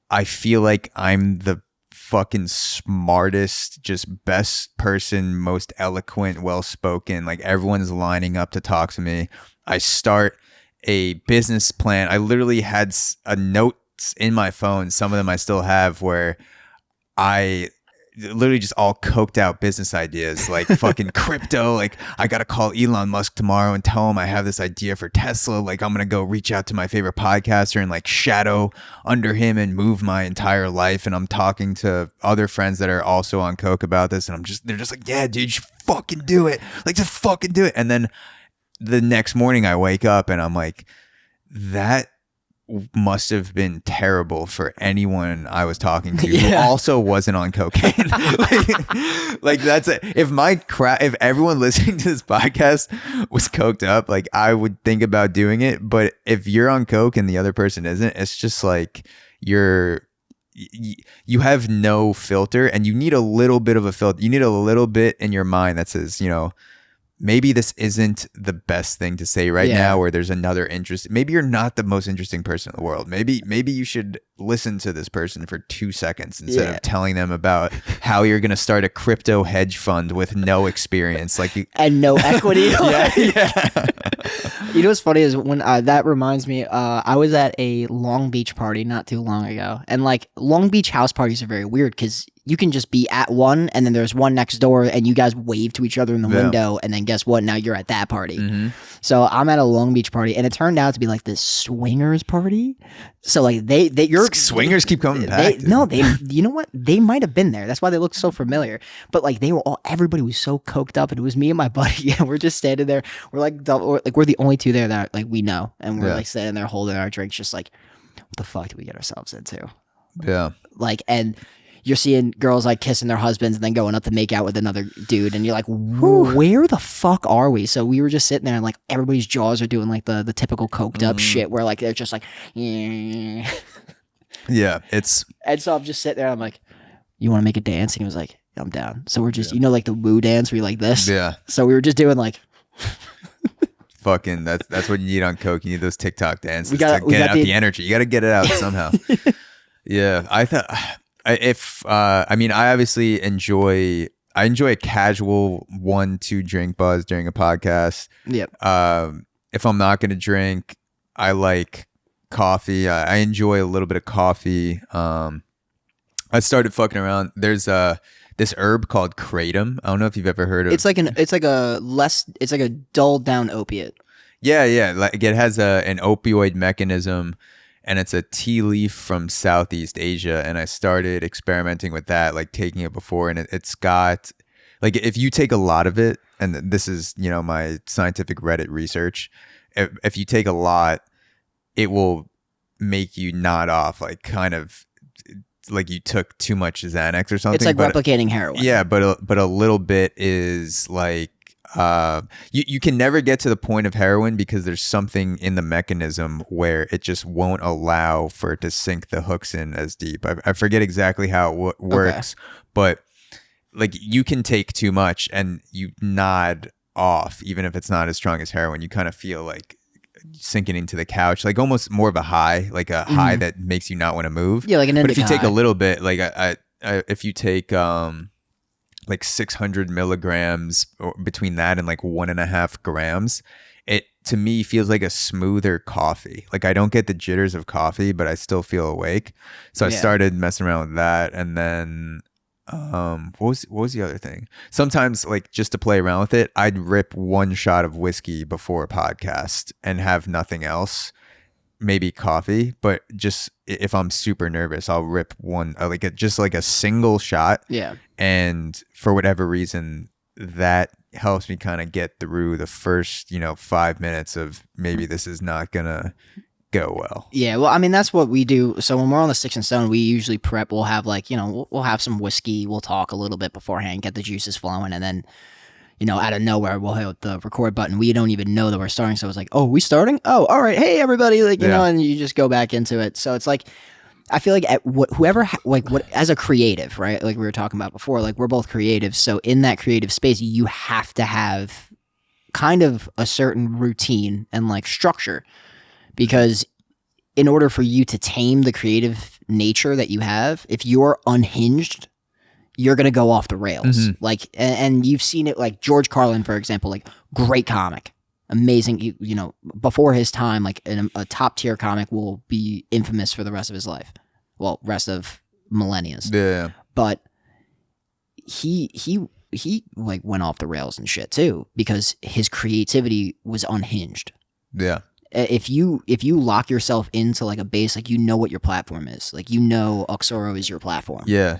C: I feel like I'm the fucking smartest, just best person, most eloquent, well-spoken. Like everyone's lining up to talk to me. I start a business plan. I literally had a notes in my phone. Some of them I still have where I literally just all coked out business ideas, like fucking crypto. Like I got to call Elon Musk tomorrow and tell him I have this idea for Tesla. Like I'm going to go reach out to my favorite podcaster and like shadow under him and move my entire life. And I'm talking to other friends that are also on coke about this. And they're just like, yeah, dude, you should fucking do it. Like just fucking do it. And then the next morning I wake up and I'm like, that must have been terrible for anyone I was talking to who also wasn't on cocaine. like that's it. If everyone listening to this podcast was coked up, like I would think about doing it. But if you're on coke and the other person isn't, it's just like you have no filter, and you need a little bit of a filter. You need a little bit in your mind that says, maybe this isn't the best thing to say right now, or there's another interest. Maybe you're not the most interesting person in the world. Maybe you should listen to this person for 2 seconds instead of telling them about how you're going to start a crypto hedge fund with no experience,
A: and no equity.
C: yeah.
A: You know what's funny is when that reminds me, I was at a Long Beach party not too long ago, and like Long Beach house parties are very weird because you can just be at one and then there's one next door and you guys wave to each other in the window, and then guess what? Now you're at that party. Mm-hmm. So I'm at a Long Beach party, and it turned out to be like this swingers party. So like your
C: swingers keep coming back.
A: You know what? They might have been there. That's why they looked so familiar. But like everybody was so coked up, and it was me and my buddy, and we're just standing there. We're like we're the only two there that like we know, and we're like standing there holding our drinks, just like, what the fuck did we get ourselves into?
C: Yeah.
A: Like, and you're seeing girls like kissing their husbands and then going up to make out with another dude, and you're like, where the fuck are we? So we were just sitting there, and like everybody's jaws are doing like the typical coked up shit where like they're just like,
C: yeah, it's.
A: And so I'm just sitting there, I'm like, you want to make a dance? And he was like, I'm down. So we're just, like the woo dance where you like this.
C: Yeah.
A: So we were just doing like.
C: Fucking that's what you need on coke. You need those TikTok dances to get out the energy. You got to get it out somehow. Yeah, I thought. I obviously enjoy a casual 1-2 drink buzz during a podcast.
A: Yep.
C: If I'm not going to drink, I like coffee. I enjoy a little bit of coffee. I started fucking around. There's this herb called Kratom. I don't know if you've ever heard of.
A: It's like a dulled down opiate.
C: Yeah. Like it has an opioid mechanism, and it's a tea leaf from Southeast Asia. And I started experimenting with that, like taking it before, and it's got like if you take a lot of it, and this is my scientific Reddit research. If you take a lot, it will make you nod off, like kind of like you took too much Xanax or something.
A: It's like replicating heroin.
C: Yeah, but a little bit is like you can never get to the point of heroin because there's something in the mechanism where it just won't allow for it to sink the hooks in as deep. I forget exactly how it works, but like you can take too much and you nod off, even if it's not as strong as heroin. You kind of feel like sinking into the couch, like almost more of a high, like a high that makes you not want to move.
A: Yeah, like an indica.
C: But if you take
A: high.
C: a little bit, like if you take like 600 milligrams or between that and like 1.5 grams, it to me feels like a smoother coffee. Like I don't get the jitters of coffee, but I still feel awake. So I started messing around with that, and then what was the other thing? Sometimes, like, just to play around with it, I'd rip one shot of whiskey before a podcast and have nothing else, maybe coffee, but just if I'm super nervous, I'll rip one, just like a single shot.
A: Yeah.
C: And for whatever reason, that helps me kind of get through the first 5 minutes of maybe this is not gonna go well.
A: Yeah, well, I mean, that's what we do. So when we're on the Sticks and Stone, we usually prep. We'll have we'll have some whiskey. We'll talk a little bit beforehand, get the juices flowing, and then, out of nowhere, we'll hit the record button. We don't even know that we're starting. So it's like, oh, we starting? Oh, all right. Hey, everybody. And you just go back into it. So it's like, I feel like as a creative, right? Like we were talking about before, like we're both creatives. So in that creative space, you have to have kind of a certain routine and like structure. Because in order for you to tame the creative nature that you have, if you're unhinged, you're going to go off the rails.
C: Mm-hmm.
A: Like, and you've seen it, like George Carlin, for example, like great comic, amazing. Before his time, like a top tier comic will be infamous for the rest of his life. Well, rest of millennia.
C: Yeah.
A: But he like went off the rails and shit too, because his creativity was unhinged.
C: Yeah.
A: If you lock yourself into like a base, like what your platform is, like Auxoro is your platform.
C: Yeah.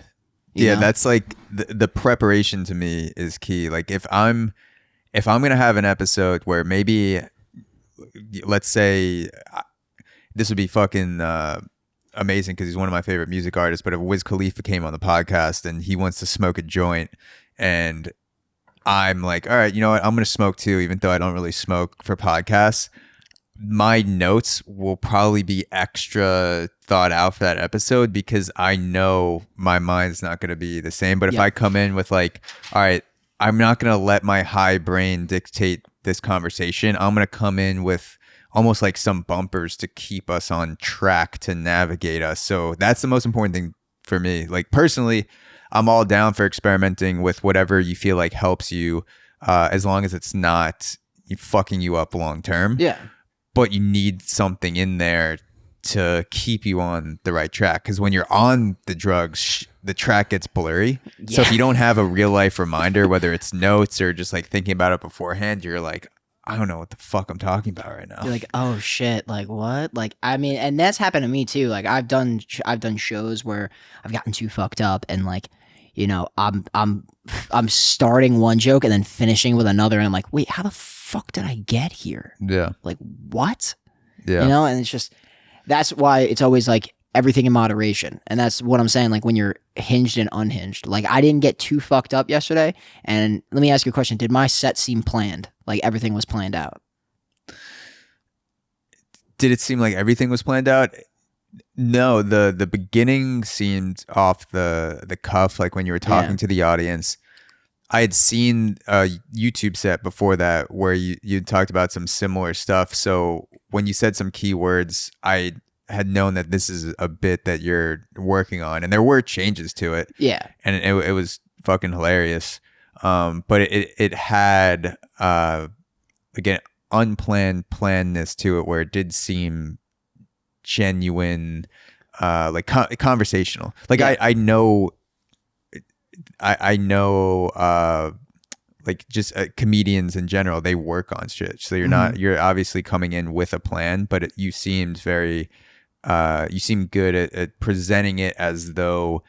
A: You know?
C: That's like the preparation to me is key. Like if I'm gonna have an episode where maybe, let's say, this would be fucking amazing because he's one of my favorite music artists, but if Wiz Khalifa came on the podcast and he wants to smoke a joint and I'm like, all right, you know what, I'm gonna smoke too, even though I don't really smoke for podcasts. My notes will probably be extra thought out for that episode because I know my mind's not going to be the same. But if I come in with like, all right, I'm not going to let my high brain dictate this conversation. I'm going to come in with almost like some bumpers to keep us on track, to navigate us. So that's the most important thing for me. Like personally, I'm all down for experimenting with whatever you feel like helps you, as long as it's not fucking you up long term.
A: Yeah.
C: But you need something in there to keep you on the right track. Because when you're on the drugs, the track gets blurry. Yeah. So if you don't have a real life reminder, whether it's notes or just like thinking about it beforehand, you're like, I don't know what the fuck I'm talking about right now.
A: You're like, oh shit, like what? Like, I mean, and that's happened to me too. Like I've done shows where I've gotten too fucked up and like, I'm starting one joke and then finishing with another, and I'm like, wait, how the fuck did I get here?
C: Yeah.
A: Like what?
C: Yeah.
A: And it's just, that's why it's always like everything in moderation. And that's what I'm saying. Like when you're hinged and unhinged, like I didn't get too fucked up yesterday. And let me ask you a question. Did my set seem planned? Like everything was planned out?
C: Did it seem like everything was planned out? No, the beginning seemed off the cuff, like when you were talking to the audience. I had seen a YouTube set before that where you talked about some similar stuff. So when you said some keywords, I had known that this is a bit that you're working on, and there were changes to it.
A: Yeah,
C: and it was fucking hilarious. But it had again unplanned plannedness to it, where it did seem genuine, like conversational. Like I know
B: like just comedians in general, they work on shit. So you're obviously coming in with a plan, but you seemed very, you seemed good at presenting it as though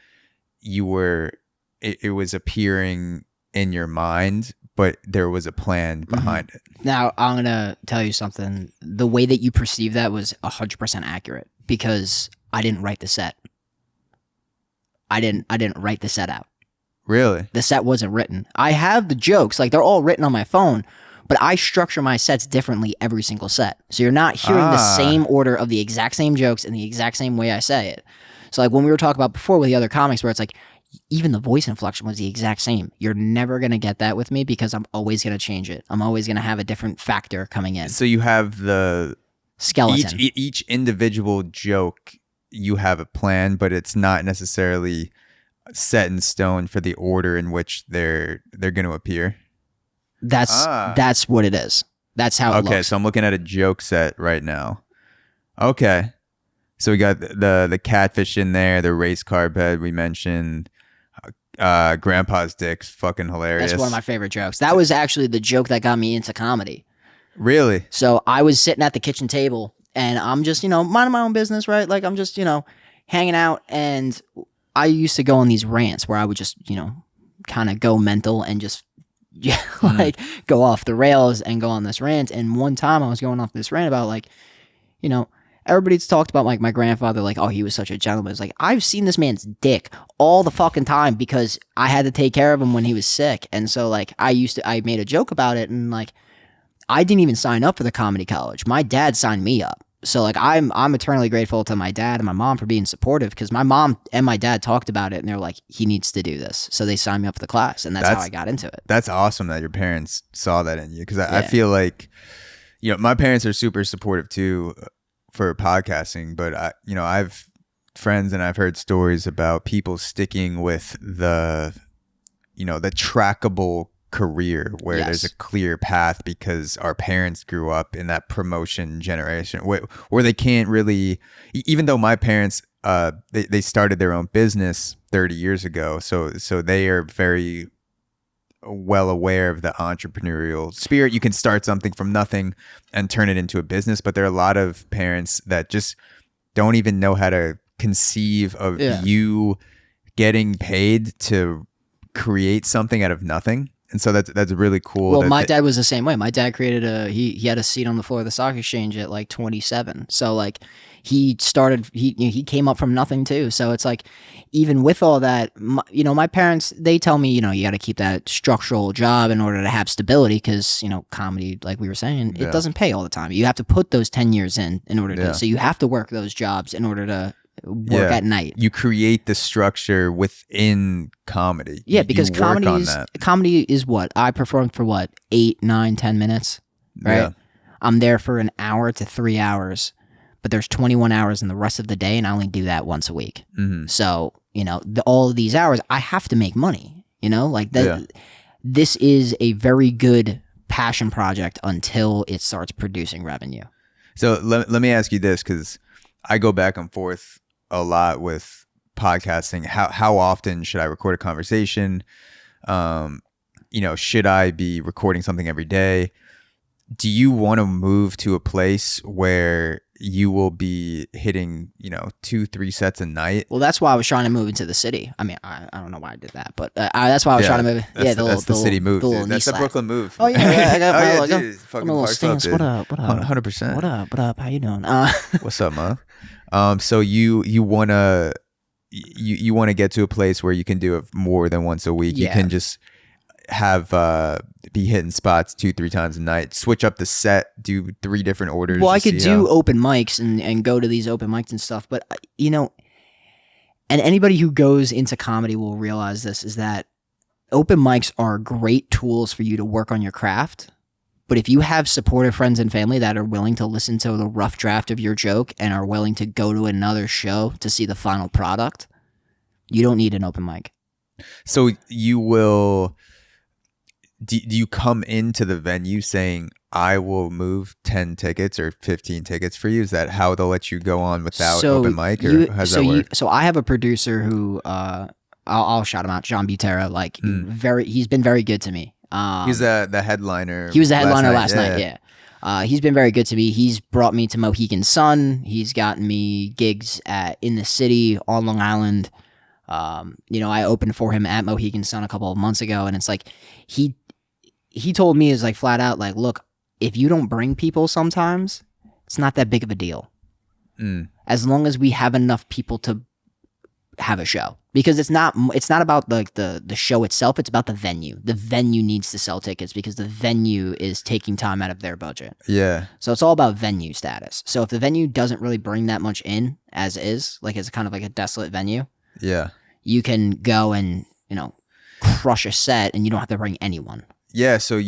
B: it was appearing in your mind, but there was a plan behind it.
A: Now, I'm going to tell you something. The way that you perceive that was 100% accurate because I didn't write the set. I didn't write the set out.
B: Really?
A: The set wasn't written. I have the jokes, like they're all written on my phone, but I structure my sets differently every single set. So you're not hearing the same order of the exact same jokes in the exact same way I say it. So like when we were talking about before with the other comics where it's like, even the voice inflection was the exact same. You're never going to get that with me because I'm always going to change it. I'm always going to have a different factor coming in.
B: So you have the
A: skeleton.
B: Each individual joke, you have a plan, but it's not necessarily set in stone for the order in which they're going to appear.
A: That's what it is. That's how it looks.
B: Okay, so I'm looking at a joke set right now. Okay. So we got the catfish in there, the race car bed we mentioned. Grandpa's dick's fucking hilarious.
A: That's one of my favorite jokes. That was actually the joke that got me into comedy.
B: Really?
A: So I was sitting at the kitchen table and I'm just, minding my own business, right? Like I'm just, hanging out, and I used to go on these rants where I would just, kind of go mental and just like go off the rails and go on this rant. And one time I was going off this rant about like, everybody's talked about like my grandfather, like, oh, he was such a gentleman. It's like, I've seen this man's dick all the fucking time because I had to take care of him when he was sick. And so like I made a joke about it, and like I didn't even sign up for the comedy college. My dad signed me up. So like I'm eternally grateful to my dad and my mom for being supportive, because my mom and my dad talked about it and they're like, he needs to do this. So they signed me up for the class, and that's how I got into it.
B: That's awesome that your parents saw that in you, because I feel like, my parents are super supportive too for podcasting, but I've friends and I've heard stories about people sticking with the trackable career where there's a clear path, because our parents grew up in that promotion generation where they can't really, even though my parents they started their own business 30 years ago, so they are very well aware of the entrepreneurial spirit. You can start something from nothing and turn it into a business, but there are a lot of parents that just don't even know how to conceive of you getting paid to create something out of nothing. And so that's really cool.
A: Well, my dad was the same way. My dad created he had a seat on the floor of the stock exchange at like 27. So like he came up from nothing too. So it's like, even with all that, my parents, they tell me, you got to keep that structural job in order to have stability, because, comedy, like we were saying, it doesn't pay all the time. You have to put those 10 years in order to, so you have to work those jobs in order to work at night.
B: You create the structure within comedy.
A: Yeah, because comedy is what? I perform for 8, 9, 10 minutes, right? Yeah. I'm there for an hour to 3 hours, but there's 21 hours in the rest of the day, and I only do that once a week. Mm-hmm. So, all of these hours, I have to make money, like that. Yeah. This is a very good passion project until it starts producing revenue.
B: So let me ask you this, because I go back and forth a lot with podcasting. How often should I record a conversation? Should I be recording something every day? Do you want to move to a place where you will be hitting 2-3 sets a night?
A: Well, that's why I was trying to move into the city. I mean, I don't know why I did that, but that's why I was trying to move.
B: That's the city move, dude. That's the Brooklyn move.
A: Oh yeah, I got
B: my
A: little,
B: fucking
A: little stance. What up?
B: 100%.
A: What up? How you doing?
B: What's up, man? So you wanna get to a place where you can do it more than once a week. You can just have be hitting spots 2-3 times a night, switch up the set, do 3 different orders.
A: Well, I could do open mics and go to these open mics and stuff, but and anybody who goes into comedy will realize this, is that open mics are great tools for you to work on your craft. But if you have supportive friends and family that are willing to listen to the rough draft of your joke and are willing to go to another show to see the final product, you don't need an open mic.
B: So you will... Do you come into the venue saying, I will move 10 tickets or 15 tickets for you? Is that how they'll let you go on without open mic? Or how does that work?
A: So I have a producer who, I'll shout him out, John Butera. Like, he's been very good to me.
B: He's the headliner.
A: He was the headliner last
B: night.
A: night. Yeah. He's been very good to me. He's brought me to Mohegan Sun. He's gotten me gigs in the city on Long Island. I opened for him at Mohegan Sun a couple of months ago, and it's like he told me is like flat out like, look, if you don't bring people sometimes, it's not that big of a deal. As long as we have enough people to have a show, because it's not about like the show itself, it's about the venue. The venue needs to sell tickets because the venue is taking time out of their budget.
B: Yeah.
A: So it's all about venue status. So if the venue doesn't really bring that much in as is, like it's kind of like a desolate venue,
B: yeah,
A: you can go and crush a set and you don't have to bring anyone.
B: Yeah, so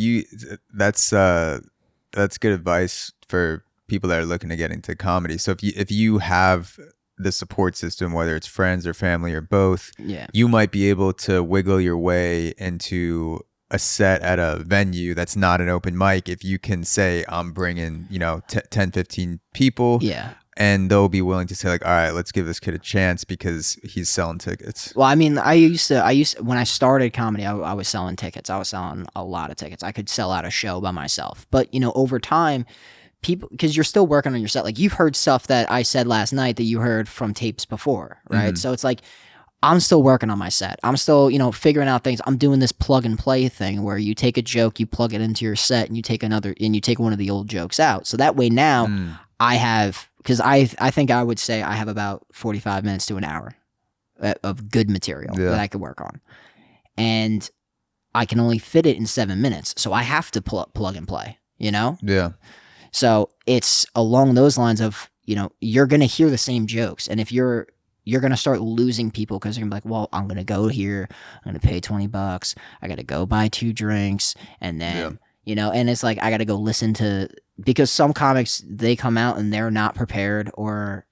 B: that's good advice for people that are looking to get into comedy. So if you have the support system, whether it's friends or family or both, you might be able to wiggle your way into a set at a venue that's not an open mic if you can say, I'm bringing 10, 15 people.
A: Yeah.
B: And they'll be willing to say like, all right, let's give this kid a chance because he's selling tickets.
A: Well, I mean, I used to when I started comedy, I was selling tickets. I was selling a lot of tickets. I could sell out a show by myself. But, over time, people, because you're still working on your set. Like you've heard stuff that I said last night that you heard from tapes before, right? So it's like, I'm still working on my set. I'm still, figuring out things. I'm doing this plug and play thing where you take a joke, you plug it into your set, and you take one of the old jokes out. So that way now I have, because I think I would say I have about 45 minutes to an hour of good material that I could work on. And I can only fit it in 7 minutes. So I have to plug and play,
B: Yeah.
A: So it's along those lines of, you're going to hear the same jokes. And if you're going to start losing people because you're going to be like, well, I'm going to go here. I'm going to pay $20. I got to go buy 2 drinks. And then, and it's like, I got to go listen to, because some comics, they come out and they're not prepared, or,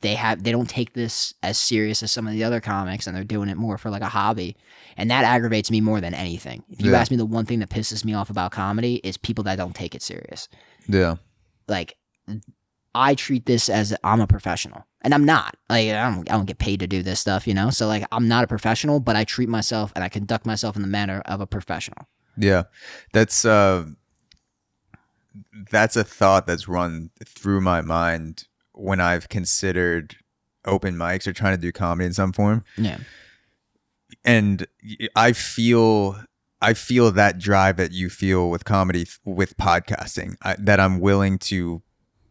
A: they don't take this as serious as some of the other comics, and they're doing it more for like a hobby. And that aggravates me more than anything. If you ask me, the one thing that pisses me off about comedy is people that don't take it serious.
B: Yeah.
A: Like, I treat this as I'm a professional, and I'm not. Like, I don't get paid to do this stuff, So like, I'm not a professional, but I treat myself and I conduct myself in the manner of a professional.
B: Yeah. That's a thought that's run through my mind when I've considered open mics or trying to do comedy in some form.
A: Yeah.
B: And I feel that drive that you feel with comedy, with podcasting, that I'm willing to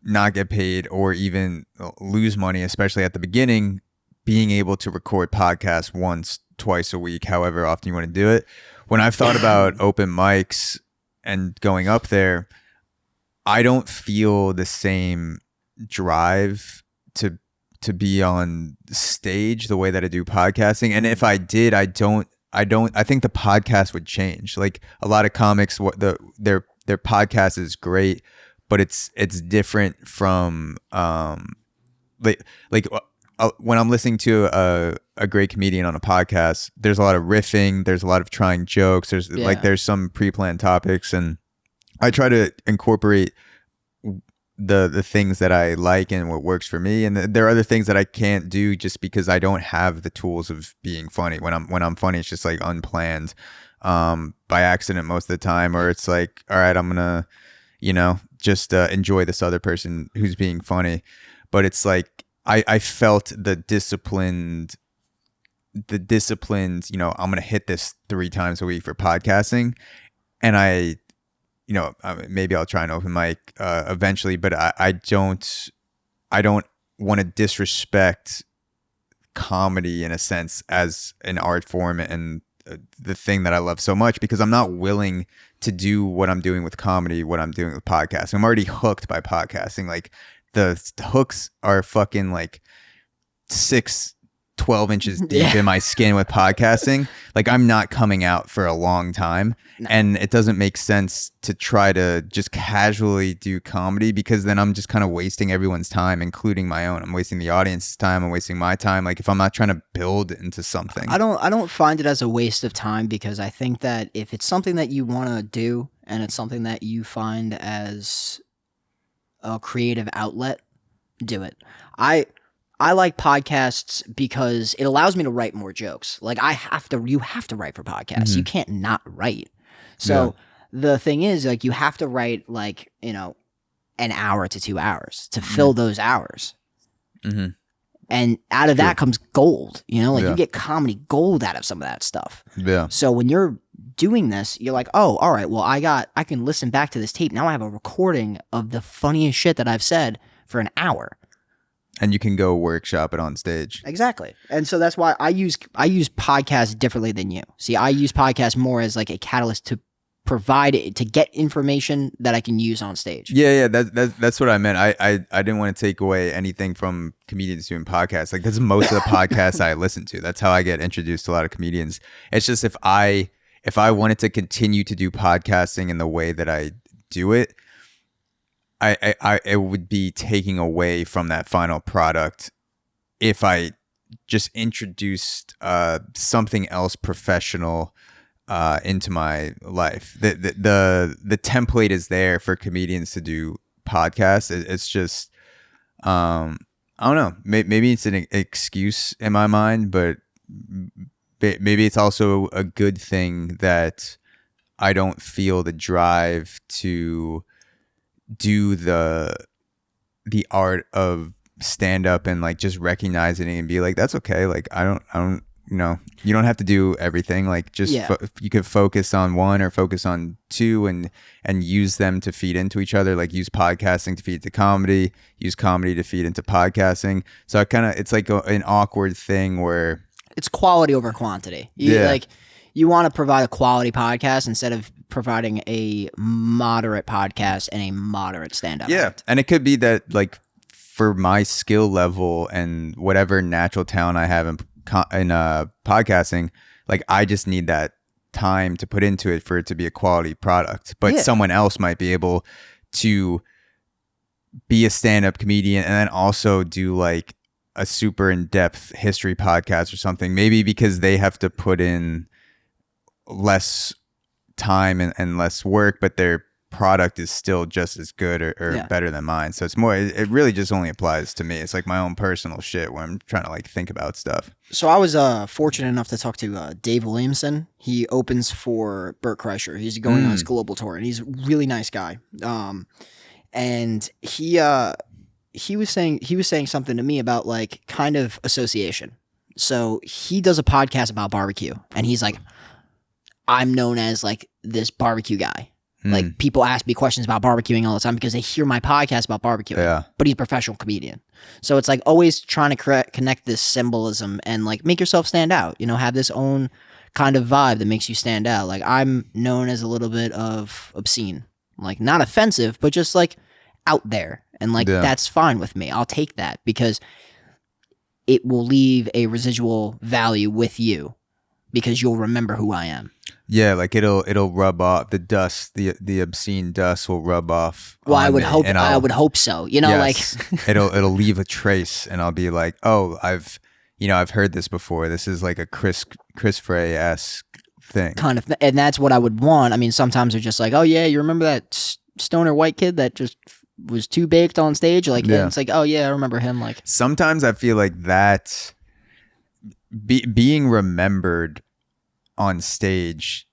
B: not get paid or even lose money, especially at the beginning, being able to record podcasts once, twice a week, however often you want to do it. When I've thought about open mics and going up there, I don't feel the same drive to be on stage the way that I do podcasting. And if I did, I think the podcast would change. Like a lot of comics, their podcast is great, but it's different from when I'm listening to a great comedian on a podcast, there's a lot of riffing, there's a lot of trying jokes, there's some pre-planned topics, and I try to incorporate the things that I like and what works for me, and there are other things that I can't do just because I don't have the tools of being funny. When I'm funny, it's just like unplanned, by accident most of the time, or it's like, all right, I'm gonna just enjoy this other person who's being funny. But it's like I felt the disciplined, I'm gonna hit this 3 times a week for podcasting, and maybe I'll try an open mic eventually, but I don't want to disrespect comedy in a sense as an art form and the thing that I love so much, because I'm not willing to do what I'm doing with comedy, what I'm doing with podcasting. I'm already hooked by podcasting. Like the hooks are fucking like 12 inches deep in my skin with podcasting. Like I'm not coming out for a long time. No. And it doesn't make sense to try to just casually do comedy, because then I'm just kind of wasting everyone's time, including my own. I'm wasting the audience's time. I'm wasting my time. Like if I'm not trying to build into something.
A: I don't find it as a waste of time, because I think that if it's something that you want to do and it's something that you find as a creative outlet, do it. I like podcasts because it allows me to write more jokes. Like you have to write for podcasts. You can't not write. So the thing is, like, you have to write, like, you know, an hour to 2 hours to fill those hours.
B: Mm-hmm.
A: And out of that comes gold, you know, like
B: Yeah.
A: you get comedy gold out of some of that stuff.
B: Yeah.
A: So when you're doing this, you're like, oh, all right, well, I can listen back to this tape. Now I have a recording of the funniest shit that I've said for an hour.
B: And you can go workshop it on stage.
A: Exactly. And so that's why I use podcasts differently than you. See, I use podcasts more as like a catalyst to provide it, to get information that I can use on stage.
B: Yeah, that's what I meant. I didn't want to take away anything from comedians doing podcasts. Like, that's most of the podcasts I listen to. That's how I get introduced to a lot of comedians. It's just if I wanted to continue to do podcasting in the way that I do it, it would be taking away from that final product if I just introduced something else professional into my life. The template is there for comedians to do podcasts. It's just I don't know. Maybe it's an excuse in my mind, but maybe it's also a good thing that I don't feel the drive to do the art of stand up and like just recognizing it and be like, that's okay. Like, I don't, you know, you don't have to do everything. Like, just you could focus on one or focus on two and use them to feed into each other. Like, use podcasting to feed into comedy, use comedy to feed into podcasting. So it's like an awkward thing where
A: it's quality over quantity. You want to provide a quality podcast instead of providing a moderate podcast and a moderate stand-up.
B: Yeah,
A: act.
B: and it could be that, like, for my skill level and whatever natural talent I have in podcasting, like, I just need that time to put into it for it to be a quality product. But someone else might be able to be a stand-up comedian and then also do like a super in-depth history podcast or something, maybe because they have to put in less time and less work, but their product is still just as good or better than mine. So it's more, it really just only applies to me. It's like my own personal shit where I'm trying to like think about stuff.
A: So I was fortunate enough to talk to Dave Williamson. He opens for Bert Kreischer. He's going on his global tour, and he's a really nice guy. And he was saying something to me about like kind of association. So he does a podcast about barbecue, and he's like, I'm known as like this barbecue guy. Like, people ask me questions about barbecuing all the time because they hear my podcast about barbecuing. Yeah. But he's a professional comedian. So it's like always trying to connect this symbolism and like make yourself stand out, you know, have this own kind of vibe that makes you stand out. Like, I'm known as a little bit of obscene, like not offensive, but just like out there. And like, that's fine with me. I'll take that because it will leave a residual value with you because you'll remember who I am.
B: Yeah, like it'll rub off the dust, the obscene dust will rub off.
A: Well, I would hope so. You know,
B: yes, like it'll leave a trace, and I'll be like, oh, I've heard this before. This is like a Chris Frey-esque thing,
A: kind of, and that's what I would want. I mean, sometimes they're just like, oh yeah, you remember that stoner white kid that just was too baked on stage? Like, and it's like, oh yeah, I remember him. Like,
B: sometimes I feel like that being remembered on stage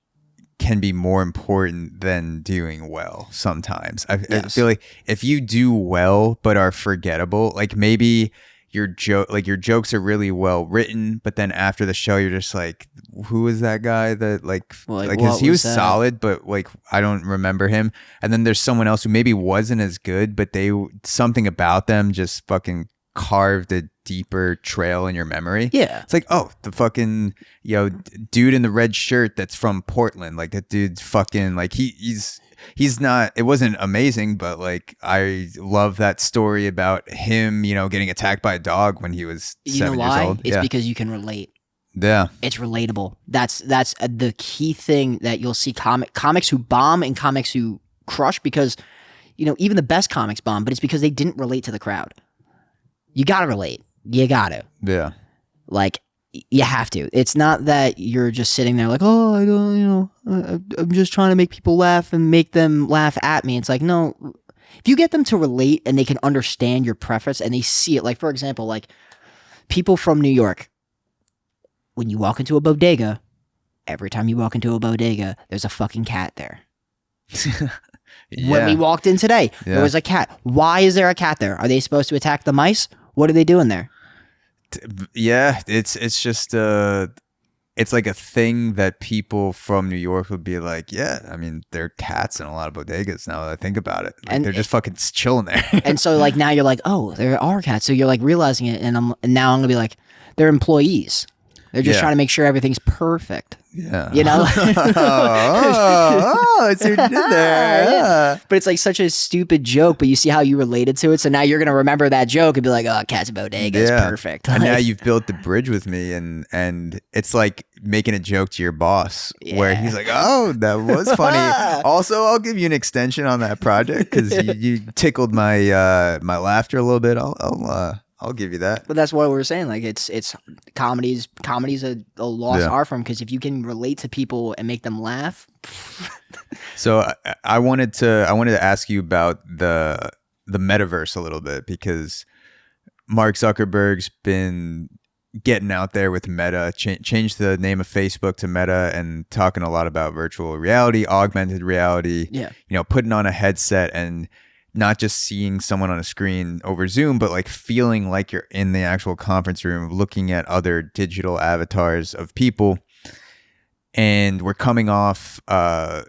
B: can be more important than doing well sometimes. I feel like if you do well but are forgettable, like maybe your jokes are really well written, but then after the show you're just like, who is that guy that like cause he was solid, but like I don't remember him. And then there's someone else who maybe wasn't as good, but something about them just fucking carved a deeper trail in your memory.
A: Yeah.
B: It's like, oh, the fucking, dude in the red shirt that's from Portland. Like, that dude's fucking, like, he's not, it wasn't amazing, but like, I love that story about him, getting attacked by a dog when he was 7 years old.
A: It's because you can relate.
B: Yeah.
A: It's relatable. That's the key thing that you'll see comics who bomb and comics who crush, because, even the best comics bomb, but it's because they didn't relate to the crowd. You gotta relate. You gotta.
B: Yeah.
A: Like, you have to. It's not that you're just sitting there like, oh, I don't, I'm just trying to make people laugh and make them laugh at me. It's like, no, if you get them to relate and they can understand your preference and they see it, like, for example, like people from New York, when you walk into a bodega every time you walk into a bodega, there's a fucking cat there.
C: Yeah.
A: When we walked in today, there was a cat. Why is there a cat there? Are they supposed to attack the mice? What are they doing there?
C: Yeah, it's just it's like a thing that people from New York would be like, yeah, I mean, there are cats in a lot of bodegas now that I think about it. Like,
A: And
C: they're just fucking chilling there.
A: And so like now you're like, oh, there are cats. So you're like realizing it, and now I'm gonna be like, they're employees. They're just
C: Yeah.
A: trying to make sure everything's perfect.
C: Yeah.
A: You know?
C: I see what you did there. Yeah.
A: But it's like such a stupid joke, but you see how you related to it. So now you're gonna remember that joke and be like, oh, cat's bodega is perfect.
C: And now
A: Like,
C: you've built the bridge with me, and it's like making a joke to your boss where
A: Yeah.
C: he's like, oh, that was funny. Also, I'll give you an extension on that project because you tickled my my laughter a little bit. I'll give you that.
A: But that's what we were saying. Like it's comedy's a lost
C: Yeah.
A: art form, because if you can relate to people and make them laugh.
C: So I wanted to ask you about the metaverse a little bit, because Mark Zuckerberg's been getting out there with Meta, changed the name of Facebook to Meta, and talking a lot about virtual reality, augmented reality.
A: Yeah.
C: Putting on a headset and not just seeing someone on a screen over Zoom, but like feeling like you're in the actual conference room, looking at other digital avatars of people. And we're coming off a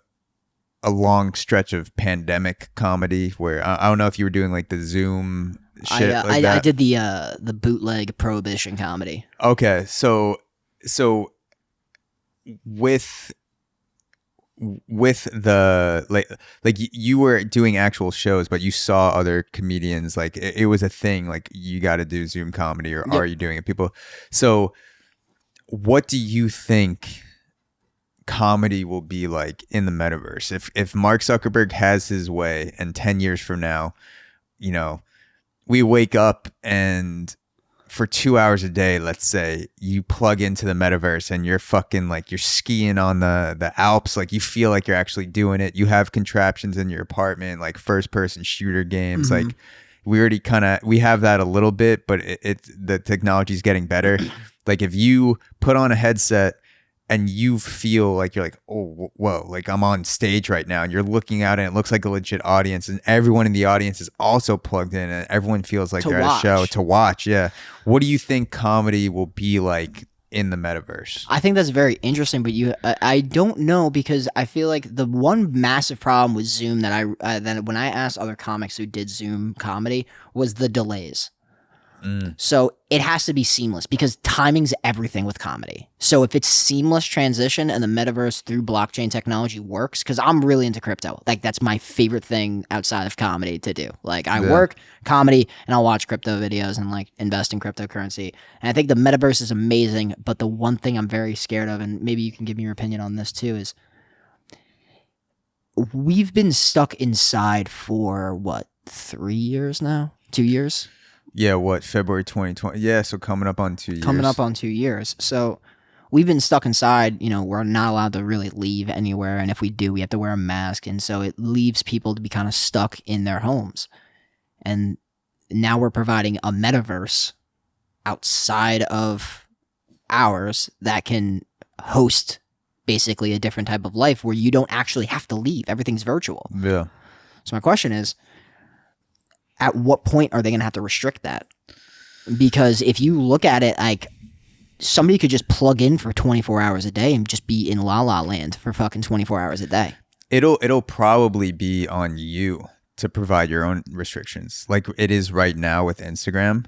C: long stretch of pandemic comedy where I don't know if you were doing like the Zoom shit like that.
A: I did the bootleg prohibition comedy.
C: Okay, so with the like you were doing actual shows, but you saw other comedians, like it was a thing, like you got to do Zoom comedy, or are you doing it? People. So what do you think comedy will be like in the metaverse if Mark Zuckerberg has his way, and 10 years from now, we wake up and for 2 hours a day, let's say, you plug into the metaverse and you're fucking like, you're skiing on the Alps, like you feel like you're actually doing it. You have contraptions in your apartment, like first person shooter games.
A: Mm-hmm.
C: Like we have that a little bit, but the technology's getting better. Like if you put on a headset and you feel like you're like, oh, whoa, like I'm on stage right now, and you're looking out and it looks like a legit audience, and everyone in the audience is also plugged in, and everyone feels like they're at a show to watch. Yeah. What do you think comedy will be like in the metaverse?
A: I think that's very interesting, but I don't know, because I feel like the one massive problem with Zoom that when I asked other comics who did Zoom comedy was the delays. So it has to be seamless, because timing's everything with comedy. So if it's seamless transition and the metaverse through blockchain technology works, because I'm really into crypto. Like that's my favorite thing outside of comedy to do. Like I work comedy and I'll watch crypto videos and like invest in cryptocurrency. And I think the metaverse is amazing. But the one thing I'm very scared of, and maybe you can give me your opinion on this too, is we've been stuck inside for what, 3 years now? 2 years?
C: Yeah, what, February 2020? Yeah, so coming up on 2 years.
A: Coming up on 2 years. So we've been stuck inside. We're not allowed to really leave anywhere. And if we do, we have to wear a mask. And so it leaves people to be kind of stuck in their homes. And now we're providing a metaverse outside of ours that can host basically a different type of life where you don't actually have to leave. Everything's virtual.
C: Yeah.
A: So my question is, at what point are they going to have to restrict that? Because if you look at it, like somebody could just plug in for 24 hours a day and just be in La La Land for fucking 24 hours a day.
C: It'll probably be on you to provide your own restrictions, like it is right now with Instagram,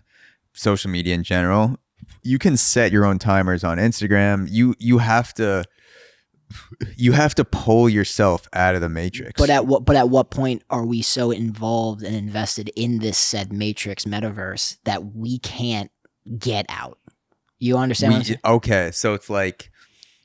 C: social media in general. You can set your own timers on Instagram. You have to pull yourself out of the matrix.
A: But at what point are we so involved and invested in this said matrix metaverse that we can't get out? You understand what I'm saying?
C: Okay, so it's like,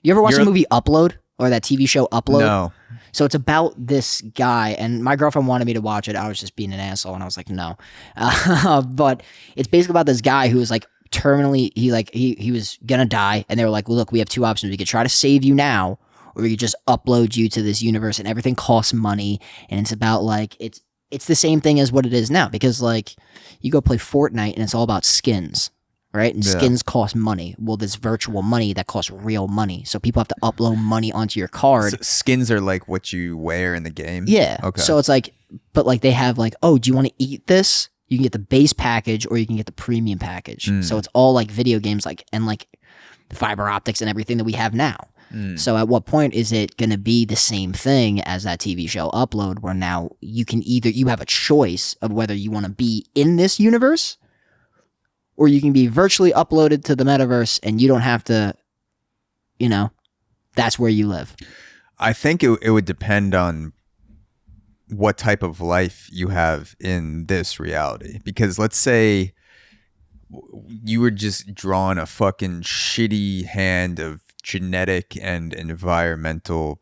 A: you ever watch the movie Upload, or that TV show Upload?
C: No.
A: So it's about this guy, and my girlfriend wanted me to watch it. I was just being an asshole, and I was like, no. But it's basically about this guy who was like terminally, he was gonna die, and they were like, well, look, we have two options. We could try to save you now, or we could just upload you to this universe, and everything costs money. And it's about like, it's the same thing as what it is now, because like you go play Fortnite and it's all about skins, right? And
B: Yeah.
A: skins cost money. Well, there's virtual money that costs real money. So people have to upload money onto your card.
B: So skins are like what you wear in the game?
A: Yeah.
B: Okay.
A: So it's like, but like they have like, oh, do you want to eat this? You can get the base package or you can get the premium package. So it's all like video games, like, and like fiber optics and everything that we have now. So at what point is it going to be the same thing as that TV show Upload, where now you can either, you have a choice of whether you want to be in this universe or you can be virtually uploaded to the metaverse and you don't have to, you know, that's where you live.
B: I think it would depend on what type of life you have in this reality. Because let's say you were just drawn a fucking shitty hand of genetic and environmental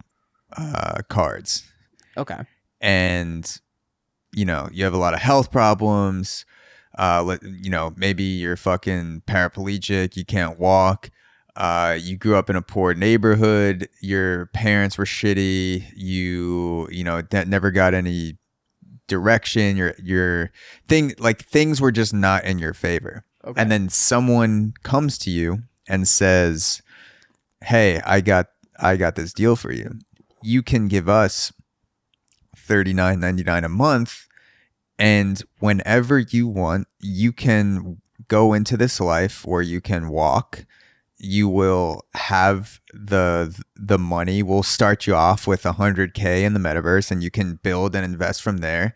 B: cards.
A: Okay.
B: And, you know, you have a lot of health problems. You know, maybe you're fucking paraplegic, you can't walk. You grew up in a poor neighborhood. Your parents were shitty. You know, never got any direction. Things were just not in your favor.
A: Okay.
B: And then someone comes to you and says, "Hey, I got this deal for you. You can give us $39.99 a month, and whenever you want, you can go into this life where you can walk. You will have the money. We'll start you off with $100K in the metaverse, and you can build and invest from there.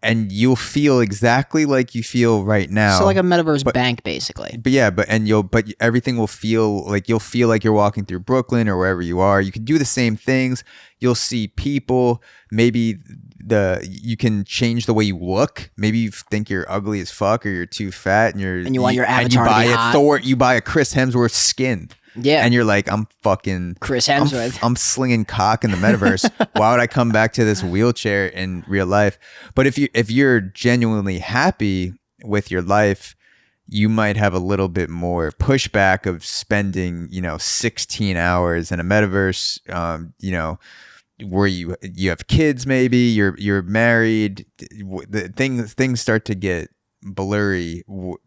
B: And you'll feel exactly like you feel right now.
A: So like a metaverse bank, basically.
B: But everything will feel like you'll feel like you're walking through Brooklyn or wherever you are. You can do the same things. You'll see people. Maybe you can change the way you look. Maybe you think you're ugly as fuck or you're too fat, and
A: you want your avatar to be hot.
B: You buy a Chris Hemsworth skin.
A: Yeah.
B: And you're like, I'm fucking
A: Chris Hemsworth.
B: I'm slinging cock in the metaverse. Why would I come back to this wheelchair in real life? But if you're genuinely happy with your life, you might have a little bit more pushback of spending, 16 hours in a metaverse, where you have kids, maybe you're married. Things start to get blurry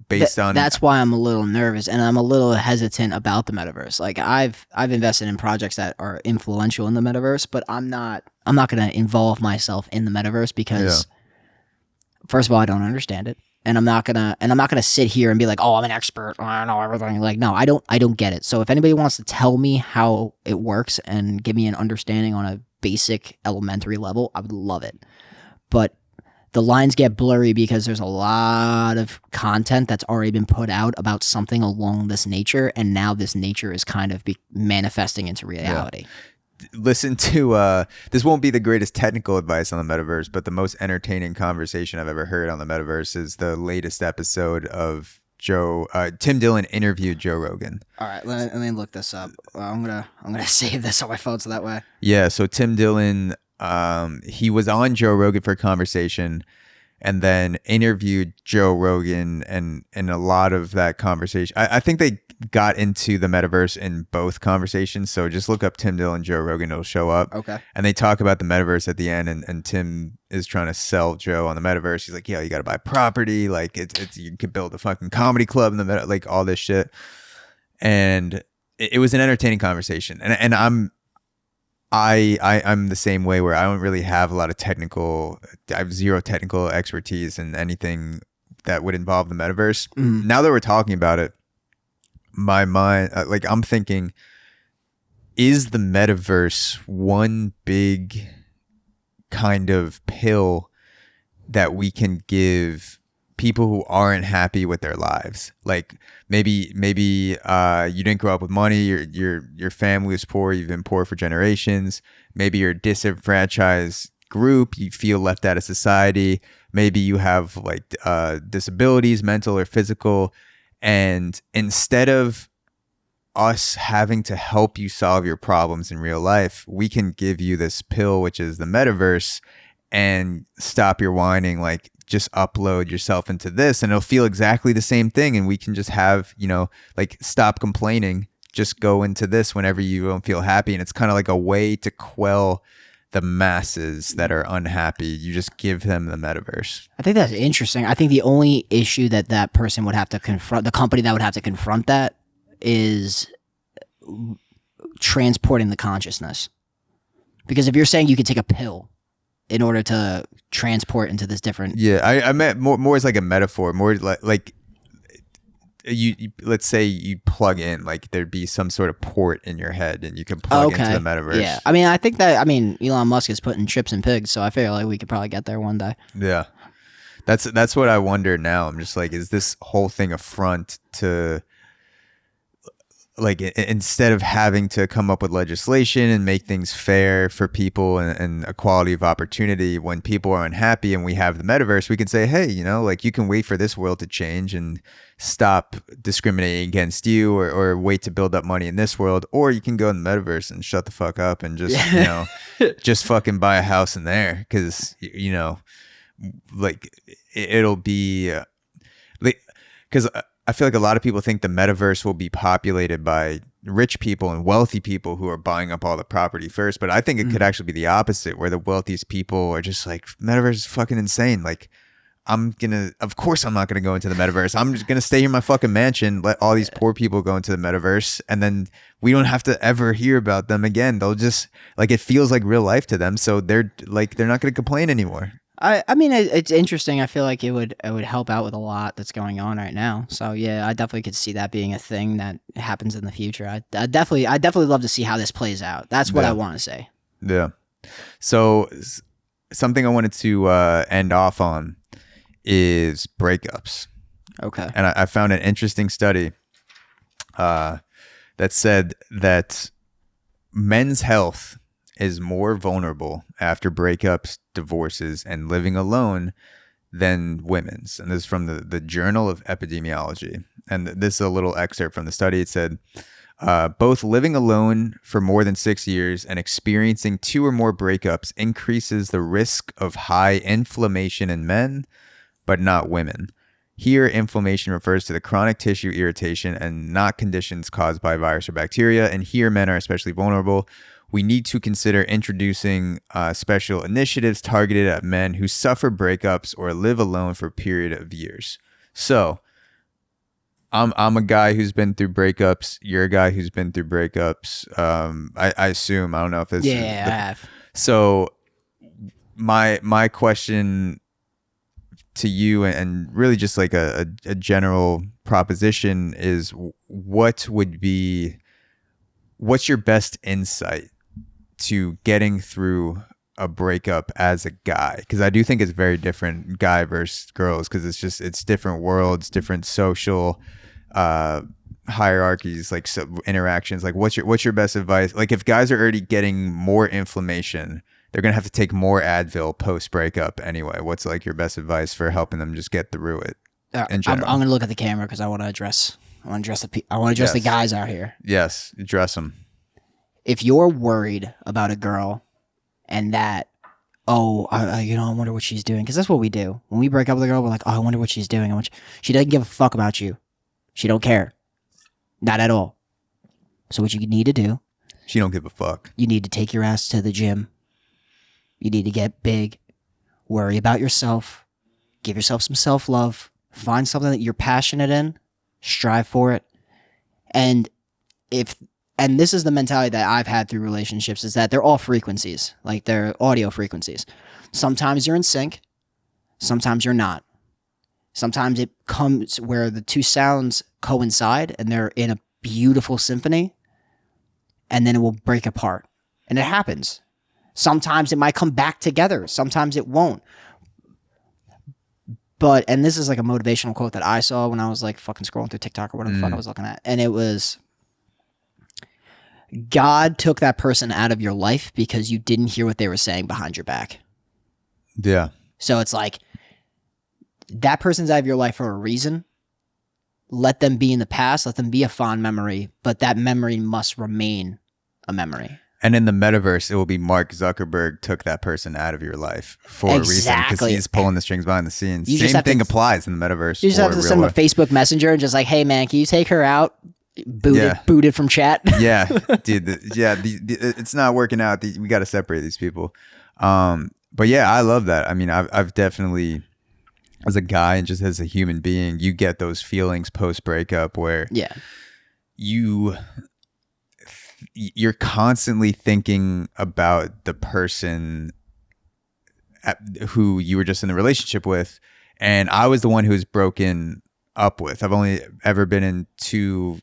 B: based on.
A: That's why I'm a little nervous and I'm a little hesitant about the metaverse. Like I've invested in projects that are influential in the metaverse, but I'm not going to involve myself in the metaverse because first of all, I don't understand it. And I'm not gonna sit here and be like, oh, I'm an expert, I know everything. Like, no, I don't get it. So if anybody wants to tell me how it works and give me an understanding on a basic elementary level, I would love it. But the lines get blurry because there's a lot of content that's already been put out about something along this nature, and now this nature is kind of manifesting into reality.
B: Yeah. Listen to this won't be the greatest technical advice on the metaverse, but the most entertaining conversation I've ever heard on the metaverse is the latest episode of Tim Dillon interviewed Joe Rogan.
A: All right, let me look this up. I'm gonna save this on my phone so that way.
B: Yeah, so Tim Dillon, he was on Joe Rogan for a conversation, and then interviewed Joe Rogan, and in a lot of that conversation, I think they got into the metaverse in both conversations. So just look up Tim Dillon, Joe Rogan, it'll show up.
A: Okay. And
B: they talk about the metaverse at the end, and Tim is trying to sell Joe on the metaverse. He's like, yeah, you got to buy property. Like it's you could build a fucking comedy club in the meta, like all this shit. And it was an entertaining conversation. And I'm the same way, where I don't really have a lot of I have zero technical expertise in anything that would involve the metaverse. Now that we're talking about it, my mind, I'm thinking, is the metaverse one big kind of pill that we can give people who aren't happy with their lives? Like maybe you didn't grow up with money, your family was poor, you've been poor for generations. Maybe you're a disenfranchised group, you feel left out of society. Maybe you have disabilities, mental or physical. And instead of us having to help you solve your problems in real life, we can give you this pill, which is the metaverse, and stop your whining. Like, just upload yourself into this and it'll feel exactly the same thing. And we can just have, stop complaining. Just go into this whenever you don't feel happy. And it's kind of like a way to quell the masses that are unhappy, you just give them the metaverse.
A: I think that's interesting. I think the only issue that person would have to confront, the company that would have to confront that, is transporting the consciousness. Because if you're saying you could take a pill in order to transport into this different...
B: Yeah, I meant more as like a metaphor, more like you let's say you plug in, like there'd be some sort of port in your head and you can plug into the metaverse.
A: Yeah, I mean, I think that, Elon Musk is putting chips in pigs, so I feel like we could probably get there one day.
B: Yeah, that's what I wonder now. I'm just like, is this whole thing a front to, like, instead of having to come up with legislation and make things fair for people and equality of opportunity, when people are unhappy and we have the metaverse, we can say, hey, like, you can wait for this world to change and stop discriminating against you, or wait to build up money in this world, or you can go in the metaverse and shut the fuck up and just, just fucking buy a house in there. Cause like it'll be like, cause I feel like a lot of people think the metaverse will be populated by rich people and wealthy people who are buying up all the property first. But I think it could actually be the opposite, where the wealthiest people are just like, metaverse is fucking insane. Like, of course I'm not going to go into the metaverse. I'm just going to stay in my fucking mansion, let all these poor people go into the metaverse, and then we don't have to ever hear about them again. They'll just, like, it feels like real life to them. So they're not going to complain anymore.
A: I mean, it's interesting. I feel like it would help out with a lot that's going on right now. So yeah, I definitely could see that being a thing that happens in the future. I definitely love to see how this plays out. That's what I want to say.
B: Yeah. So something I wanted to end off on is breakups.
A: Okay.
B: And I found an interesting study that said that men's health is more vulnerable after breakups, divorces, and living alone than women's. And this is from the Journal of Epidemiology. And this is a little excerpt from the study. It said, both living alone for more than 6 years and experiencing 2 or more breakups increases the risk of high inflammation in men, but not women. Here, inflammation refers to the chronic tissue irritation and not conditions caused by virus or bacteria. And here, men are especially vulnerable. We need to consider introducing special initiatives targeted at men who suffer breakups or live alone for a period of years. So, I'm a guy who's been through breakups. You're a guy who's been through breakups. I assume. I don't know if this.
A: Yeah, I have.
B: So, my question to you, and really just like a general proposition, is what's your best insight to getting through a breakup as a guy? Because I do think it's very different, guy versus girls, because it's different worlds, different social hierarchies, like interactions. Like, what's your best advice? Like, if guys are already getting more inflammation, they're gonna have to take more Advil post breakup anyway. What's like your best advice for helping them just get through it in general?
A: I'm gonna look at the camera because I want to address the guys out here.
B: Yes, address them.
A: If you're worried about a girl and that, I wonder what she's doing, because that's what we do when we break up with a girl. We're like, I wonder what she's doing. She doesn't give a fuck about you. She don't care, not at all. So what you need to do?
B: She don't give a fuck.
A: You need to take your ass to the gym. You need to get big. Worry about yourself. Give yourself some self-love. Find something that you're passionate in. Strive for it. And this is the mentality that I've had through relationships, is that they're all frequencies. Like, they're audio frequencies. Sometimes you're in sync. Sometimes you're not. Sometimes it comes where the two sounds coincide and they're in a beautiful symphony, and then it will break apart. And it happens. Sometimes it might come back together. Sometimes it won't. But, and this is like a motivational quote that I saw when I was like fucking scrolling through TikTok or whatever the fuck I was looking at. And it was, God took that person out of your life because you didn't hear what they were saying behind your back.
B: Yeah.
A: So it's like, that person's out of your life for a reason. Let them be in the past. Let them be a fond memory. But that memory must remain a memory.
B: And in the metaverse, it will be Mark Zuckerberg took that person out of your life for a reason, because he's pulling the strings behind the scenes. Same thing applies in the metaverse.
A: You just have to send him a Facebook Messenger and just like, hey man, can you take her out? booted from chat.
C: Yeah, dude. It's not working out. We got to separate these people. But yeah, I love that. I mean, I've definitely, as a guy and just as a human being, you get those feelings post breakup where you're constantly thinking about the person who you were just in the relationship with. And I was the one who was broken up with. I've only ever been in 2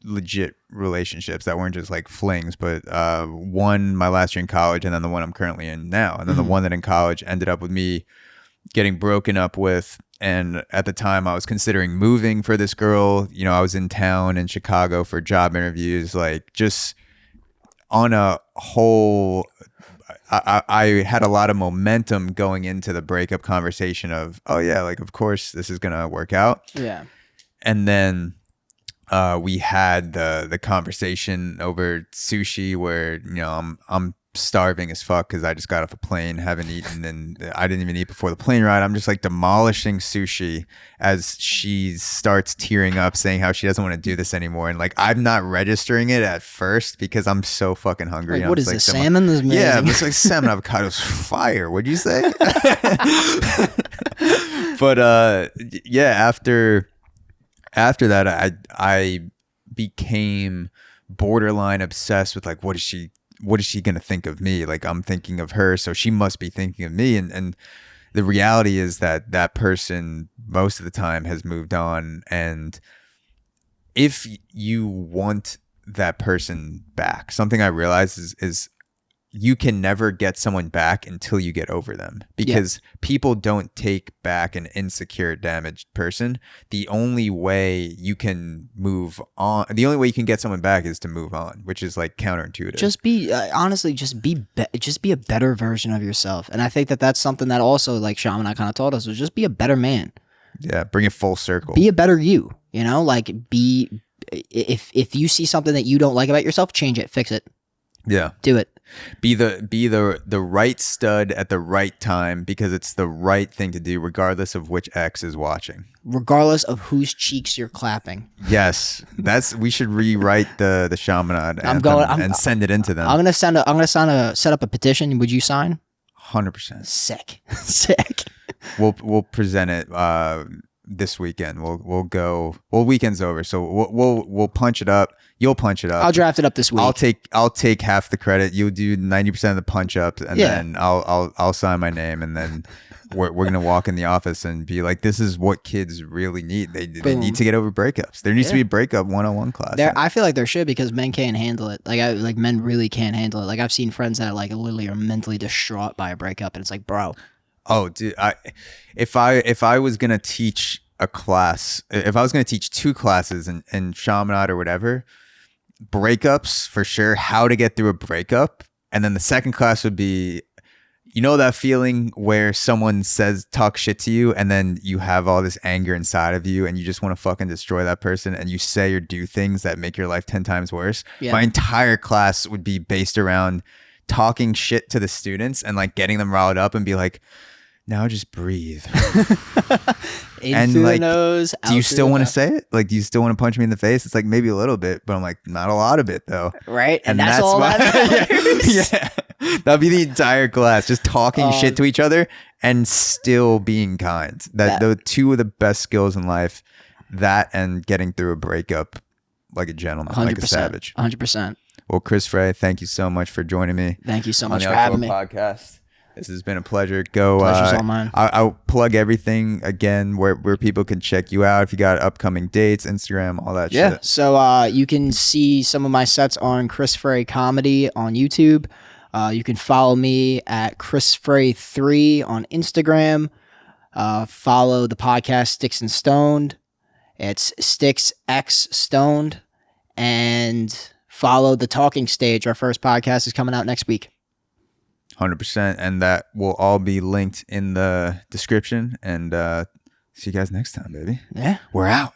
C: legit relationships that weren't just like flings, but one my last year in college, and then the one I'm currently in now. And then the one that in college ended up with me getting broken up with. And at the time I was considering moving for this girl. You know, I was in town in Chicago for job interviews, like just on a whole, I had a lot of momentum going into the breakup conversation of, oh yeah, like of course this is gonna work out.
A: Yeah.
C: And then we had the conversation over sushi where, you know, I'm starving as fuck because I just got off a plane, haven't eaten, and I didn't even eat before the plane ride. I'm just like demolishing sushi as she starts tearing up, saying how she doesn't want to do this anymore. And like, I'm not registering it at first because I'm so full hungry.
A: Like, what is this, salmon? This is amazing.
C: Yeah, it's like salmon avocado's fire. What'd you say? But yeah, after that, I became borderline obsessed with like, what is she going to think of me? Like, I'm thinking of her, so she must be thinking of me. And the reality is that person most of the time has moved on. And if you want that person back, something I realize is you can never get someone back until you get over them, because people don't take back an insecure, damaged person. The only way you can move on, the only way you can get someone back is to move on, which is like counterintuitive.
A: Just be honestly, just be a better version of yourself. And I think that's something that also, like Chaminade kind of taught us, was just be a better man.
C: Yeah, bring it full circle.
A: Be a better you. You know, like if you see something that you don't like about yourself, change it, fix it.
C: Yeah,
A: do it.
C: Be the right stud at the right time, because it's the right thing to do, regardless of which ex is watching.
A: Regardless of whose cheeks you're clapping.
C: Yes, we should rewrite the Chaminade anthem and send it into them.
A: I'm gonna set up a petition. Would you sign?
C: 100%.
A: Sick.
C: We'll present it this weekend. We'll go. Well, weekend's over, so we'll punch it up. You'll punch it up.
A: I'll draft it up this week.
C: I'll take half the credit. You'll do 90% of the punch ups, and then I'll sign my name, and then we're gonna walk in the office and be like, "This is what kids really need. They need to get over breakups. There needs to be a breakup 101 class."
A: I feel like there should, because men can't handle it. Like men really can't handle it. Like, I've seen friends that like literally are mentally distraught by a breakup, and it's like, bro.
C: Oh, dude. If I was gonna teach a class, if I was gonna teach 2 classes in Chaminade or whatever, breakups for sure, how to get through a breakup, and then the second class would be, you know, that feeling where someone talk shit to you, and then you have all this anger inside of you and you just want to fucking destroy that person, and you say or do things that make your life 10 times worse. My entire class would be based around talking shit to the students and like getting them riled up and be like, now just breathe.
A: In through the nose,
C: do you still want to say it? Like, do you still want to punch me in the face? It's like, maybe a little bit, but I'm like, not a lot of it though.
A: Right. And that's all that matters.
C: Yeah. That'd be the entire class, just talking shit to each other and still being kind. That the 2 of the best skills in life, that and getting through a breakup like a gentleman, 100%, like a savage.
A: 100%.
C: Well, Chris Frey, thank you so much for joining me.
A: Thank you so much for having me.
C: Podcast. This has been a pleasure. Pleasure's
A: all mine.
C: I'll plug everything again where people can check you out if you got upcoming dates, Instagram, all that shit.
A: Yeah. So you can see some of my sets on Chris Frey Comedy on YouTube. You can follow me at Chris Frey 3 on Instagram. Follow the podcast Sticks and Stoned. It's Sticks X Stoned. And follow The Talking Stage. Our first podcast is coming out next week.
C: 100%, and that will all be linked in the description. And see you guys next time, baby.
A: Yeah,
C: we're out.